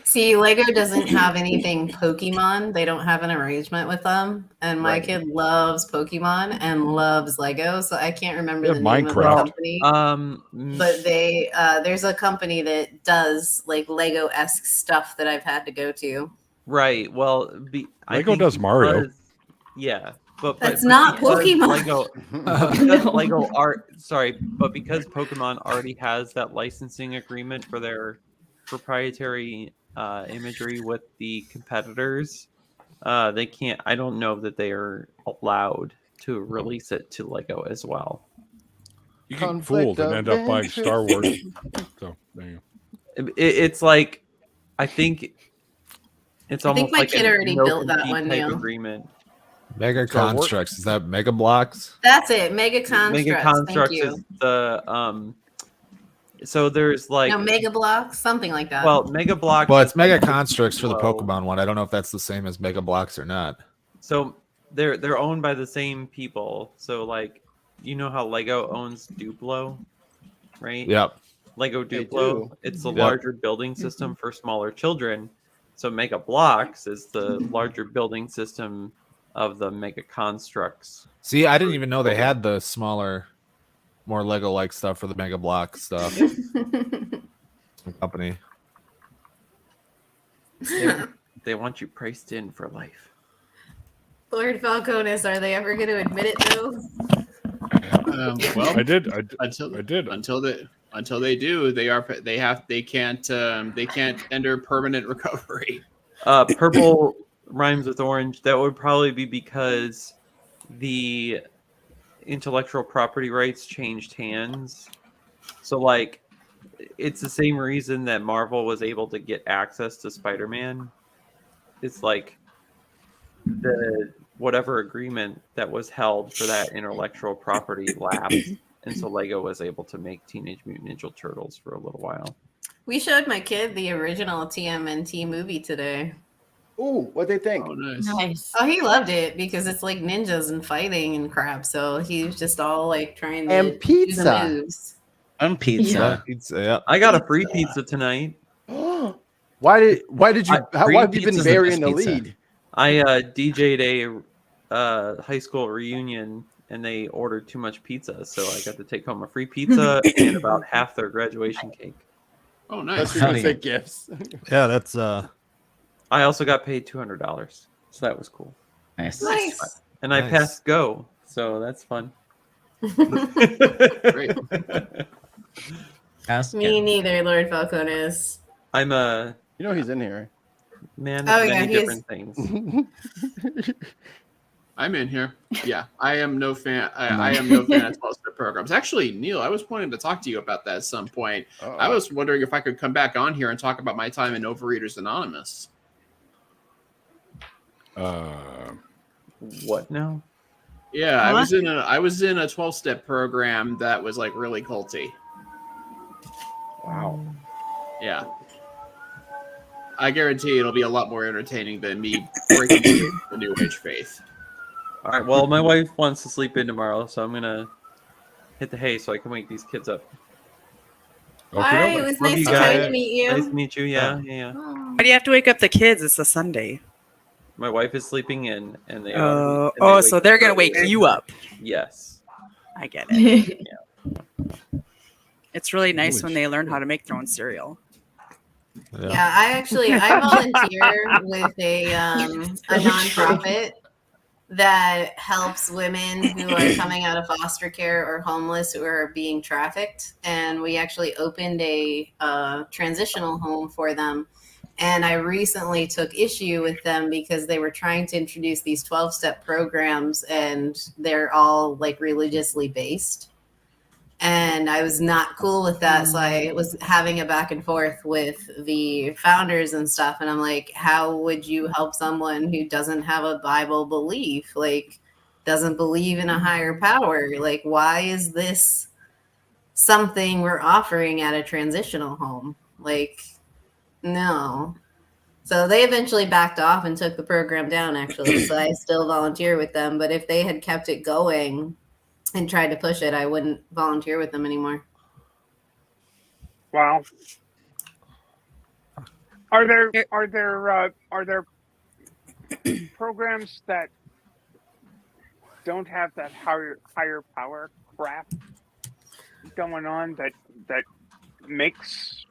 See, Lego doesn't have anything Pokemon. They don't have an arrangement with them. And my kid loves Pokemon and loves Lego. So I can't remember the name of the company. But they there's a company that does Lego-esque stuff that I've had to go to. Right. Well, Lego does Mario. Yeah, but that's not Pokemon. But because Pokemon already has that licensing agreement for their proprietary imagery with the competitors, they can't. I don't know that they are allowed to release it to Lego as well. You get fooled and end up buying Star Wars. So there you go. It's I think it's almost my kid already built that one, type Neil. Agreement. Mega Constructs, is that Mega Blocks? That's it. Mega Constructs. Mega Constructs Thank you. is the so there's no, Mega Blocks, something like that. Well, Mega Blocks. Well, it's Mega Constructs for the Pokemon one. I don't know if that's the same as Mega Blocks or not. So they're owned by the same people. So you know how Lego owns Duplo, right? Yep. Lego They Duplo. do. It's the Yep. larger building system for smaller children. So Mega Blocks is the larger building system of the Mega Constructs. See, I didn't even know they had the smaller, more Lego-like stuff for the Mega Block stuff. Company. They want you priced in for life. Lord Falconis, are they ever going to admit it though? Well, I did. Until they do, they can't enter permanent recovery. Purple rhymes with orange. That would probably be because the intellectual property rights changed hands. So it's the same reason that Marvel was able to get access to Spider-Man. It's like the whatever agreement that was held for that intellectual property lapsed, and so Lego was able to make Teenage Mutant Ninja Turtles for a little while. We showed my kid the original TMNT movie today. Ooh, what they think? Oh, nice. Nice. Oh, he loved it because it's like ninjas and fighting and crap. So he was just all like trying to And do pizza. the moves. On pizza. Yeah, pizza. Yeah. I got a free pizza tonight. Why did you Free why have you been pizza's the burying best the pizza. lead? I DJ'd a high school reunion, and they ordered too much pizza, so I got to take home a free pizza and about half their graduation cake. Oh, That's nice. what you're gonna say gifts. Yeah, that's I also got paid $200, so that was cool. Nice. Nice. And I Nice. passed Go, so that's fun. Great. Me neither, Lord Falcones. I'm a You know he's in here. man Oh, of yeah, many he is. different things. I'm in here. Yeah, I am no fan. I am no fan of 12-step programs. Actually, Neil, I was wanting to talk to you about that at some point. I was wondering if I could come back on here and talk about my time in Overeaters Anonymous. What now? Yeah, I was in a 12-step program that was like really culty. Wow. Yeah. I guarantee it'll be a lot more entertaining than me breaking into the New Age faith. All right. Well, my wife wants to sleep in tomorrow, so I'm gonna hit the hay so I can wake these kids up. Hi, it was Love nice you to guys. meet you. Nice to meet you. Yeah, yeah. Why do you have to wake up the kids? It's a Sunday. My wife is sleeping in, and they. So they're gonna wake you up. Yes. I get it. It's really nice when they learn how to make their own cereal. Yeah, I volunteer with a nonprofit that helps women who are coming out of foster care or homeless who are being trafficked. And we actually opened a transitional home for them. And I recently took issue with them because they were trying to introduce these 12-step programs, and they're all like religiously based. And I was not cool with that. So I was having a back and forth with the founders and stuff. And I'm like, how would you help someone who doesn't have a Bible belief? Like, doesn't believe in a higher power? Like, why is this something we're offering at a transitional home? Like, no. So they eventually backed off and took the program down, actually. So I still volunteer with them. But if they had kept it going and tried to push it, I wouldn't volunteer with them anymore. Wow. Are there programs that don't have that higher power crap going on that makes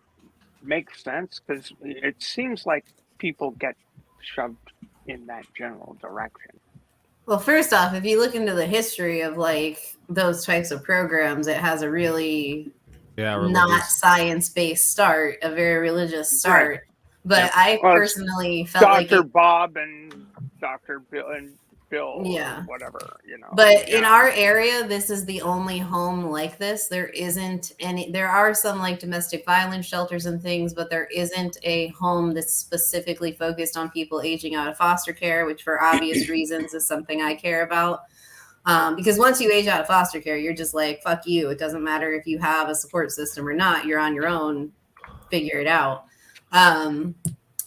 sense? Because it seems like people get shoved in that general direction. Well, first off, if you look into the history of like those types of programs, it has a really not science-based start, a very religious start. Right. But yeah. I personally felt like Dr. Bob and Dr. Bill and Bill, yeah, or whatever, you know. But in our area, this is the only home like this. There isn't any. There are some like domestic violence shelters and things, but there isn't a home that's specifically focused on people aging out of foster care, which for obvious reasons is something I care about. Because once you age out of foster care, you're just like, fuck you. It doesn't matter if you have a support system or not. You're on your own. Figure it out.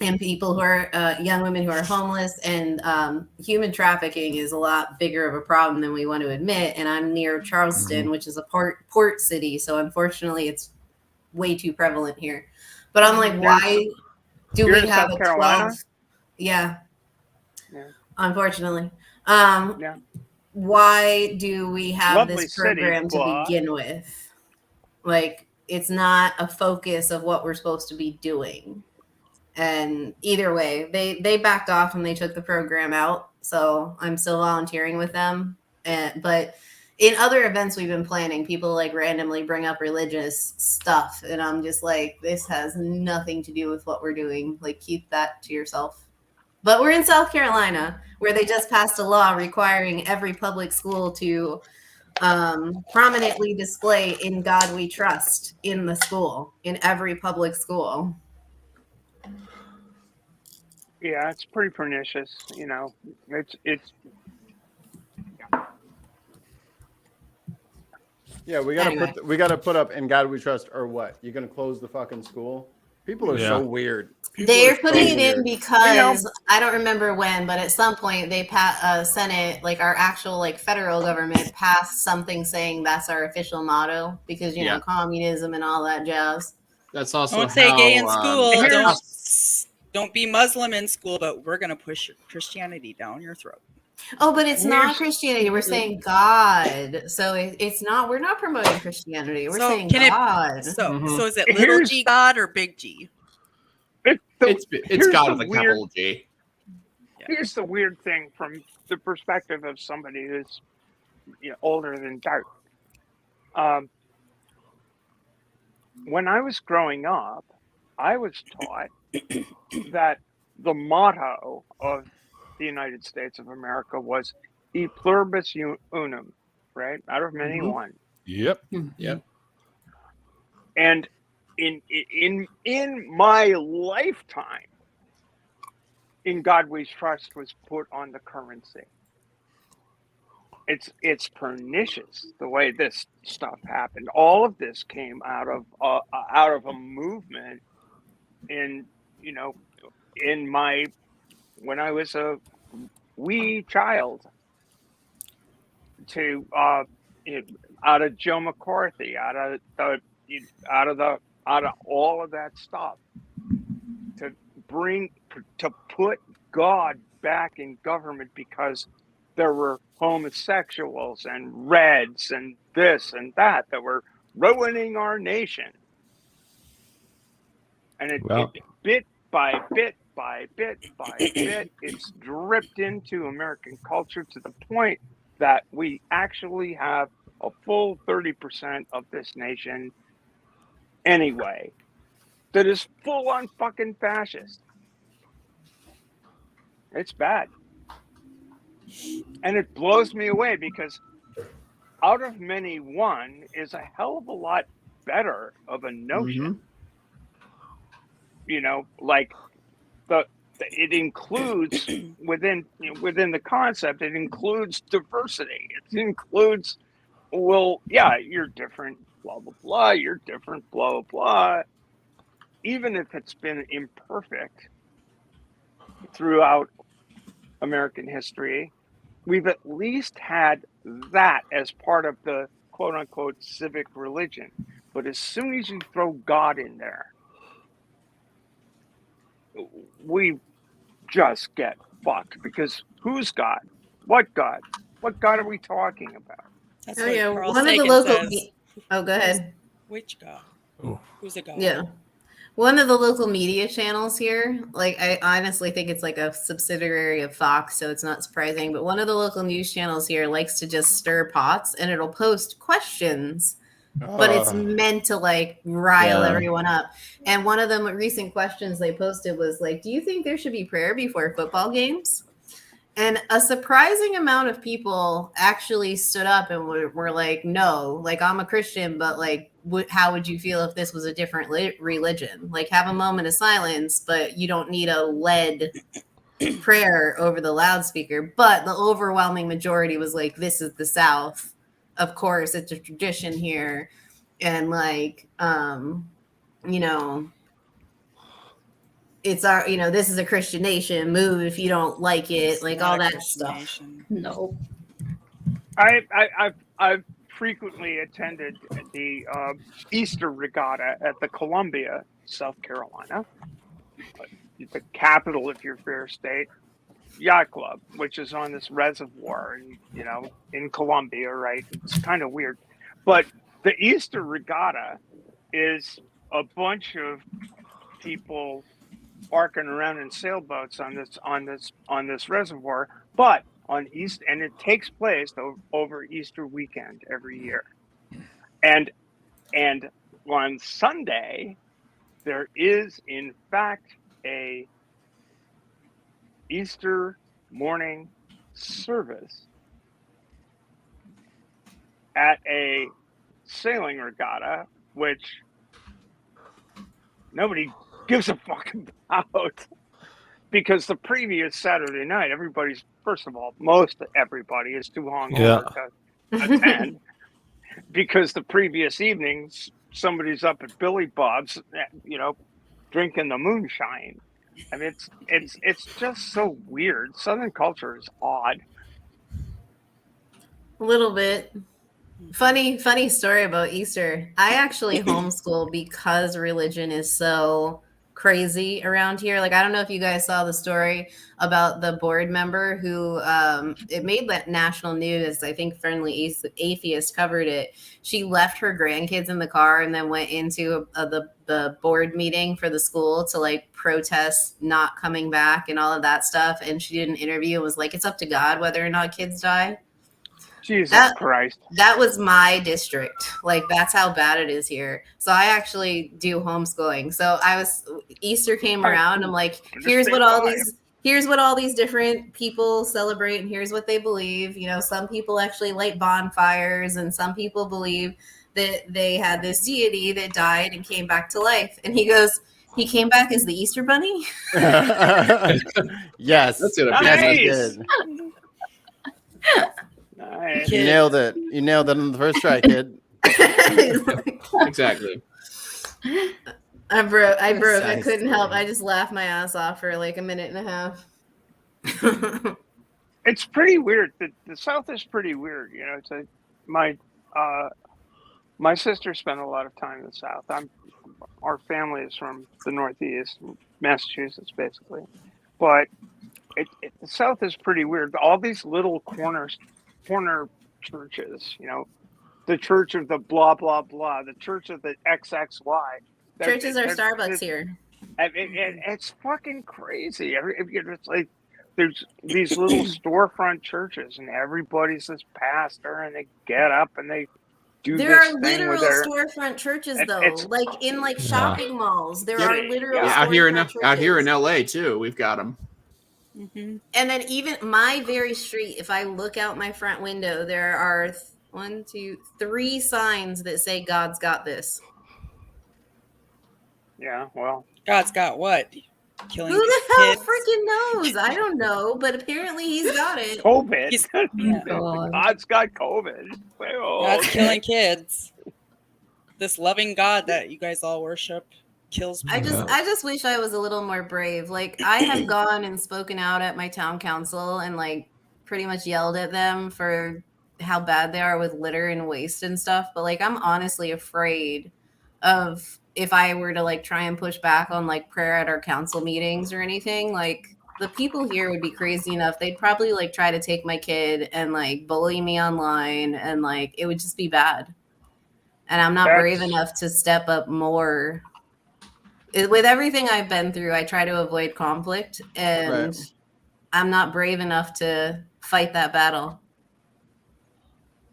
And people who are young women who are homeless, and human trafficking is a lot bigger of a problem than we want to admit. And I'm near Charleston, which is a port city. So unfortunately, it's way too prevalent here. But I'm like, why do we have a 12? Yeah. Unfortunately. Why do we have this program to begin with? Like, it's not a focus of what we're supposed to be doing. And either way, they backed off and they took the program out. So I'm still volunteering with them. But in other events we've been planning, people like randomly bring up religious stuff. And I'm just like, this has nothing to do with what we're doing. Like, keep that to yourself. But we're in South Carolina, where they just passed a law requiring every public school to prominently display "In God We Trust" in the school, in every public school. Yeah, it's pretty pernicious. You know, it's. Yeah, we gotta Anyway. put up "In God We Trust" or what? You're gonna close the fucking school? People are so weird. They're putting it in weird. because I don't remember when, but at some point they Senate, like our actual like federal government, passed something saying that's our official motto because you know communism and all that jazz. That's also Don't say gay in school. Here's- Don't be Muslim in school, but we're gonna push Christianity down your throat. Oh, but it's not Christianity. We're saying God. So it's not. We're not promoting Christianity. We're saying God. So is it little G God or big G? It's God with a capital G. Here's the weird thing from the perspective of somebody who's older than Dart. When I was growing up, I was taught that the motto of the United States of America was "E pluribus unum," right? Out of many, one. Yep. Yep. And in my lifetime, "In God We Trust" was put on the currency. It's pernicious the way this stuff happened. All of this came out of a movement when I was a wee child, to out of Joe McCarthy, out of all of that stuff, to put God back in government because there were homosexuals and Reds and this and that were ruining our nation. And it bit by bit by bit by bit, it's dripped into American culture to the point that we actually have a full 30% of this nation anyway that is full on fucking fascist. It's bad. And it blows me away because out of many, one is a hell of a lot better of a notion. Like it includes within the concept, it includes diversity. It includes, you're different, blah, blah, blah. You're different, blah, blah, blah. Even if it's been imperfect throughout American history, we've at least had that as part of the quote unquote civic religion. But as soon as you throw God in there, we just get fucked, because who's God? What God? What God are we talking about? That's Oh yeah, Carl one of the Sagan local. says. Oh, go ahead. Which God? Who's a God? Yeah. One of the local media channels here, like I honestly think it's like a subsidiary of Fox, so it's not surprising, but one of the local news channels here likes to just stir pots, and it'll post questions, but it's meant to like rile everyone up. And one of the recent questions they posted was like, do you think there should be prayer before football games? And a surprising amount of people actually stood up and were like, no, like I'm a Christian, but like, how would you feel if this was a different religion? Like have a moment of silence, but you don't need a lead prayer over the loudspeaker. But the overwhelming majority was like, this is the South. Of course, it's a tradition here. And like, it's our, this is a Christian nation. Move if you don't like it, like all that stuff. No. I've frequently attended the Easter Regatta at the Columbia, South Carolina, the capital of your fair state, yacht club, which is on this reservoir, in Columbia, right? It's kind of weird, but the Easter Regatta is a bunch of people arcing around in sailboats on this reservoir, but and it takes place over Easter weekend every year, and on Sunday there is in fact a Easter morning service at a sailing regatta, which nobody gives a fuck about, because the previous Saturday night, most everybody is too hungover to attend, because the previous evenings somebody's up at Billy Bob's, drinking the moonshine. I mean, it's just so weird. Southern culture is odd. A little bit. Funny story about Easter. I actually homeschool because religion is so crazy around here. Like, I don't know if you guys saw the story about the board member who it made that national news. I think Friendly Atheist covered it. She left her grandkids in the car and then went into the board meeting for the school to like protest not coming back and all of that stuff. And she did an interview and was like, it's up to God whether or not kids die. Jesus Christ. That was my district. Like, that's how bad it is here. So I actually do homeschooling. So Easter came around. I'm like, here's what all these different people celebrate, and here's what they believe. Some people actually light bonfires, and some people believe that they had this deity that died and came back to life. And he goes, he came back as the Easter bunny? Yes. That's it. Nice. Nice. You nailed it. You nailed it on the first try, kid. Exactly. I broke. I Nice. couldn't help. I just laughed my ass off for like a minute and a half. It's pretty weird. The South is pretty weird. My sister spent a lot of time in the South. Our family is from the Northeast, Massachusetts, basically. But the South is pretty weird. All these little corner churches, the church of the blah, blah, blah, the church of the XXY. Churches are Starbucks here. It's fucking crazy. It's like there's these little storefront churches, and everybody's this pastor, and they get up and they do There this are thing literal with their... storefront churches, though. It's- Like in shopping malls, there are literal out here in storefront LA too. We've got them. Mm-hmm. And then even my very street, if I look out my front window, there are 3 signs that say God's got this. Yeah, well, God's got what? Killing Who the hell kids? freaking knows? I don't know, but apparently he's got it. COVID. God. God's got COVID. God's killing kids. This loving God that you guys all worship kills people. I just wish I was a little more brave. Like, I have gone and spoken out at my town council and like pretty much yelled at them for how bad they are with litter and waste and stuff. But like, I'm honestly afraid of if I were to like try and push back on like prayer at our council meetings or anything. Like, the people here would be crazy enough. They'd probably like try to take my kid and like bully me online, and like it would just be bad. And I'm not brave enough to step up more. With everything I've been through, I try to avoid conflict, and I'm not brave enough to fight that battle.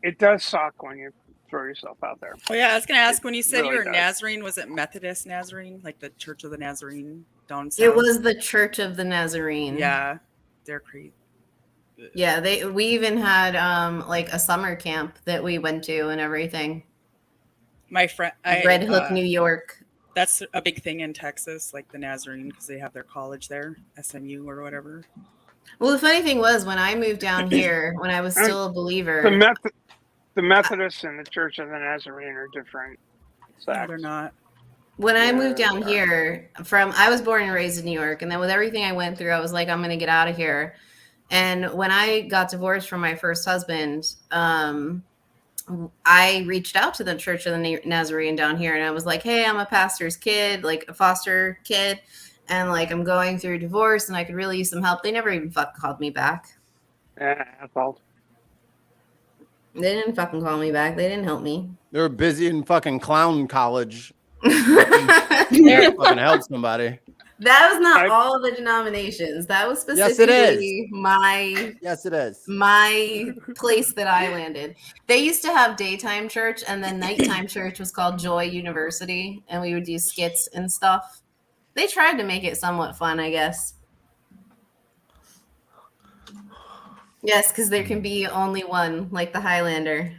It does suck when you throw yourself out there. Oh yeah, I was gonna ask, when you said really you were does. Nazarene, was it Methodist Nazarene, like the Church of the Nazarene down south? It was the Church of the Nazarene. Yeah, they're crazy. Yeah, we even had like a summer camp that we went to and everything. My friend, Red Hook, New York. That's a big thing in Texas, like the Nazarene, because they have their college there, SMU or whatever. Well, the funny thing was, when I moved down here, when I was still a believer, The Methodists and the Church of the Nazarene are different. No, they're not. when I moved down here I was born and raised in New York, and then with everything I went through, I was like, I'm going to get out of here. And when I got divorced from my first husband, I reached out to the Church of the Nazarene down here, and I was like, hey, I'm a pastor's kid, like a foster kid, and like I'm going through a divorce and I could really use some help. They never even called me back. They didn't fucking call me back. They didn't help me. They were busy in fucking clown college. Fucking help somebody. That was not all the denominations. That was Yes, it is. specifically my Yes, it is. my place that I landed. They used to have daytime church, and then nighttime church was called Joy University, and we would do skits and stuff. They tried to make it somewhat fun, I guess. Yes, because there can be only one, like the Highlander.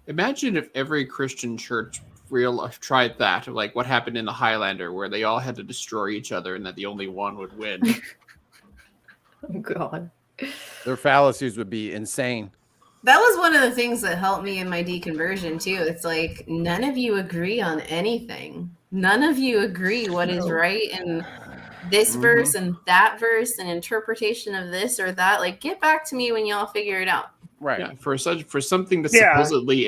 Imagine if every Christian church tried that, like what happened in the Highlander, where they all had to destroy each other and that the only one would win. Oh God. Their fallacies would be insane. That was one of the things that helped me in my deconversion too. It's like none of you agree on anything. None of you agree what is right in this verse and that verse and interpretation of this or that. Like, get back to me when y'all figure it out. Right. Yeah, for something that's supposedly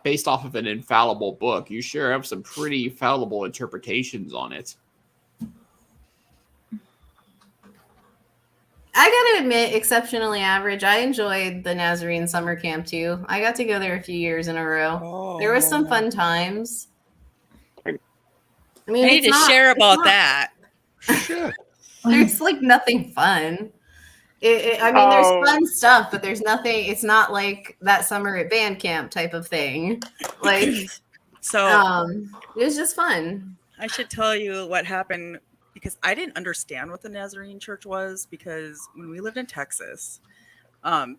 based off of an infallible book, you sure have some pretty fallible interpretations on it. I gotta admit, exceptionally average. I enjoyed the Nazarene summer camp too. I got to go there a few years in a row. There was some fun times. I mean, I need to share about that. Shit. There's like nothing fun. I mean, there's fun stuff, but there's nothing. It's not like that summer at band camp type of thing. Like, so it was just fun. I should tell you what happened because I didn't understand what the Nazarene Church was because when we lived in Texas,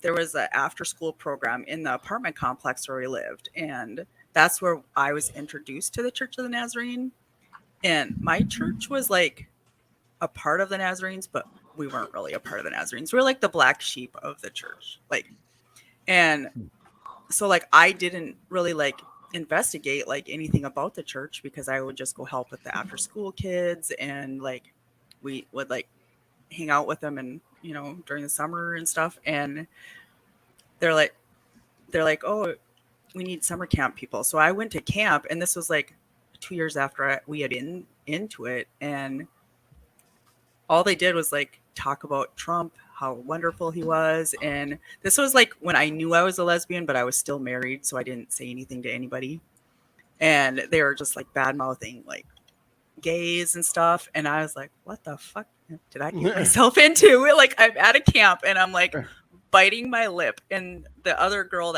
there was an after-school program in the apartment complex where we lived, and that's where I was introduced to the Church of the Nazarene. And my church was like a part of the Nazarenes, but we weren't really a part of the Nazarenes. We were like the black sheep of the church. Like, and so like I didn't really like investigate like anything about the church because I would just go help with the after school kids and like we would like hang out with them and you know during the summer and stuff. And they're like, oh, we need summer camp people. So I went to camp, and this was like 2 years after we had been into it, and all they did was like talk about Trump, how wonderful he was. And this was like when I knew I was a lesbian, but I was still married. So I didn't say anything to anybody. And they were just like bad mouthing like gays and stuff. And I was like, what the fuck did I get myself into? Like I'm at a camp and I'm like biting my lip. And the other girl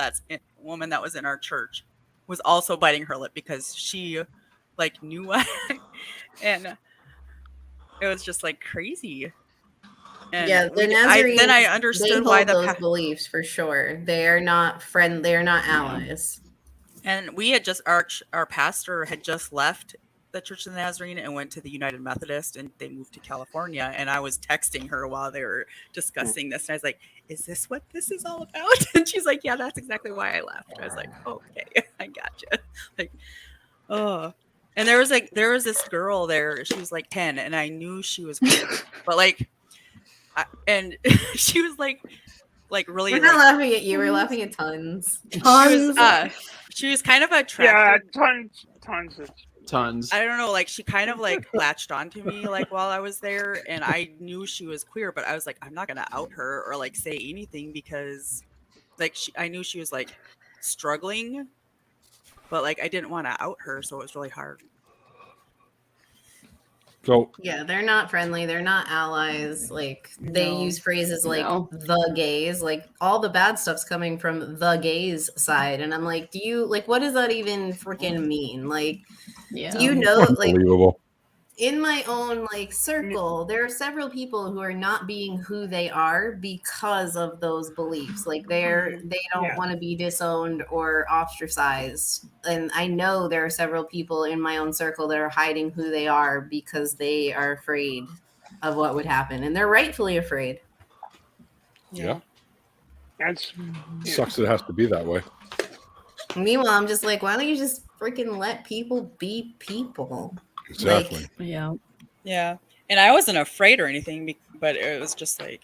woman that was in our church was also biting her lip because she like knew and it was just like crazy. And yeah, the Nazarenes, then I understood why those beliefs for sure. They are not they are not allies. And we had just our pastor had just left the Church of the Nazarene and went to the United Methodist, and they moved to California. And I was texting her while they were discussing this, and I was like, "Is this what this is all about?" And she's like, "Yeah, that's exactly why I left." I was like, "Okay, I gotcha." Like, oh. And there was this girl there. She was like 10, and I knew she was queer, but like, and she was like really. We're not laughing at you. We're laughing at tons. She was kind of attractive. Yeah, tons. I don't know. Like she kind of like latched onto me like while I was there, and I knew she was queer, but I was like, I'm not gonna out her or like say anything because, like, I knew she was like struggling. But like I didn't want to out her, so it was really hard. So yeah, they're not friendly. They're not allies. Like they use phrases like the gays. Like all the bad stuff's coming from the gays side, and I'm like, do you like what does that even freaking mean? Like, do you know? Like, in my own like circle, there are several people who are not being who they are because of those beliefs. Like they don't want to be disowned or ostracized. And I know there are several people in my own circle that are hiding who they are because they are afraid of what would happen, and they're rightfully afraid. Yeah. That's sucks. It has to be that way. Meanwhile, I'm just like, why don't you just freaking let people be people? Exactly. Like, yeah. And I wasn't afraid or anything, but it was just like,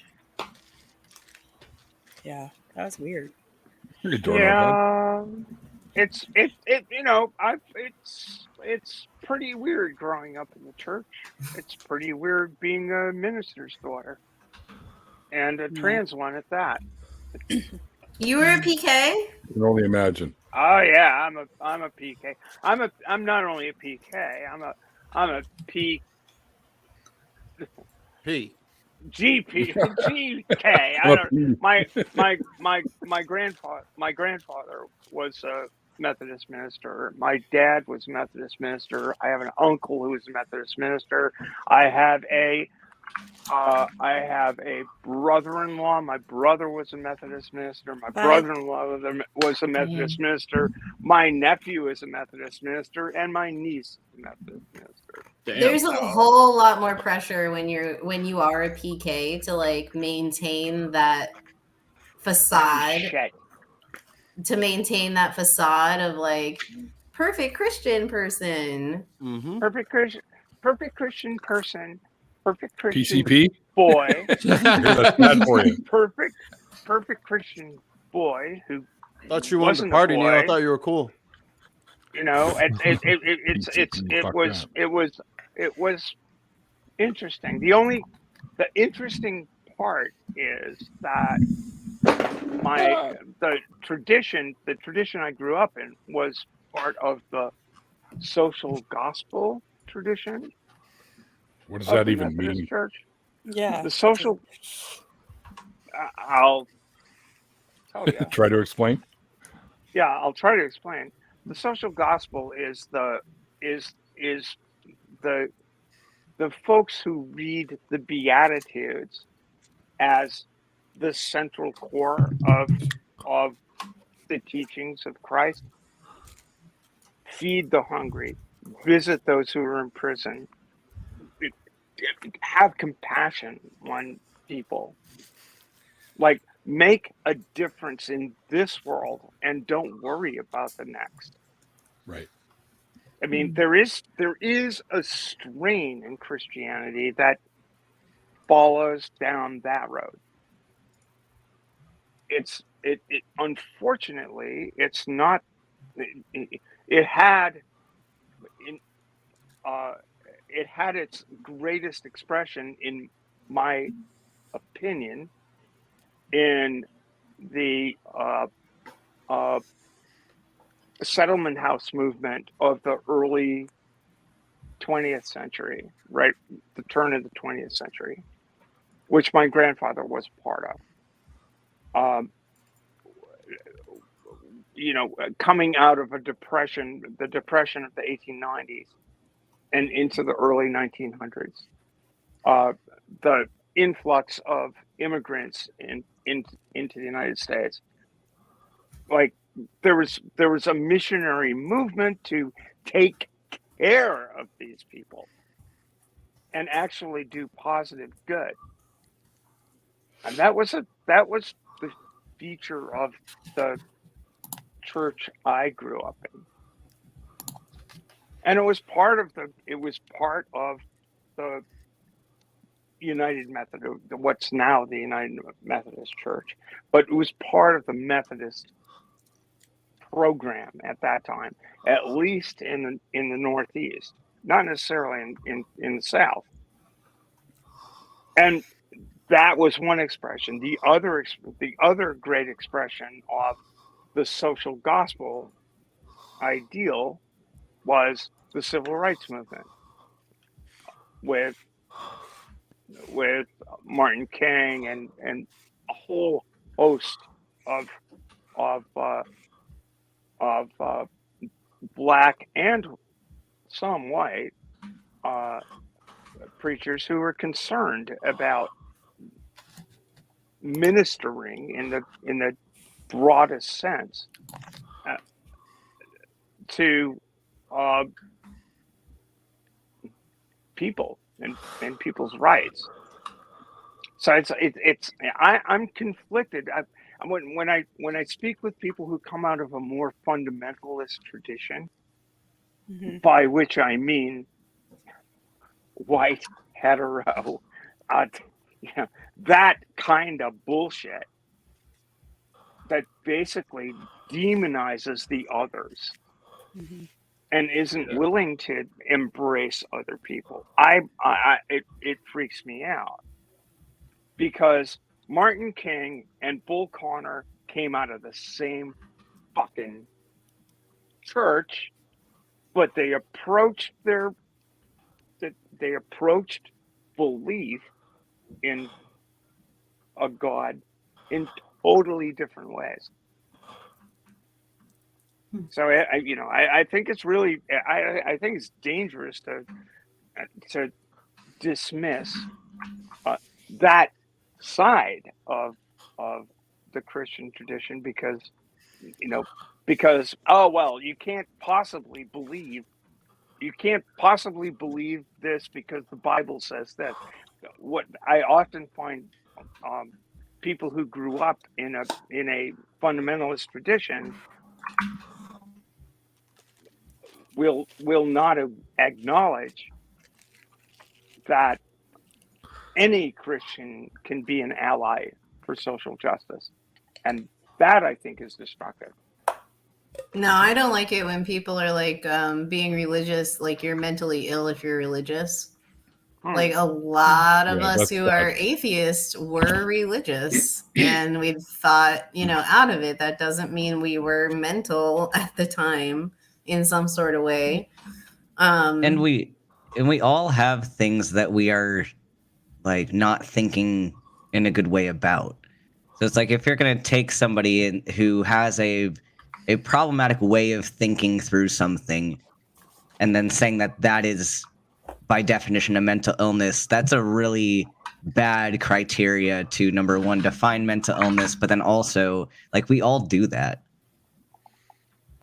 yeah, that was weird. Yeah, it's pretty weird growing up in the church. It's pretty weird being a minister's daughter and a trans one at that. You were a PK? I can only imagine. Oh yeah, I'm a PK. I'm not only a PK. I'm a P. GP GK. I don't. My grandfather was a Methodist minister. My dad was a Methodist minister. I have an uncle who was a Methodist minister. I have a I have a brother-in-law. My brother was a Methodist minister. My Bye. brother-in-law was a Methodist minister. My nephew is a Methodist minister, and my niece is a Methodist minister. There's a whole lot more pressure when you are a PK to like maintain that facade. Shit. To maintain that facade of like perfect Christian person. Mm-hmm. Perfect Christian person. Perfect Christian PCP? boy. That's bad for you. Perfect Christian boy who Thought you wanted to wasn't party, a Neil. I boy. thought you were cool. You know, it was interesting. The interesting part is that the tradition I grew up in was part of the social gospel tradition. What does of that the even Methodist mean? Church. Yeah. The social. I'll tell you. Try to explain. Yeah, I'll try to explain. The social gospel is the folks who read the Beatitudes as the central core of the teachings of Christ. Feed the hungry, visit those who are in prison, have compassion on people, like make a difference in this world and don't worry about the next. Right. I mean, there is a strain in Christianity that follows down that road. It unfortunately, it's not. It had its greatest expression, in my opinion, in the settlement house movement of the early 20th century, right? The turn of the 20th century, which my grandfather was part of. You know, coming out of the depression of the 1890s and into the early 1900s, the influx of immigrants into the United States, like there was a missionary movement to take care of these people and actually do positive good, and that was the feature of the church I grew up in, and it was part of the United Methodist, what's now the United Methodist Church, but it was part of the Methodist program at that time, at least in the Northeast, not necessarily in the South. And that was one expression. The other great expression of the social gospel ideal was the civil rights movement with Martin King and a whole host of black and some white preachers who were concerned about ministering in the broadest sense to people and people's rights. So I'm conflicted. When I speak with people who come out of a more fundamentalist tradition, by which I mean white, hetero, that kind of bullshit that basically demonizes the others and isn't willing to embrace other people. It freaks me out, because Martin King and Bull Connor came out of the same fucking church, but they approached belief in a God in totally different ways. So I think it's really I think it's dangerous to dismiss that side of the Christian tradition because oh well, you can't possibly believe this because the Bible says that. What I often find people who grew up in a fundamentalist tradition will not acknowledge that any Christian can be an ally for social justice, and that I think is destructive. No, I don't like it when people are like being religious, like you're mentally ill if you're religious. Like a lot of us who are atheists were religious and we thought, out of it. That doesn't mean we were mental at the time in some sort of way. And we all have things that we are like not thinking in a good way about. So it's like if you're going to take somebody who has a problematic way of thinking through something and then saying that is by definition a mental illness, that's a really bad criteria to, number one, define mental illness, but then also like we all do that.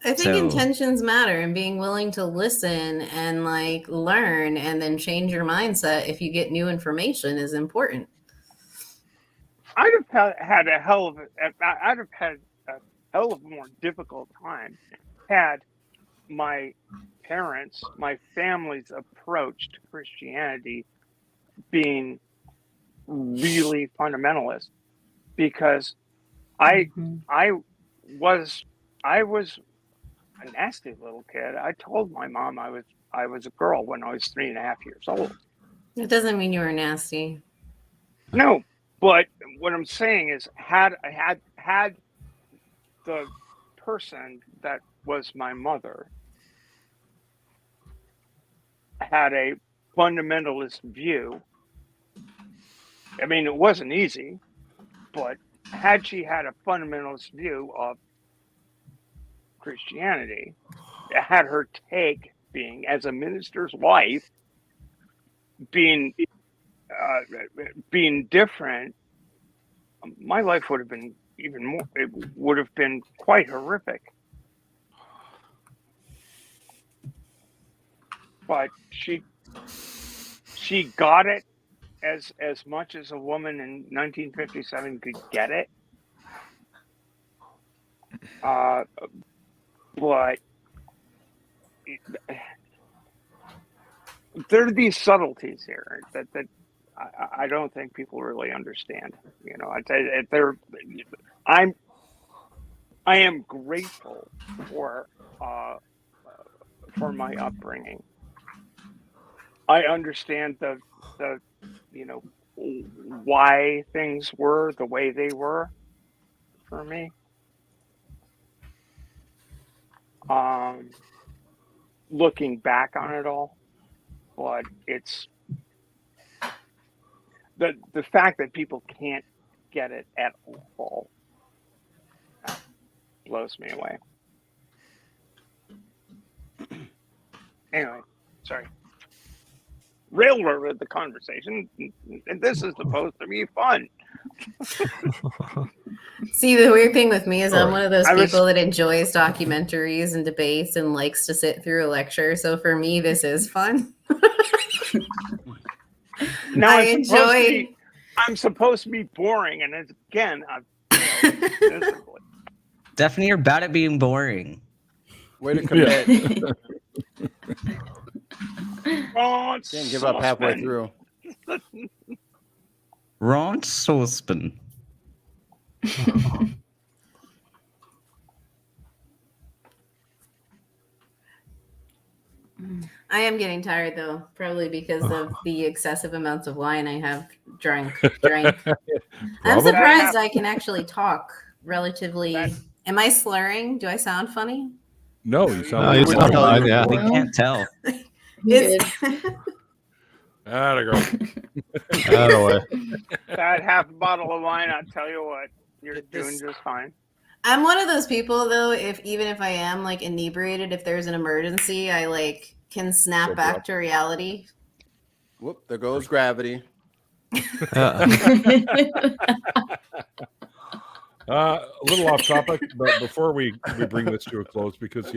I think intentions matter, and being willing to listen and like learn and then change your mindset if you get new information is important. I'd have had a hell of a more difficult time had my parents, my family's approach to Christianity being really fundamentalist, because I was a nasty little kid. I told my mom I was a girl when I was 3.5 years old. It doesn't mean you were nasty. No, but what I'm saying is, had the person that was my mother had a fundamentalist view, I mean, it wasn't easy, but had she had a fundamentalist view of Christianity, had her take being, as a minister's wife, being different, my life would have been even more, it would have been quite horrific. But she got it as much as a woman in 1957 could get it. But there are these subtleties here that I don't think people really understand. I am grateful for my upbringing. I understand the why things were the way they were for me. Looking back on it all, but it's the fact that people can't get it at all blows me away. Anyway, sorry. Railroaded the conversation, and this is supposed to be fun. See, the weird thing with me is I'm one of those people that enjoys documentaries and debates and likes to sit through a lecture. So for me, this is fun. Now I'm supposed to be boring, and again, Stephanie, you're bad at being boring. Way to commit. Can't give up halfway through. Ron Saucepan. I am getting tired though, probably because of the excessive amounts of wine I have drank. I'm surprised I can actually talk relatively. Am I slurring? Do I sound funny? No, you sound fine. Yeah, we can't tell. Atta girl. That half a bottle of wine, I'll tell you what, you're doing just fine. I'm one of those people though, even if I am like inebriated, if there's an emergency, I like can snap back to reality. Whoop, there goes gravity. A little off topic, but before we bring this to a close, because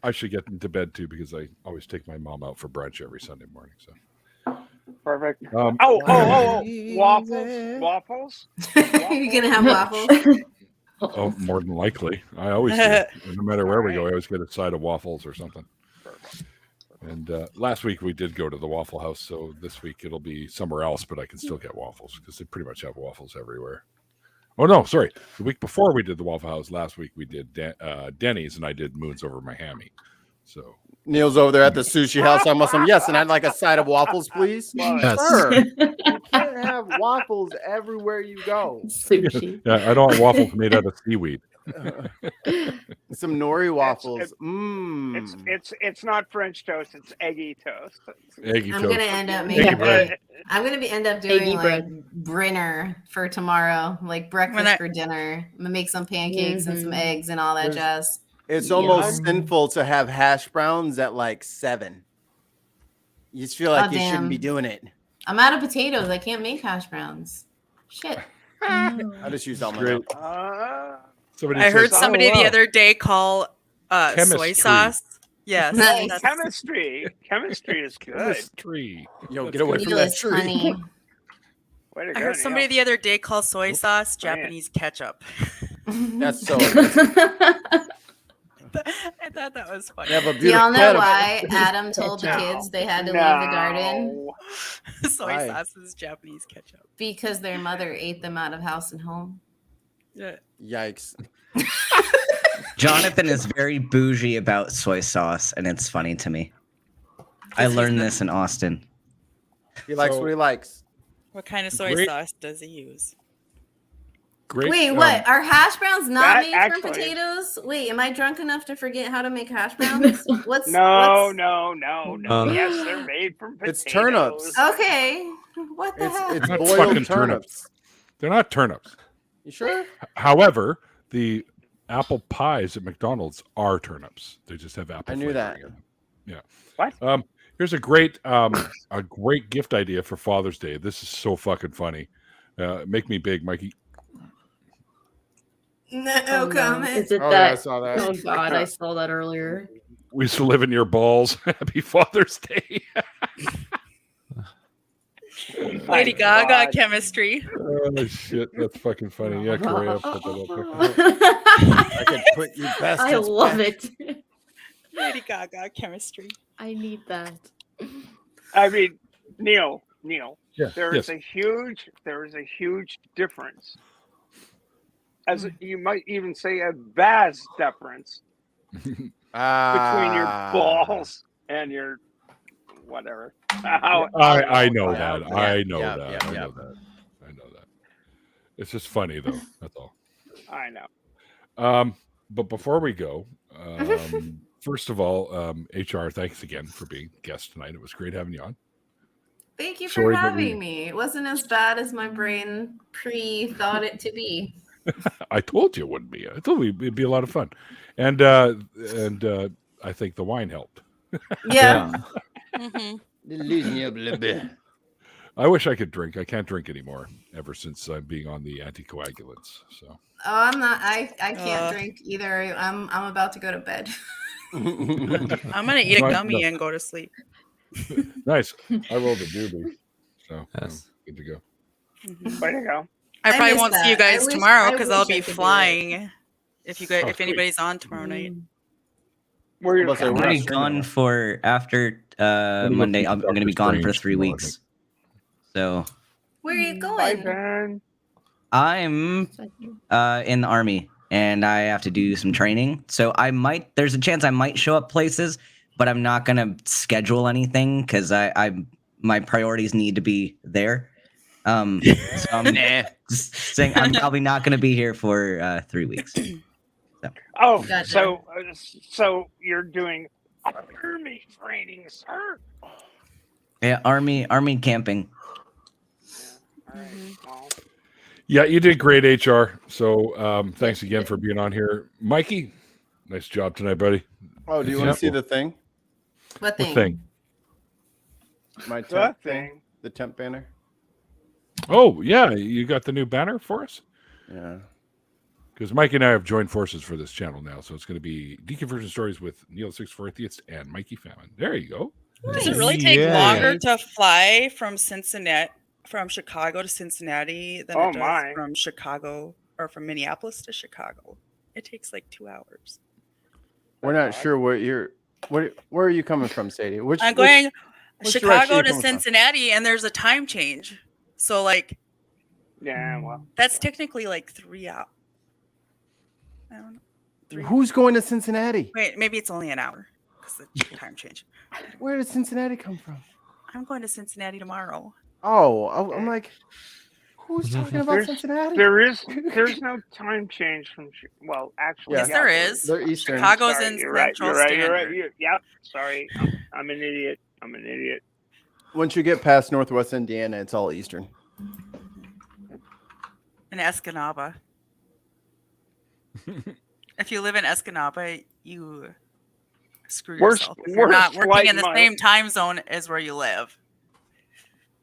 I should get into bed too, because I always take my mom out for brunch every Sunday morning. So perfect. Oh, Waffles. You're gonna have waffles. Oh, more than likely. I always do. No matter where we go, I always get a side of waffles or something. And last week we did go to the Waffle House, so this week it'll be somewhere else, but I can still get waffles because they pretty much have waffles everywhere. Oh, no, sorry. The week before we did the Waffle House, last week we did Denny's, and I did Moons Over Miami. So Neil's over there at the sushi house. I'm awesome. Yes, and I'd like a side of waffles, please. Yes. Sure. You can't have waffles everywhere you go. Sushi. Yeah, I don't want waffles made out of seaweed. Some nori waffles. It's not French toast. It's eggy toast. Eggy I'm toast. gonna end up Eggy making. bread. I'm gonna end up doing Eggy like bread. Brinner for tomorrow, like breakfast for dinner. I'm gonna make some pancakes and some eggs and all that jazz. It's almost sinful to have hash browns at like 7. You just feel like you shouldn't be doing it. I'm out of potatoes. I can't make hash browns. Shit. I just used all my Great. I heard somebody the other day call soy Chemistry. sauce. Yes. Nice. Chemistry. Chemistry is good. Chemistry. Yo, get away from that tree. Honey. Way to I go, heard somebody Neil. the other day call soy sauce Japanese ketchup. That's so. I thought that was funny. They have a Do y'all know beautiful- why Adam told the kids they had to leave the garden? Soy Why? sauce is Japanese ketchup. Because their mother ate them out of house and home. Yeah. Yikes. Jonathan is very bougie about soy sauce, and it's funny to me. I learned this in Austin. He likes what he likes. What kind of soy Great. sauce does he use? Great. Wait, what? Are hash browns not that made actually- from potatoes? Wait, am I drunk enough to forget how to make hash browns? What's No. Yes, they're made from potatoes. It's turnips. Okay. What the heck? It's Not boiled fucking turnips. They're not turnips. You sure? However, the apple pies at McDonald's are turnips. They just have apple. I knew that. flavoring in them. Yeah. What? Here's a great gift idea for Father's Day. This is so fucking funny. Make me big, Mikey. No comment. Is it Oh, that? yeah, I saw that. Oh God, I saw that earlier. We used to live in your balls. Happy Father's Day. Lady Gaga chemistry. Oh shit, that's fucking funny. Yeah, Corey, I'll put that up. I could put you best. I love it. Lady Gaga chemistry. I need that. I mean, Neil. Yeah, There is yes. a huge difference. As you might even say, a vast difference between your balls and your whatever. I know that. Yeah, I know yeah, that. yeah, I yeah. know that. I know that. It's just funny though. That's all. I know. But before we go, first of all, HR, thanks again for being guest tonight. It was great having you on. Thank you for Sorry that having me. It wasn't as bad as my brain thought it to be. I told you it wouldn't be. I told you it'd be a lot of fun, and I think the wine helped. Yeah. Losing you a little bit. I wish I could drink. I can't drink anymore ever since I'm being on the anticoagulants. So. Oh, I'm not. I can't drink either. I'm about to go to bed. I'm gonna eat a Right, gummy no. and go to sleep. Nice. I rolled a doobie, so Yes. good to go. Way to go. I probably miss won't see you that. I guys wish- tomorrow I because wish I'll I be could do it. flying. If Oh, if anybody's on tomorrow night. Where you Well, so I'm we're gonna not be streaming gone it. for after gonna go Monday. see I'm gonna Doctor be gone for Strange 3 tomorrow, I weeks. So Where are you Bye, going? Ben. I'm in the army and I have to do some training. So there's a chance I might show up places, but I'm not gonna schedule anything because my priorities need to be there. So I'm just saying I'm probably not gonna be here for 3 weeks. Oh, Gotcha. so you're doing army training, sir. Yeah, army camping. All right. Well, Yeah, you did great, HR. So thanks again for being on here, Mikey. Nice job tonight, buddy. Oh, do you want to see the thing? What What thing? thing? My the temp thing. The temp banner. Oh yeah, you got the new banner for us? Yeah. Because Mike and I have joined forces for this channel now, so it's going to be Deconversion Stories with Neil 64 Atheist and Mikey Famine. There you go. Does it really take longer to fly from Chicago to Cincinnati than it does from Chicago or from Minneapolis to Chicago? It takes like 2 hours. We're not sure where are you coming from, Sadie? I'm going which Chicago direction to you coming from? Cincinnati, and there's a time change. So like, yeah, well, that's technically like 3 hours. I don't know. Who's going to Cincinnati? Wait, maybe it's only an hour because the time change. Where did Cincinnati come from? I'm going to Cincinnati tomorrow. Oh, I'm like, who's talking about Cincinnati? There's no time change from. Well, actually, Yes, there is. They're Eastern. Chicago's Sorry, in you're right. Central You're right. Standard. Yep. Sorry, I'm an idiot. I'm an idiot. Once you get past Northwest Indiana, it's all Eastern. In Escanaba. If you live in Escanaba, you screw yourself. If you're not working in the same time zone as where you live.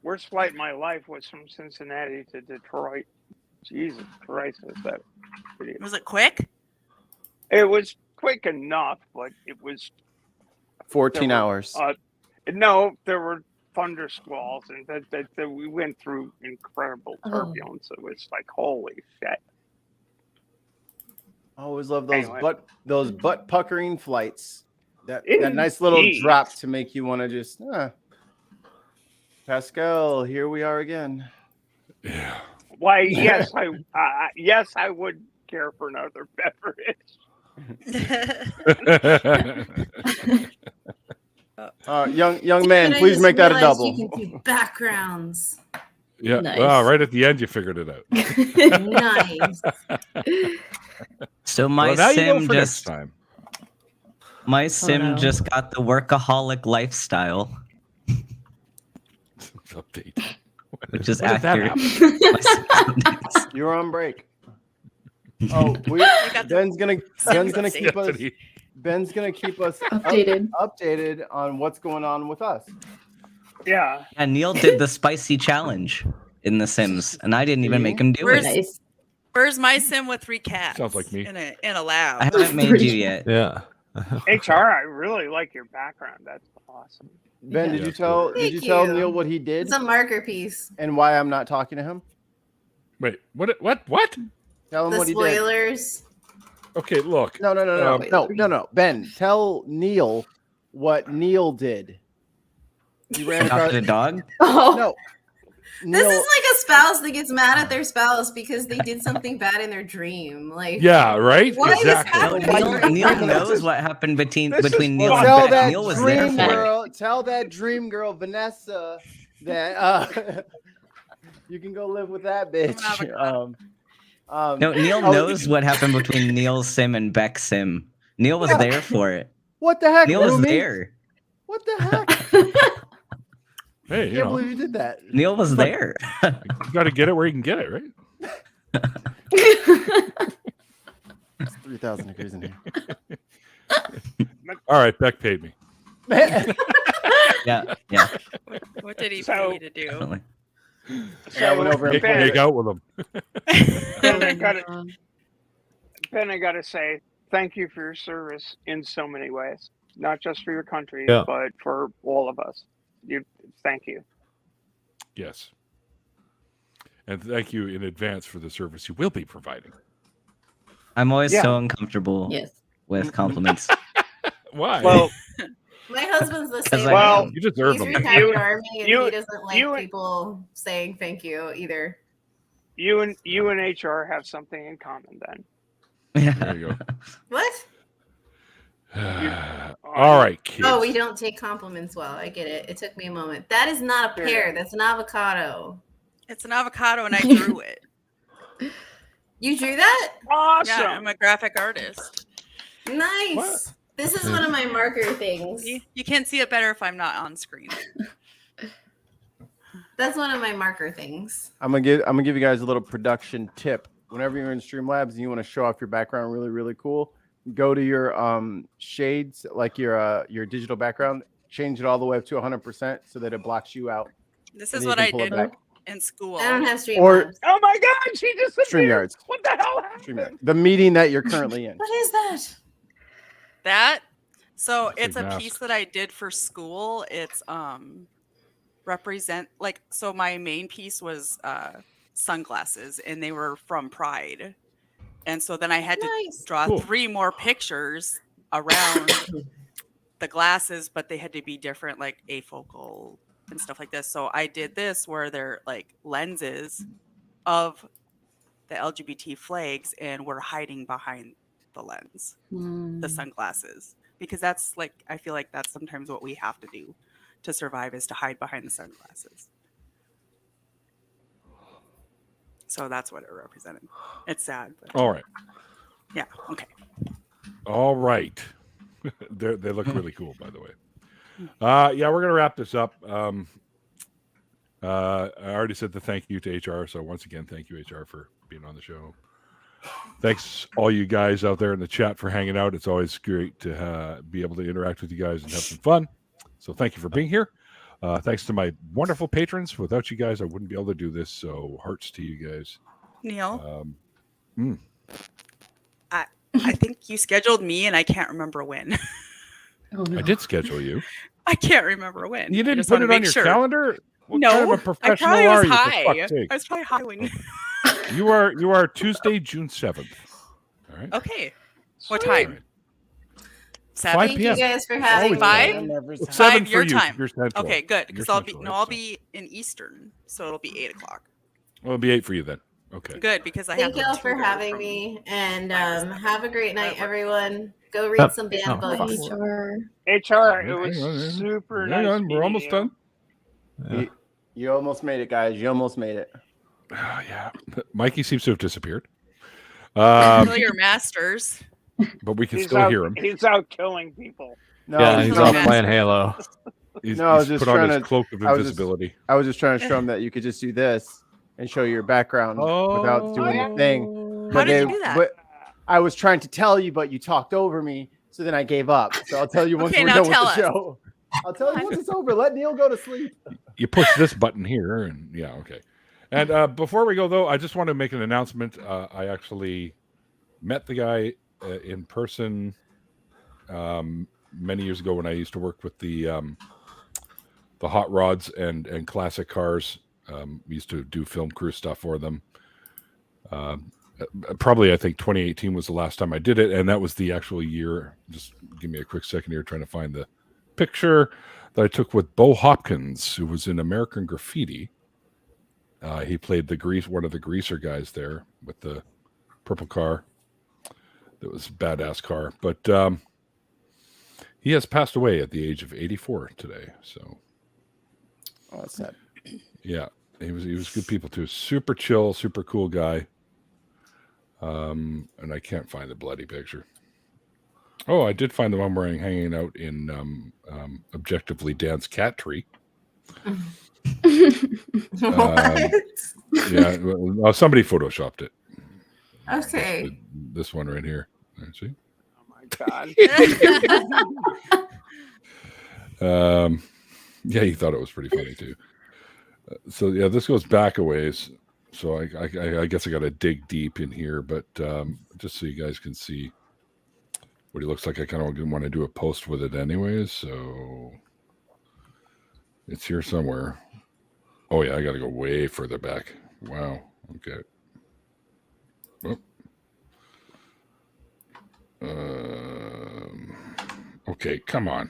Worst flight in my life was from Cincinnati to Detroit. Jesus Christ, was that idiot. Was it quick? It was quick enough, but it was 14 hours. No, there were thunder squalls, and that we went through incredible turbulence. It was like, holy shit. I always love those Anyway. butt puckering flights. That Indeed. nice little drop to make you want to just Pascal, here we are again. Yeah. Why? Yes, I would care for another beverage. Young man, please make that a double. You can do backgrounds. Yeah. Nice. Wow, right at the end, you figured it out. Nice. So my now you go sim for next just time. my sim no. just got the workaholic lifestyle, Update. which is When did that accurate. You're on break. Oh, Ben's gonna keep us updated on what's going on with us. Yeah. And Neil did the spicy challenge in The Sims, and I didn't even make him do it. Where's my sim with 3 cats? Sounds like me. In a lab. I haven't made you yet. Yeah. HR, I really like your background. That's awesome. Ben, did you tell Neil what he did? It's a marker piece. And why I'm not talking to him? Wait, what? Tell him The what he did. spoilers. Okay, look. No. Ben, tell Neil what Neil did. He ran across Adopted a dog? Oh. No. This is like a spouse that gets mad at their spouse because they did something bad in their dream. Like, Yeah, right? What is Exactly. happening? Neil knows what happened between Neil Tell and that Neil was there dream for it. girl. Tell that dream girl, Vanessa, that you can go live with that bitch. No, Neil knows what happened between Neil's sim and Beck's sim. Neil was there for it. What the heck? Neil was Rumi? there. What the heck? Hey, I you can't know, believe you did that. Neil was there. you got to get it where you can get it, right? It's 3,000 degrees in here. All right, Beck paid me. Yeah. What did he pay you to do? Definitely. So I went over and Make out with him. Ben, I gotta say, thank you for your service in so many ways. Not just for your country, Yeah. but for all of us. Thank you. Yes. And thank you in advance for the service you will be providing. I'm always so uncomfortable Yes. with compliments. Why? Well, My husband's the 'Cause same. I Well, way. you deserve He's them. retired Army, and you- he doesn't like you- people saying thank you either. you and HR have something in common then. There you What? go. All right, kids. Oh, we don't take compliments well. I get it. It took me a moment. That is not a pear. That's an avocado. It's an avocado, and I drew it. You drew that? Awesome. Yeah, I'm a graphic artist. Nice. What? This is one of my marker things. You can't see it better if I'm not on screen. That's one of my marker things. I'm gonna give you guys a little production tip. Whenever you're in Streamlabs and you want to show off your background really, really cool, go to your shades, like your digital background, change it all the way up to 100% so that it blocks you out. This And is you what can I pull it did back. in school. I don't have Streamlabs. Or Oh my God, she just StreamYards. What the hell happened? StreamYard. The meeting that you're currently in. What is that? That so Big it's a mask. piece that I did for school. It's represent like so my main piece was sunglasses and they were from Pride. And so then I had to draw Cool. 3 more pictures around the glasses, but they had to be different, like afocal and stuff like this. So I did this where they're like lenses of the LGBT flags and we're hiding behind the lens, the sunglasses. Because that's like, I feel like that's sometimes what we have to do to survive is to hide behind the sunglasses. So that's what it represented. It's sad. But All right. yeah. Okay. All right. They look really cool, by the way. Yeah, we're going to wrap this up. I already said the thank you to HR. So once again, thank you, HR, for being on the show. Thanks all you guys out there in the chat for hanging out. It's always great to be able to interact with you guys and have some fun. So thank you for being here. Thanks to my wonderful patrons. Without you guys, I wouldn't be able to do this. So hearts to you guys. Neil, I think you scheduled me and I can't remember when. I did schedule you. I can't remember when. You I didn't just put wanna it on make your sure. calendar? What No, kind of a I professional probably was are you, for high. fuck's sake? I was probably high when. You are Tuesday, June 7th. All right. Okay. What time? 7? 5 Thank p.m. you guys for having me. 5? It's 7 5 your for you. time. Your central. Okay, good. Your Because central, I'll so. be in Eastern, so it'll be 8 o'clock. Well, it'll be 8 for you then. Okay. Good, because I Thank have y'all to for tutor having from- me, and have a great night, everyone. Go read some band books. HR, it was Hang on, super hang nice. on, we're almost meeting done. You almost made it, guys. You almost made it. Yeah. Mikey seems to have disappeared. Kill your masters. But we can He's still out, hear him. He's out killing people. No, Yeah, he's off playing Halo. He's I was put just on trying his to cloak of I was invisibility. I was just trying to show him that you could just do this and show your background without doing the thing. How did you do that? But I was trying to tell you, but you talked over me, so then I gave up. So I'll tell you once Okay, we're now done with tell the us. show. I'll tell you once it's over. Let Neil go to sleep. You push this button here, and yeah, okay. And before we go, though, I just want to make an announcement. I actually met the guy in person many years ago when I used to work with the hot rods and classic cars. We used to do film crew stuff for them. Probably, I think 2018 was the last time I did it, and that was the actual year. Just give me a quick second here, trying to find the picture that I took with Bo Hopkins, who was in American Graffiti. He played one of the greaser guys there with the purple car. That was a badass car, but he has passed away at the age of 84 today. So, oh, that's sad. Yeah, he was good people too. Super chill, super cool guy. And I can't find the bloody picture. Oh, I did find the one where I'm hanging out in Objectively Dan's cat tree. Yeah, well, somebody photoshopped it. Okay. This one right here. See? God. Yeah, he thought it was pretty funny too. So yeah, this goes back a ways. So I guess I got to dig deep in here, but just so you guys can see what he looks like, I kind of want to do a post with it anyways. So it's here somewhere. Oh yeah, I got to go way further back. Wow. Okay. Okay, come on.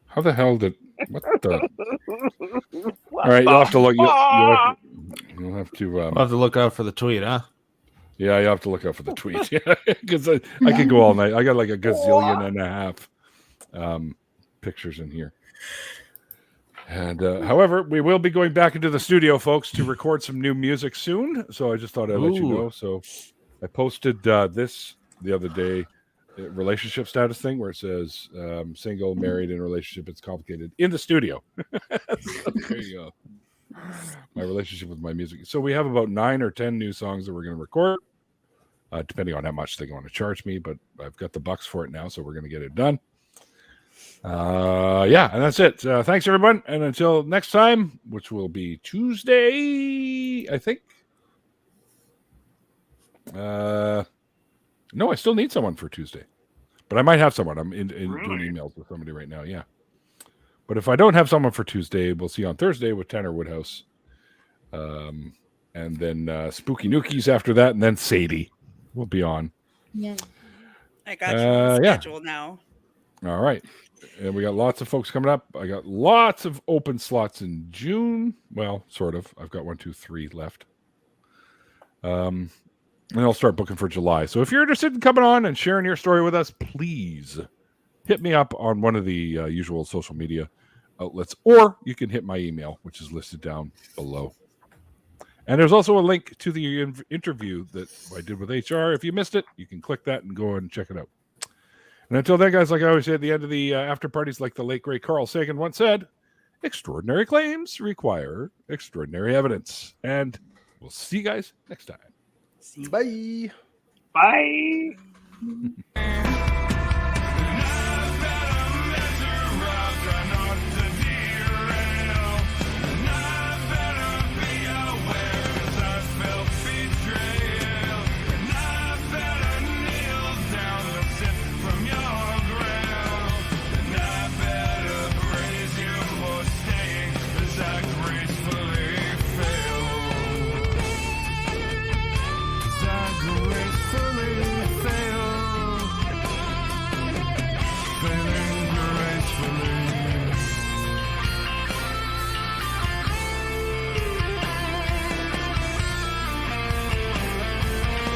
How the hell did what the? All right, you'll have to look. You'll have to. We'll have to look out for the tweet, huh? Yeah, you have to look out for the tweet. Because I could go all night. I got like a gazillion and a half pictures in here. And however, we will be going back into the studio, folks, to record some new music soon. So I just thought I'd let you know. So I posted this the other day, relationship status thing where it says single, married, in a relationship. It's complicated in the studio. So there you go. My relationship with my music. So we have about 9 or 10 new songs that we're going to record, depending on how much they want to charge me. But I've got the bucks for it now, so we're going to get it done. Yeah, and that's it. Thanks, everyone. And until next time, which will be Tuesday, I think. No, I still need someone for Tuesday. But I might have someone. I'm in doing emails with somebody right now, yeah. But if I don't have someone for Tuesday, we'll see on Thursday with Tanner Woodhouse. And then Spooky Nookies after that, and then Sadie will be on. Yeah. I got you on schedule now. All right. And we got lots of folks coming up. I got lots of open slots in June. Well, sort of. I've got 1, 2, 3 left. And I'll start booking for July. So if you're interested in coming on and sharing your story with us, please hit me up on one of the usual social media outlets, or you can hit my email, which is listed down below. And there's also a link to the interview that I did with HR. If you missed it, you can click that and go and check it out. And until then, guys, like I always say at the end of the after parties, like the late, great Carl Sagan once said, extraordinary claims require extraordinary evidence. And we'll see you guys next time. Bye. Bye.